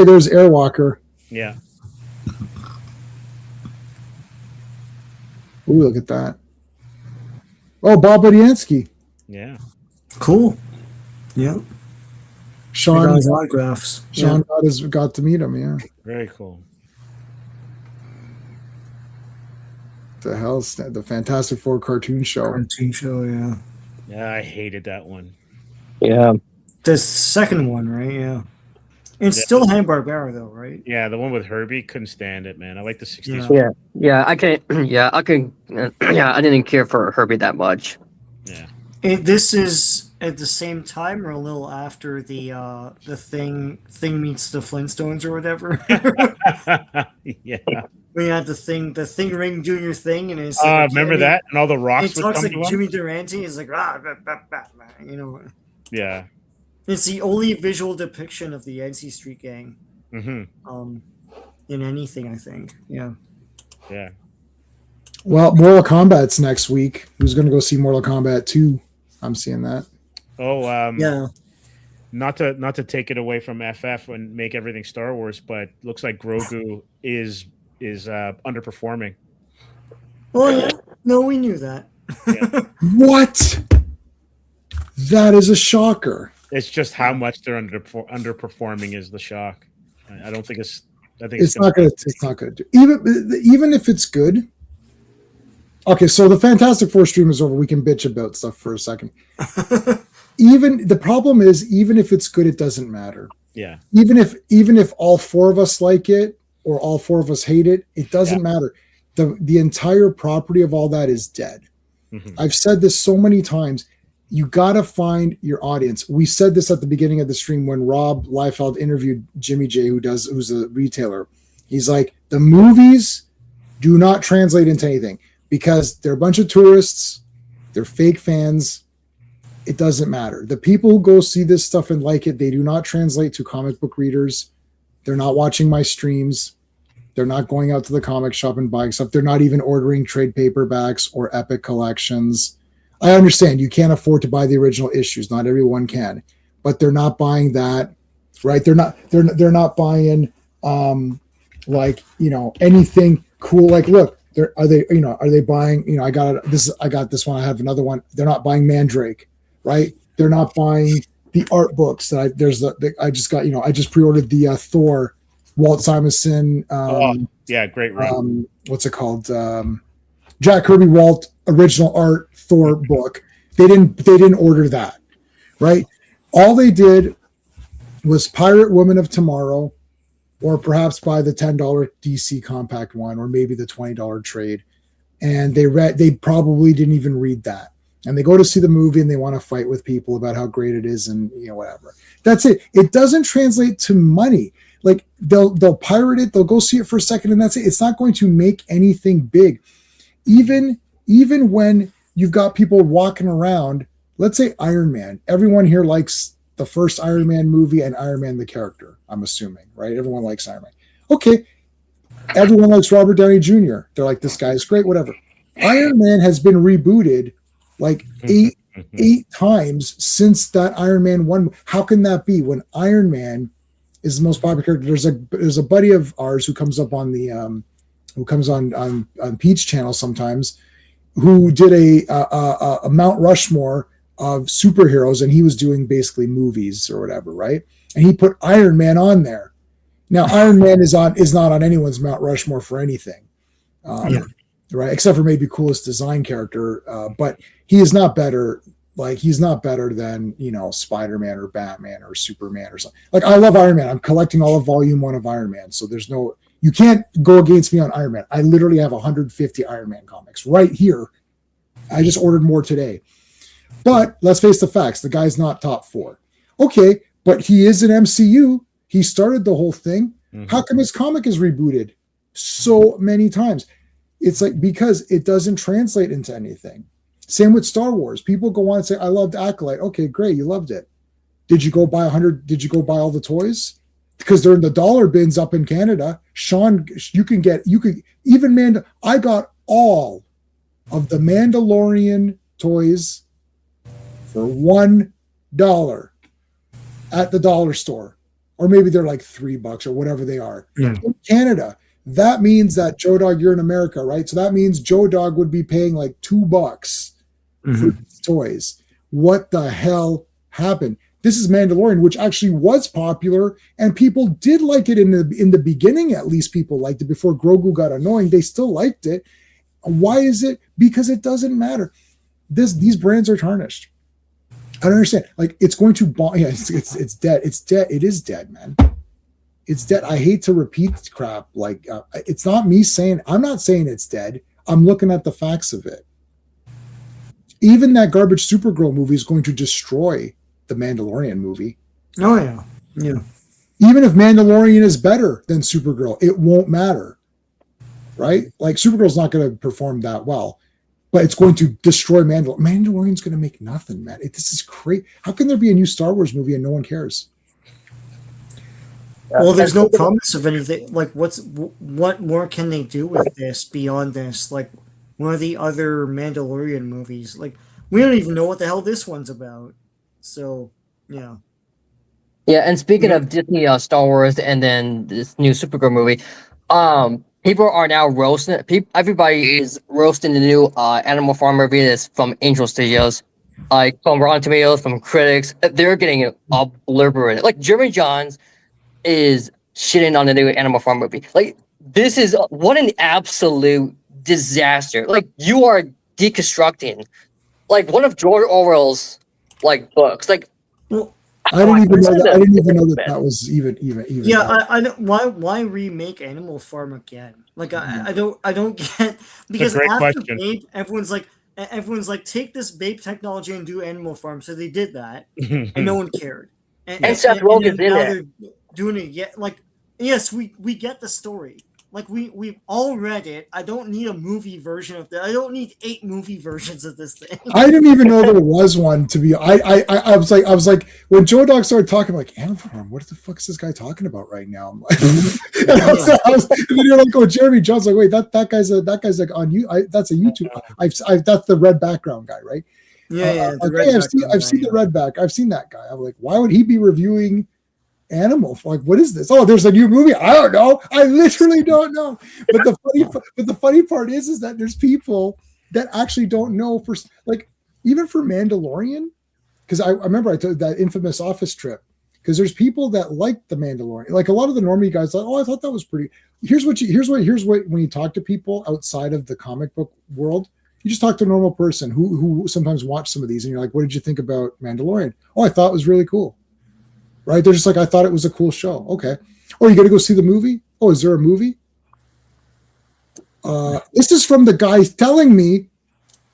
there's Airwalker. Yeah. Ooh, look at that. Oh, Bob Budiansky. Yeah. Cool. Yeah. Sean his autographs. Sean got to meet him, yeah. Very cool. The hell's the Fantastic Four cartoon show. Yeah. Yeah, I hated that one. Yeah. The second one, right? Yeah. It's still Hanna-Barbera, though, right? Yeah, the one with Herbie, couldn't stand it, man. I like the 60s. Yeah. I didn't care for Herbie that much. Yeah. This is at the same time or a little after the thing meets the Flintstones or whatever. Yeah. When you had the thing ring doing your thing, and it's remember that, and all the rocks. It talks like Jimmy Durante is like Yeah. It's the only visual depiction of the NC Street Gang. Mm-hmm. In anything, I think. Yeah. Yeah. Well, Mortal Kombat's next week. Who's going to go see Mortal Kombat 2? I'm seeing that. Oh, yeah. Not to take it away from FF and make everything Star Wars, but looks like Grogu is underperforming. Well, yeah. No, we knew that. Yeah. What? That is a shocker. It's just how much they're underperforming is the shock. I don't think it's. I think it's not good. It's not good. Even if it's good. Okay, so the Fantastic Four stream is over. We can bitch about stuff for a second. Even the problem is, even if it's good, it doesn't matter. Yeah. Even if all four of us like it or all four of us hate it, it doesn't matter. The entire property of all that is dead. Mm-hmm. I've said this so many times. You got to find your audience. We said this at the beginning of the stream when Rob Liefeld interviewed Jimmy J, who's a retailer. He's like, the movies do not translate into anything because they're a bunch of tourists. They're fake fans. It doesn't matter. The people who go see this stuff and like it, they do not translate to comic book readers. They're not watching my streams. They're not going out to the comic shop and buying stuff. They're not even ordering trade paperbacks or Epic collections. I understand you can't afford to buy the original issues. Not everyone can, but they're not buying that. right? They're not buying like, you know, anything cool. Like, look, are they buying, you know, I got this one, I have another one. They're not buying Mandrake, right? They're not buying the art books that I just got, you know, I just pre-ordered the Thor, Walt Simonson, great run. What's it called? Jack Kirby Walt original art Thor book. They didn't order that, right? All they did was Pirate Woman of Tomorrow, or perhaps buy the $10 DC compact one, or maybe the $20 trade. And they probably didn't even read that. And they go to see the movie and they want to fight with people about how great it is and, you know, whatever. That's it. It doesn't translate to money. Like they'll pirate it, they'll go see it for a second, and that's it. It's not going to make anything big. Even when you've got people walking around, let's say Iron Man. Everyone here likes the first Iron Man movie and Iron Man the character, I'm assuming, right? Everyone likes Iron Man. Okay. Everyone likes Robert Downey Jr. They're like, this guy's great, whatever. Iron Man has been rebooted like eight times since that Iron Man 1. How can that be when Iron Man is the most popular character? There's a buddy of ours who comes up on the who comes on Pete's channel sometimes, who did a Mount Rushmore of superheroes, and he was doing basically movies or whatever, right? And he put Iron Man on there. Now Iron Man is not on anyone's Mount Rushmore for anything, right? Except for maybe coolest design character, but he is not better. Like, he's not better than, you know, Spider-Man or Batman or Superman or something. Like, I love Iron Man. I'm collecting all of Volume 1 of Iron Man, so you can't go against me on Iron Man. I literally have 150 Iron Man comics right here. I just ordered more today. But let's face the facts. The guy's not top 4. Okay, but he is an MCU. He started the whole thing. Mm-hmm. How come his comic is rebooted so many times? It's like, because it doesn't translate into anything. Same with Star Wars. People go on and say, I loved Acolyte. Okay, great. You loved it. Did you go buy all the toys? Because they're in the dollar bins up in Canada. Sean, I got all of the Mandalorian toys for $1 at the dollar store. Or maybe they're like $3 or whatever they are. Yeah. In Canada, that means that Joe Dog, you're in America, right? So that means Joe Dog would be paying like $2 for these toys. What the hell happened? This is Mandalorian, which actually was popular, and people did like it in the beginning. At least people liked it before Grogu got annoying. They still liked it. Why is it? Because it doesn't matter. These brands are tarnished. I don't understand. Like, it's going to bomb. Yeah, it's dead. It's dead. It is dead, man. It's dead. I hate to repeat crap. Like, it's not me saying. I'm not saying it's dead. I'm looking at the facts of it. Even that garbage Supergirl movie is going to destroy the Mandalorian movie. Oh yeah, yeah. Even if Mandalorian is better than Supergirl, it won't matter, right? Like, Supergirl's not going to perform that well, but it's going to destroy Mandalorian. Mandalorian's going to make nothing, man. This is crazy. How can there be a new Star Wars movie and no one cares? Well, there's no promise of anything. Like, what more can they do with this beyond this? Like, one of the other Mandalorian movies. Like, we don't even know what the hell this one's about. So, yeah. Yeah, and speaking of Disney, Star Wars, and then this new Supergirl movie, people are now roasting. Everybody is roasting the new Animal Farm movie that's from Angel Studios, like from Rotten Tomatoes, from critics. They're getting obliterated. Like, Jeremy Johns is shitting on the new Animal Farm movie. Like, this is what an absolute disaster. Like, you are deconstructing like one of George Orwell's like books. Like, well, I didn't even know that was even. Yeah, I don't. Why remake Animal Farm again? Like, I don't get, because after Babe, everyone's like, take this Babe technology and do Animal Farm. So they did that, and no one cared. And Seth Rogen's in it. Doing it yet? Like, yes, we get the story. Like, we've all read it. I don't need a movie version of that. I don't need 8 movie versions of this thing. I didn't even know there was one. To be, I was like, when Joe Dog started talking, I'm like, Animal Farm, what the fuck is this guy talking about right now? I'm like, and then you're like, oh, Jeremy John's like, wait, that guy's like on you. That's a YouTube. That's the red background guy, right? Yeah, I've seen the red back. I've seen that guy. I'm like, why would he be reviewing animal. Like, what is this? Oh, there's a new movie. I don't know. I literally don't know. But the funny part is that there's people that actually don't know for like even for Mandalorian, because I remember I took that infamous office trip. Because there's people that like the Mandalorian, like a lot of the normie guys, like, oh, I thought that was pretty. Here's what when you talk to people outside of the comic book world, you just talk to a normal person who sometimes watch some of these, and you're like, what did you think about Mandalorian? Oh, I thought it was really cool. Right? They're just like, I thought it was a cool show. Okay. Oh, you got to go see the movie? Oh, is there a movie? This is from the guy telling me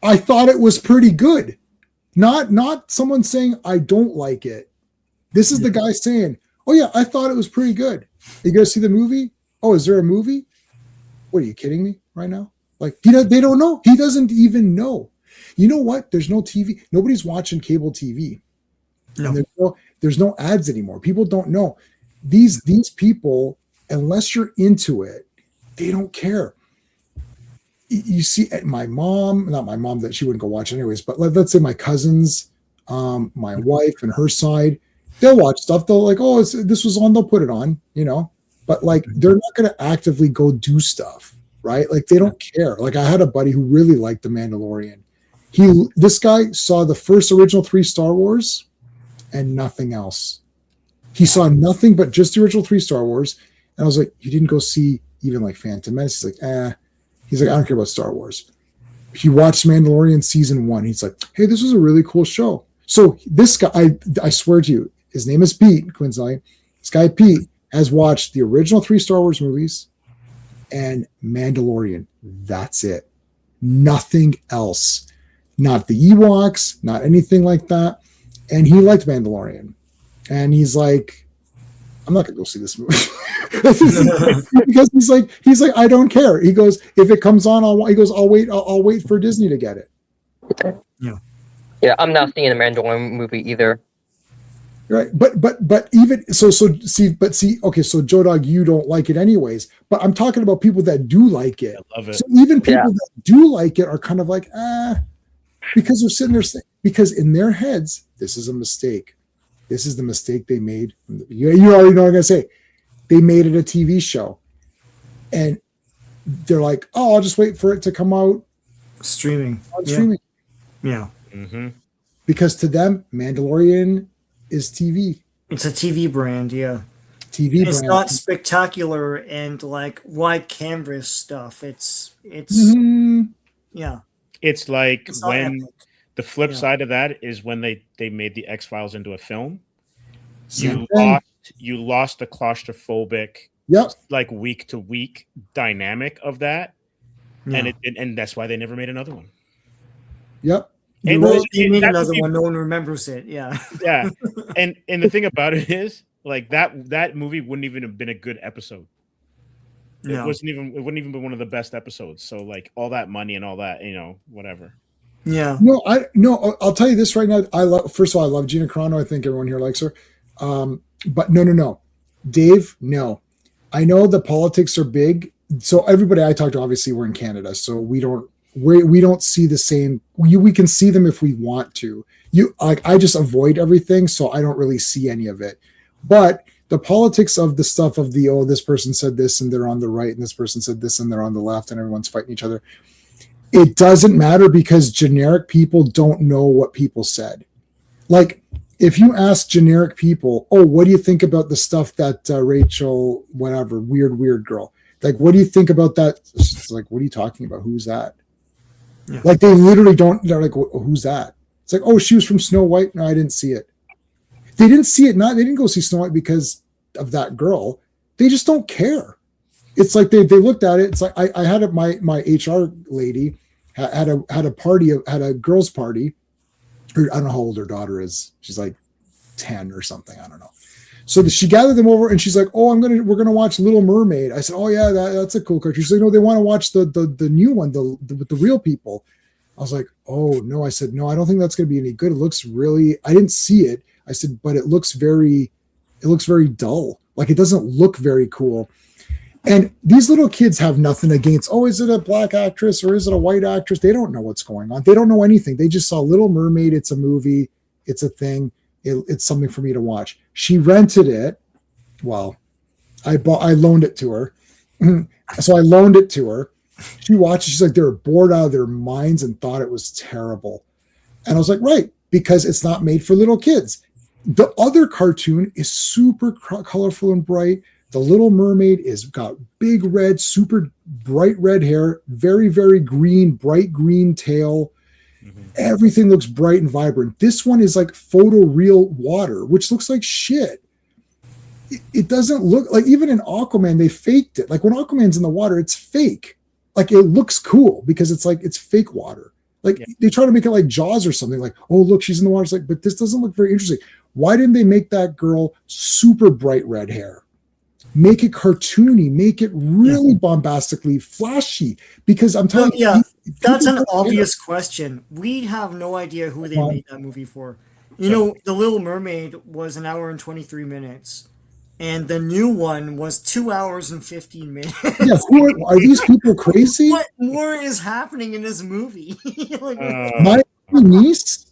I thought it was pretty good. Not someone saying I don't like it. This is the guy saying, oh, yeah, I thought it was pretty good. You go see the movie? Oh, is there a movie? What, are you kidding me right now? Like, they don't know. He doesn't even know. You know what? There's no TV. Nobody's watching cable TV. No. And there's no ads anymore. People don't know. These people, unless you're into it, they don't care. You see, my mom, not my mom, that she wouldn't go watch anyways, but let's say my cousins, my wife and her side, they'll watch stuff. They'll like, oh, this was on. They'll put it on, But like, they're not going to actively go do stuff, right? Like, they don't care. Like, I had a buddy who really liked The Mandalorian. This guy saw the first original 3 Star Wars and nothing else. He saw nothing but just the original 3 Star Wars. And I was like, you didn't go see even like Phantom Menace? He's like, He's like, I don't care about Star Wars. He watched Mandalorian season 1. He's like, hey, this was a really cool show. So this guy, I swear to you, his name is Pete, coincidentally. This guy, Pete, has watched the original 3 Star Wars movies and Mandalorian. That's it. Nothing else. Not the Ewoks, not anything like that. And he liked Mandalorian. And he's like, I'm not going to go see this movie. Because he's like, I don't care. He goes, if it comes on, I'll wait for Disney to get it. Yeah, I'm not seeing a Mandalorian movie either. Right, but even so okay, so Joe Dog, you don't like it anyways, but I'm talking about people that do like it. I love it. So even people that do like it are kind of like, because they're sitting there saying, because in their heads, this is a mistake. This is the mistake they made. You already know what I'm gonna say. They made it a TV show, and they're like, oh, I'll just wait for it to come out streaming. Yeah. Mm-hmm. Because to them, Mandalorian is TV. It's a TV brand, yeah. TV it's brand. not spectacular and like wide canvas stuff. It's yeah. It's like it's when the flip side of that is when they made the X-Files into a film. You lost the claustrophobic, like week to week dynamic of that, and that's why they never made another one. Yep. And they made another one. No one remembers it. Yeah. Yeah. And the thing about it is, like that movie wouldn't even have been a good episode. It wouldn't even be one of the best episodes. So like all that money and all that, whatever. Yeah. No, I'll tell you this right now. First of all, I love Gina Carano. I think everyone here likes her. But no. Dave, no. I know the politics are big. So everybody I talk to, obviously we're in Canada, so we don't see the same. We can see them if we want to. I just avoid everything, so I don't really see any of it. But the politics of the stuff of this person said this and they're on the right, and this person said this and they're on the left, and everyone's fighting each other. It doesn't matter because generic people don't know what people said. Like, if you ask generic people, oh, what do you think about the stuff that Rachel, whatever, weird girl, like, what do you think about that? It's like, what are you talking about? Who's that? Yeah. Like, they literally don't, they're like, who's that? It's like, oh, she was from Snow White. No, I didn't see it. They didn't see it. They didn't go see Snow White because of that girl. They just don't care. It's like they looked at it. It's like I had my HR lady had a party, had a girls' party. I don't know how old her daughter is. She's like 10 or something. I don't know. So she gathered them over and she's like, oh, we're gonna watch Little Mermaid. I said, oh yeah, that's a cool cartoon. She's like, no, they want to watch the new one, with the real people. I was like, oh no. I said, no, I don't think that's gonna be any good. It looks really, I didn't see it. I said, but it looks very dull. Like, it doesn't look very cool. And these little kids have nothing against, oh, is it a black actress or is it a white actress? They don't know what's going on. They don't know anything. They just saw Little Mermaid. It's a movie. It's a thing. It's something for me to watch. She rented it well, I loaned it to her. So I loaned it to her. She watched. She's like, they were bored out of their minds and thought it was terrible. And I was like, right, because it's not made for little kids. The other cartoon is super colorful and bright. The Little Mermaid is got big red, super bright red hair, very, very green, bright green tail. Everything looks bright and vibrant. This one is like photoreal water, which looks like shit. It doesn't look like, even in Aquaman, they faked it. Like when Aquaman's in the water, it's fake. Like it looks cool because it's like, it's fake water. Like they try to make it like Jaws or something, like, oh, look, she's in the water. It's like, but this doesn't look very interesting. Why didn't they make that girl super bright red hair? Make it cartoony, make it really bombastically flashy. Because I'm telling you, that's an obvious question. We have no idea who they made that movie for. You know, The Little Mermaid was 1 hour and 23 minutes. And the new one was 2 hours and 15 minutes. Yeah, are these people crazy? What more is happening in this movie? Like, my niece,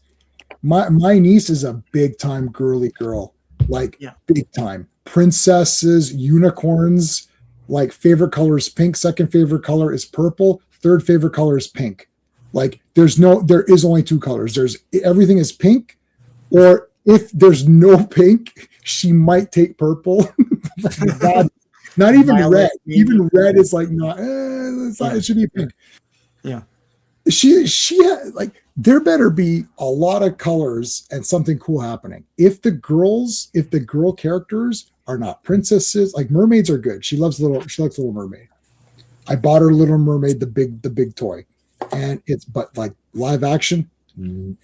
my niece is a big time girly girl, like big time. Princesses, unicorns, like favorite color is pink, second favorite color is purple, third favorite color is pink. Like there is only 2 colors. Everything is pink, or if there's no pink, she might take purple. Not even red. Even red is like not. It should be pink. Yeah. She had, like, there better be a lot of colors and something cool happening. If the girl characters are not princesses, like mermaids are good. She likes Little Mermaid. I bought her Little Mermaid, the big toy, but like live action,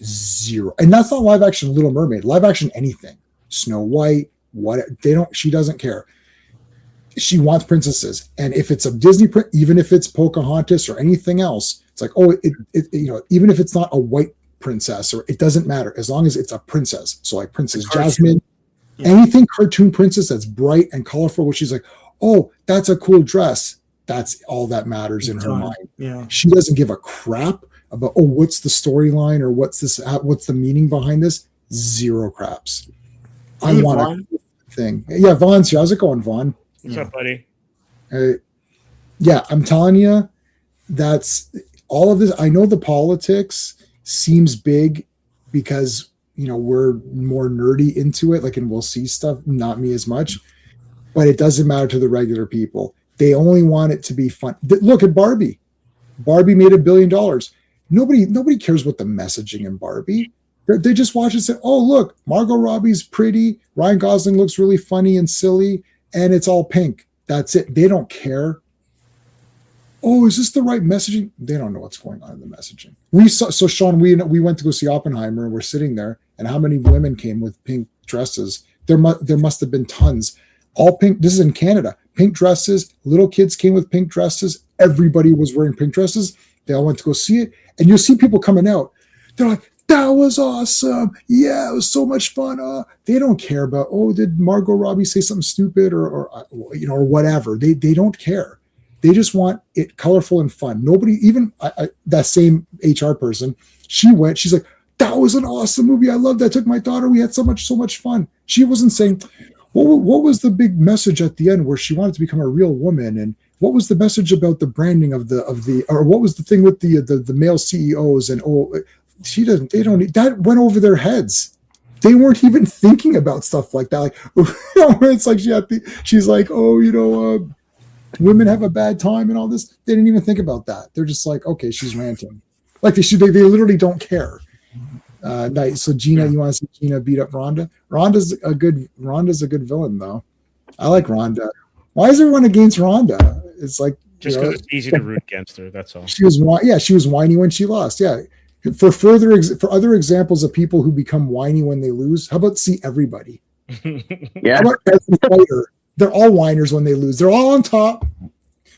0. And that's not live action Little Mermaid. Live action anything. Snow White, she doesn't care. She wants princesses, and if it's a Disney print, even if it's Pocahontas or anything else, it's like, oh, even if it's not a white princess, or it doesn't matter as long as it's a princess. So like Princess Jasmine, anything cartoon princess that's bright and colorful, where she's like, oh, that's a cool dress. That's all that matters in her mind. Yeah, she doesn't give a crap about, oh, what's the storyline or what's the meaning behind this. 0 craps. I want a thing. Yeah, Vaughn's here. How's it going, Vaughn? What's up, buddy? Yeah, I'm telling you, that's all of this. I know the politics seems big because, we're more nerdy into it, like, and we'll see stuff, not me as much, but it doesn't matter to the regular people. They only want it to be fun. Look at Barbie. Barbie made $1 billion. Nobody cares what the messaging in Barbie. They just watch and say, oh, look, Margot Robbie's pretty. Ryan Gosling looks really funny and silly. And it's all pink. That's it. They don't care. Oh, is this the right messaging? They don't know what's going on in the messaging. Sean, we went to go see Oppenheimer, and we're sitting there, and how many women came with pink dresses? There must have been tons. All pink. This is in Canada. Pink dresses. Little kids came with pink dresses. Everybody was wearing pink dresses. They all went to go see it. And you'll see people coming out. They're like, that was awesome. Yeah, it was so much fun. They don't care about, oh, did Margot Robbie say something stupid or whatever. They don't care. They just want it colorful and fun. Nobody, even that same HR person, she's like, that was an awesome movie. I loved that. I took my daughter. We had so much fun. She wasn't saying, what was the big message at the end where she wanted to become a real woman? And what was the message about the branding or what was the thing with the male CEOs? And that went over their heads. They weren't even thinking about stuff like that. Like, it's like she's like, oh, women have a bad time and all this. They didn't even think about that. They're just like, okay, she's ranting. Like they literally don't care. Nice. So Gina, you want to see Gina beat up Rhonda? Rhonda's a good villain though. I like Rhonda. Why is everyone against Rhonda? It's like, just because it's easy to root against her. That's all. She was whiny when she lost. Yeah. For other examples of people who become whiny when they lose, how about see everybody? Yeah. How about every fighter? They're all whiners when they lose. They're all on top.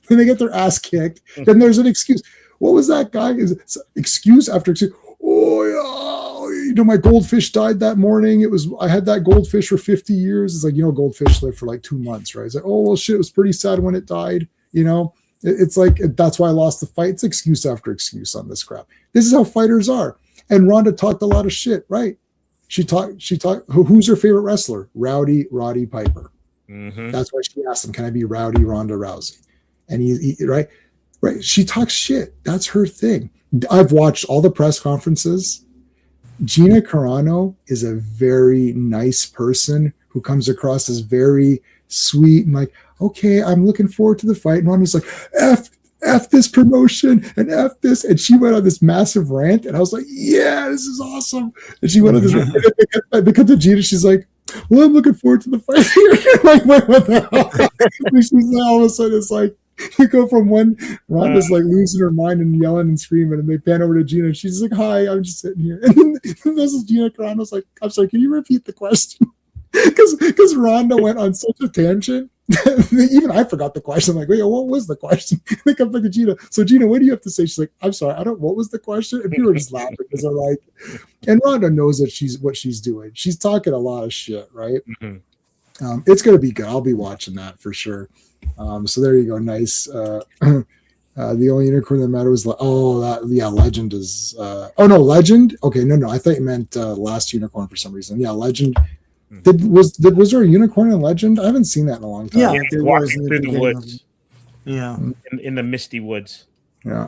Then they get their ass kicked. Then there's an excuse. What was that guy? Excuse after excuse. Oh yeah, my goldfish died that morning. I had that goldfish for 50 years. It's like, goldfish live for like 2 months, right? It's like, oh well, shit, it was pretty sad when it died. It's like, that's why I lost the fight. It's excuse after excuse on this crap. This is how fighters are. And Ronda talked a lot of shit, right? She talked. Who's her favorite wrestler? Roddy Piper. Mm-hmm. That's why she asked him, "Can I be Rowdy Ronda Rousey?" And he right. She talks shit. That's her thing. I've watched all the press conferences. Gina Carano is a very nice person who comes across as very sweet and like, okay, I'm looking forward to the fight. And Ronda's like, F this promotion and F this. And she went on this massive rant. And I was like, yeah, this is awesome. And she went on this rant. They cut to Gina. She's like, well, I'm looking forward to the fight here. Like, wait, what the hell? She's like, all of a sudden, it's like, you go from one, Ronda's like losing her mind and yelling and screaming, and they pan over to Gina, and she's like, hi, I'm just sitting here. And then this is Gina Carano's like, I'm sorry, can you repeat the question? Because Ronda went on such a tangent. Even I forgot the question. I'm like, wait, what was the question? They come back to Gina. So Gina, what do you have to say? She's like, I'm sorry, what was the question? And people are just laughing because they're like, and Ronda knows that what she's doing. She's talking a lot of shit, right? Mm-hmm. It's gonna be good. I'll be watching that for sure. So there you go. Nice. The only unicorn that mattered was Legend is. Legend. Okay, no. I thought you meant Last Unicorn for some reason. Yeah, Legend. Was there a unicorn in Legend? I haven't seen that in a long time. Yeah, there was walking through the woods. Yeah, in the misty woods. Yeah,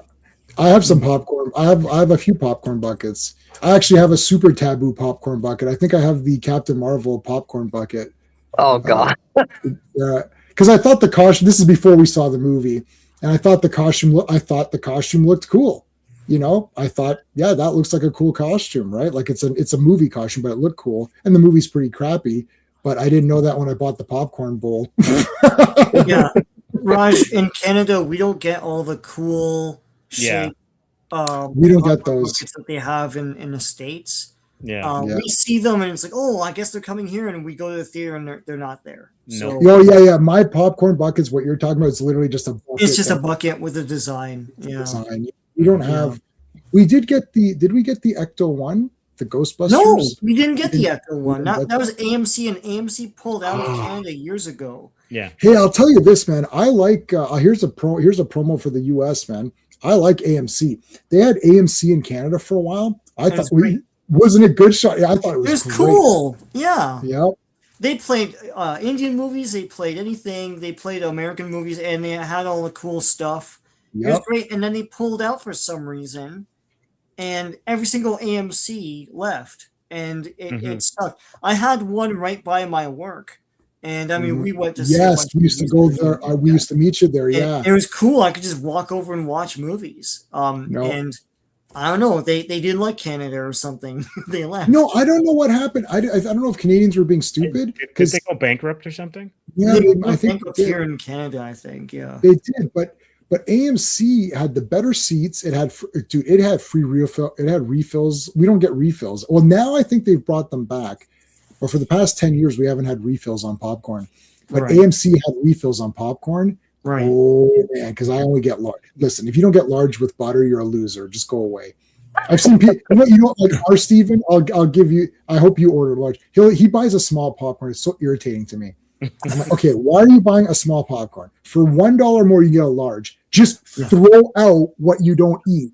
I have some popcorn. I have a few popcorn buckets. I actually have a super taboo popcorn bucket. I think I have the Captain Marvel popcorn bucket. Oh God. Yeah. Because I thought the costume. This is before we saw the movie, and I thought the costume looked cool. You know, I thought, yeah, that looks like a cool costume, right? Like it's a movie costume, but it looked cool, and the movie's pretty crappy. But I didn't know that when I bought the popcorn bowl. Yeah, Raj, in Canada, we don't get all the cool shape. We don't get those that they have in the States. Yeah. We see them and it's like, oh, I guess they're coming here, and we go to the theater and they're not there. No. So, yeah. My popcorn buckets, what you're talking about, is literally just a bucket. It's just a bucket with a design. Yeah. Design. We don't have. We did get the. Did we get the Ecto one? The Ghostbusters? No, we didn't get the Ecto one. That was AMC, and AMC pulled out of Canada years ago. Yeah. Hey, I'll tell you this, man. I like. Here's a promo for the US, man. I like AMC. They had AMC in Canada for a while. I thought wasn't it good shot? Yeah, I thought it was great. Cool. Yeah. Yeah. They played Indian movies. They played anything. They played American movies, and they had all the cool stuff. Yep. It was great. And then they pulled out for some reason, and every single AMC left, and it sucked. I had one right by my work, and I mean, we went to we used to go there. We used to meet you there. Yeah, it was cool. I could just walk over and watch movies. And I don't know. They didn't like Canada or something. They left. No, I don't know what happened. I don't know if Canadians were being stupid. Did they go bankrupt or something? Yeah, I think here in Canada. I think they did, but AMC had the better seats. It had free refill. It had refills. We don't get refills. Well, now I think they've brought them back. But for the past 10 years, we haven't had refills on popcorn. But AMC had refills on popcorn. Right. Oh man, because I only get large. Listen, if you don't get large with butter, you're a loser. Just go away. I've seen people. Like our Steven, I'll give you. I hope you order large. He buys a small popcorn. It's so irritating to me. I'm like, okay, why are you buying a small popcorn? For $1 more, you get a large. Just throw out what you don't eat.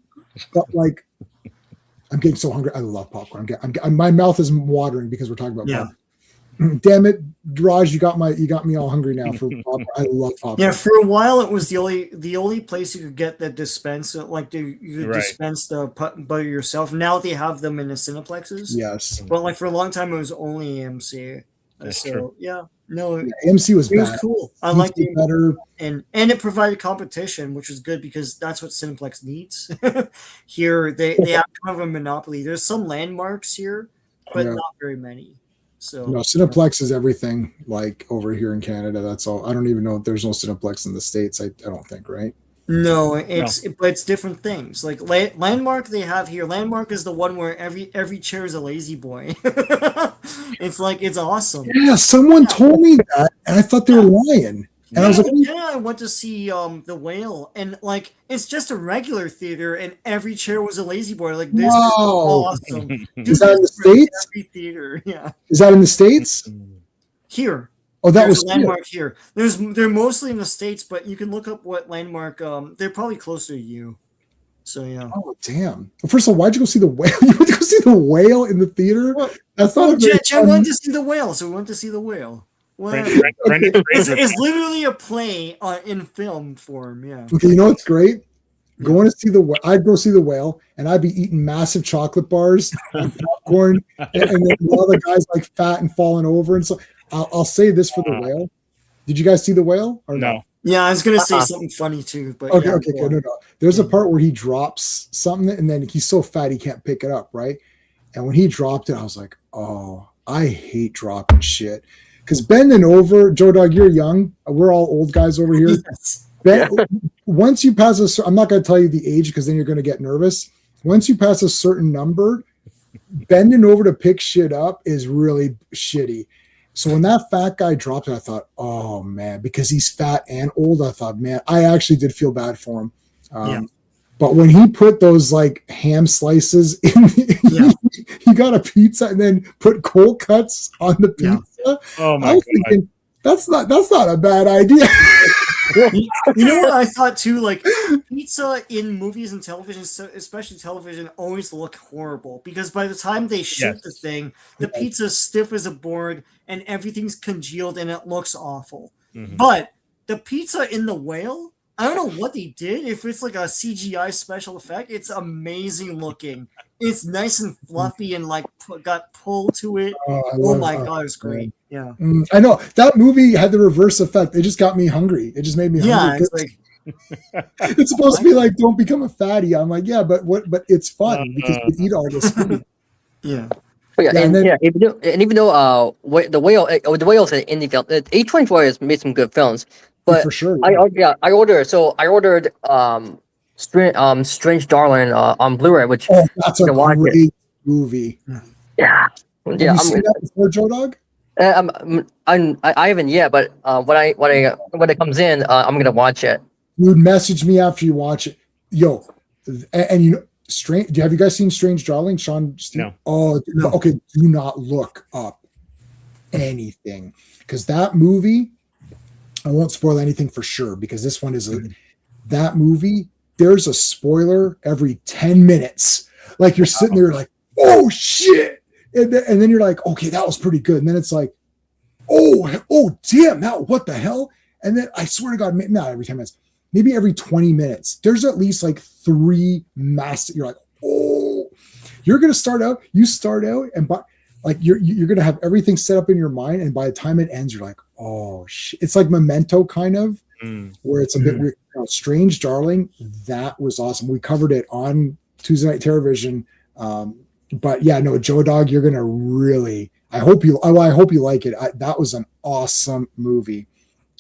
But like, I'm getting so hungry. I love popcorn. My mouth is watering because we're talking about popcorn. Damn it, Raj, you got me all hungry now for popcorn. I love popcorn. Yeah, for a while it was the only place you could get the dispense, like you could dispense the butter yourself. Now they have them in the Cineplexes. Yes, but like for a long time it was only AMC. That's true. Yeah, no, AMC was bad. Was cool. I liked it better, and it provided competition, which was good because that's what Cineplex needs. Here they have kind of a monopoly. There's some landmarks here, but not very many. So no, Cineplex is everything like over here in Canada. That's all. I don't even know if there's no Cineplex in the States. I don't think, right? No, it's different things. Like Landmark they have here. Landmark is the one where every chair is a lazy boy. It's awesome. Yeah, someone told me that, and I thought they were lying. And I was like, I went to see the Whale, and like it's just a regular theater, and every chair was a lazy boy. Like this is awesome. Is that in the States? Every theater, yeah. Is that in the States? Here. Oh, that was Landmark here. They're mostly in the States, but you can look up what Landmark. They're probably closer to you. So yeah. Oh damn! Well, first of all, why'd you go see the Whale? You went to go see the Whale in the theater? Well, Jen wanted to see the Whale, so we went to see the Whale. Brendan Fraser. It's literally a play in film form. Yeah. Okay, you know what's great? Going to see I'd go see the whale, and I'd be eating massive chocolate bars and popcorn, and then all the guys like fat and falling over. And so I'll say this for the whale. Did you guys see the whale or no? Yeah, I was gonna say something funny too, but okay, no. There's a part where he drops something, and then he's so fat he can't pick it up, right? And when he dropped it, I was like, oh, I hate dropping shit. Because bending over, Joe Dog, you're young. We're all old guys over here. Yes. Once you pass I'm not going to tell you the age because then you're going to get nervous. Once you pass a certain number, bending over to pick shit up is really shitty. So when that fat guy dropped it, I thought, oh man, because he's fat and old, I thought, man, I actually did feel bad for him. But when he put those like ham slices in, he got a pizza and then put cold cuts on the pizza. Yeah. Oh my I was thinking, that's not a bad idea. You know what I thought too? Like pizza in movies and television, especially television, always look horrible because by the time they shoot the thing, the pizza's stiff as a board and everything's congealed and it looks awful. Mm-hmm. But the pizza in the whale, I don't know what they did. If it's like a CGI special effect, it's amazing looking. It's nice and fluffy and like got pull to it. Oh my god, it's great. Yeah, I know that movie had the reverse effect. It just got me hungry. It just made me hungry. Yeah, it's like it's supposed to be like, don't become a fatty. I'm like, yeah, but what? But it's fun because you eat all this food. Yeah. Even though the whale's an indie film, A24 has made some good films. But for sure, I ordered Strange Darling on Blu-ray, which that's a great movie. Yeah. Have you seen that before, Joe Dog? I haven't yet, but when it comes in, I'm gonna watch it. Dude, message me after you watch it, yo. And you know, have you guys seen Strange Darling, Sean? No. Oh, no. Okay. Do not look up anything because that movie. I won't spoil anything for sure because this one is that movie. There's a spoiler every 10 minutes. Like you're sitting there like, oh shit. And then you're like, okay, that was pretty good. And then it's like, oh damn, now what the hell? And then I swear to God, not every 10 minutes, maybe every 20 minutes, there's at least like 3 massive. You're like, oh, you're gonna start out. You start out and like you're gonna have everything set up in your mind, and by the time it ends, you're like, oh shit. It's like Memento kind of, where it's a bit weird. Strange Darling, that was awesome. We covered it on Tuesday Night Television. But yeah, no, Joe Dog, you're gonna really. I hope you like it. That was an awesome movie.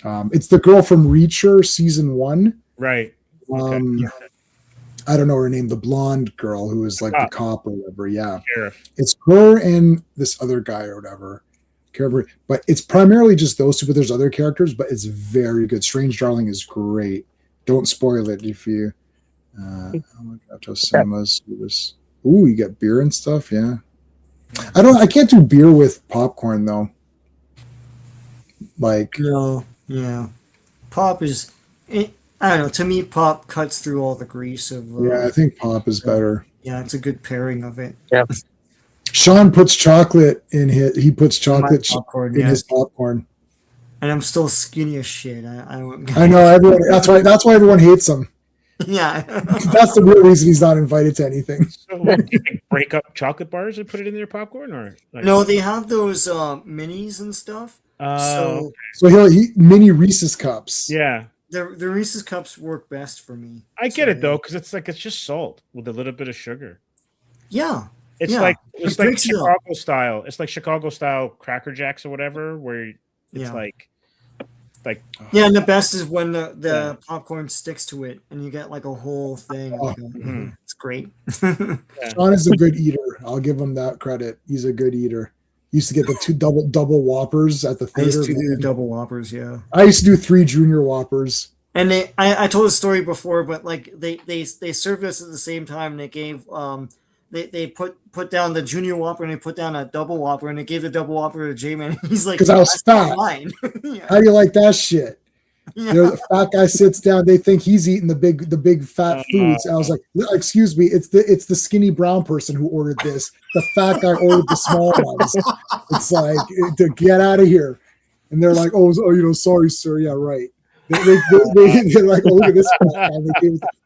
It's the girl from Reacher season 1, right? I don't know her name, the blonde girl who is like the cop or whatever. Yeah, Sheriff. It's her and this other guy or whatever. But it's primarily just those two. But there's other characters. But it's very good. Strange Darling is great. Don't spoil it if you. To cinemas. Ooh, you get beer and stuff. Yeah. I can't do beer with popcorn though. Like no, yeah, pop is. I don't know. To me, pop cuts through all the grease of. Yeah, I think pop is better. Yeah, it's a good pairing of it. Yeah. Sean puts chocolate in his. He puts chocolate popcorn, in his popcorn. And I'm still skinny as shit. I know everyone. That's why everyone hates him. Yeah. That's the real reason he's not invited to anything. So, do you break up chocolate bars and put it in their popcorn, or like... No? They have those minis and stuff. So he'll eat mini Reese's cups. Yeah. The Reese's cups work best for me. I get it though, because it's just salt with a little bit of sugar. Yeah. It's like Chicago style. It's like Chicago style Cracker Jacks or whatever, where it's like yeah, and the best is when the popcorn sticks to it and you get like a whole thing. It's great. Sean is a good eater. I'll give him that credit. He's a good eater. Used to get the 2 double Whoppers at the theater. I used to do double Whoppers, yeah. I used to do 3 junior Whoppers. And I told a story before, but like they served us at the same time. They gave they put down the junior Whopper and they put down a double Whopper and they gave the double Whopper to J-Man. He's like, because I was fat. Yeah. How do you like that shit? Yeah. You know, the fat guy sits down. They think he's eating the big fat foods. And I was like, excuse me, it's the skinny brown person who ordered this. The fat guy ordered the small ones. It's like, to get out of here. And they're like, oh, sorry, sir. Yeah, right. They're like, oh, look at this fat guy.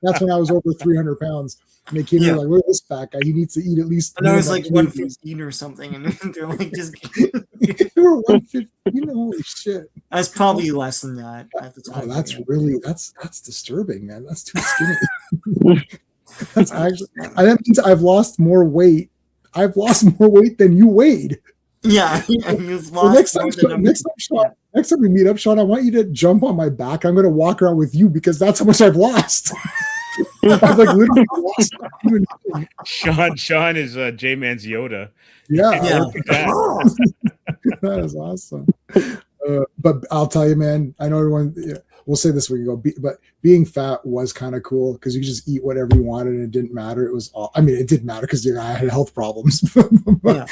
That's when I was over 300 pounds. And they came in like, look at this fat guy. He needs to eat at least. And I was like 115 or something, and they're like, just. They were 115. Holy shit! That's probably less than that at the time. Oh, that's disturbing, man. That's too skinny. That's actually. That means I've lost more weight. I've lost more weight than you weighed. Yeah. Next time we meet up, Sean, I want you to jump on my back. I'm going to walk around with you because that's how much I've lost. I've like literally lost. Sean is J Man's Yoda. Yeah. That. That is awesome. But I'll tell you, man, I know everyone, we'll say this week ago, but being fat was kind of cool because you could just eat whatever you wanted and it didn't matter. It was all, I mean, it did matter because I had health problems. but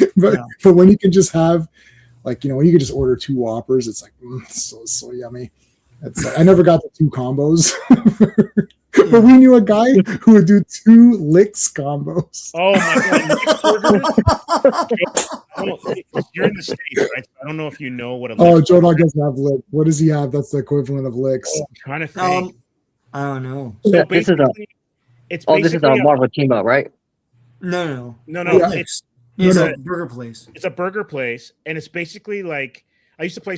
when you can just have, like, when you could just order 2 Whoppers, it's like, so yummy. It's like, I never got the 2 combos. But we knew a guy who would do 2 licks combos. Oh my god! You're in the States, right? I don't know if you know what a lick. Oh, Joe Dog doesn't have licks. What does he have? That's the equivalent of licks. I'm trying to think. I don't know. So this is a Marvel team up, right? No. Yeah. It's a burger place. It's a burger place, and it's basically like I used to play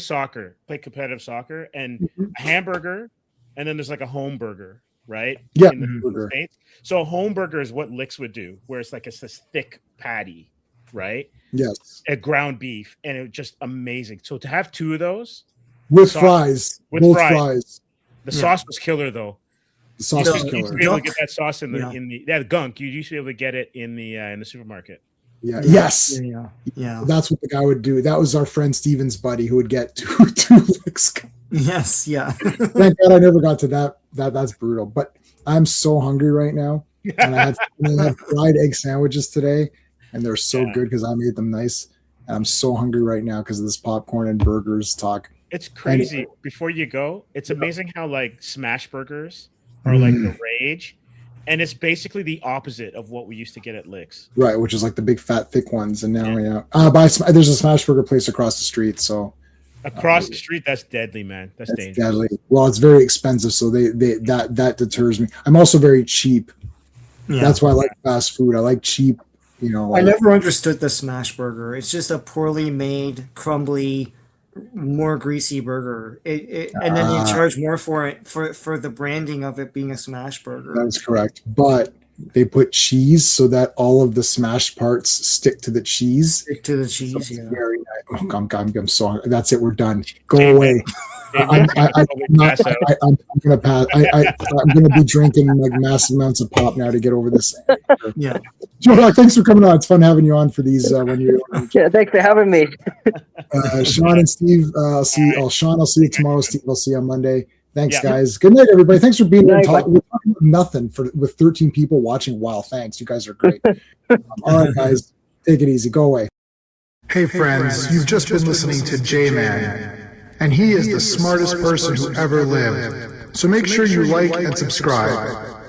competitive soccer, and a hamburger, and then there's like a home burger. Right? Yeah. In the States. So a home burger is what Licks would do, where it's like it's this thick patty, right? Yes. A ground beef, and it was just amazing. So to have 2 of those with fries, both fries. The sauce was killer, though. The sauce was killer. You used to be able to get that sauce in the gunk. You used to be able to get it in the supermarket. Yeah. Yes. Yeah. That's what the guy would do. That was our friend Steven's buddy who would get two licks. Yes. Yeah. Thank God I never got to that. That's brutal. But I'm so hungry right now, and I had fried egg sandwiches today, and they're so good because I made them nice. And I'm so hungry right now because of this popcorn and burgers talk. It's crazy. Before you go, it's amazing how like smash burgers are like the rage. And it's basically the opposite of what we used to get at Licks. Right, which is like the big fat thick ones. And now there's a smash burger place across the street. So across the street, that's deadly, man. That's dangerous. Deadly. Well, it's very expensive, so that deters me. I'm also very cheap. Yeah. That's why I like fast food. I like cheap, I never understood the smash burger. It's just a poorly made, crumbly, more greasy burger. And then you charge more for it for the branding of it being a smash burger. That's correct. But they put cheese so that all of the smashed parts stick to the cheese. Yeah. Very nice. Oh, I'm so. That's it. We're done. Go away. I'm gonna pass. I'm gonna be drinking like massive amounts of pop now to get over this. Yeah. Joe, thanks for coming on. It's fun having you on for these when you're. Yeah, thanks for having me. Sean and Steve, I'll see you. Sean, I'll see you tomorrow. Steve, I'll see you on Monday. Thanks, guys. Good night, everybody. Thanks for being here. We're talking about nothing with 13 people watching. Wow, thanks. You guys are great. All right, guys, take it easy. Go away. Hey, friends, you've just been listening to J-Man, and he is the smartest person who ever lived. So make sure you like and subscribe.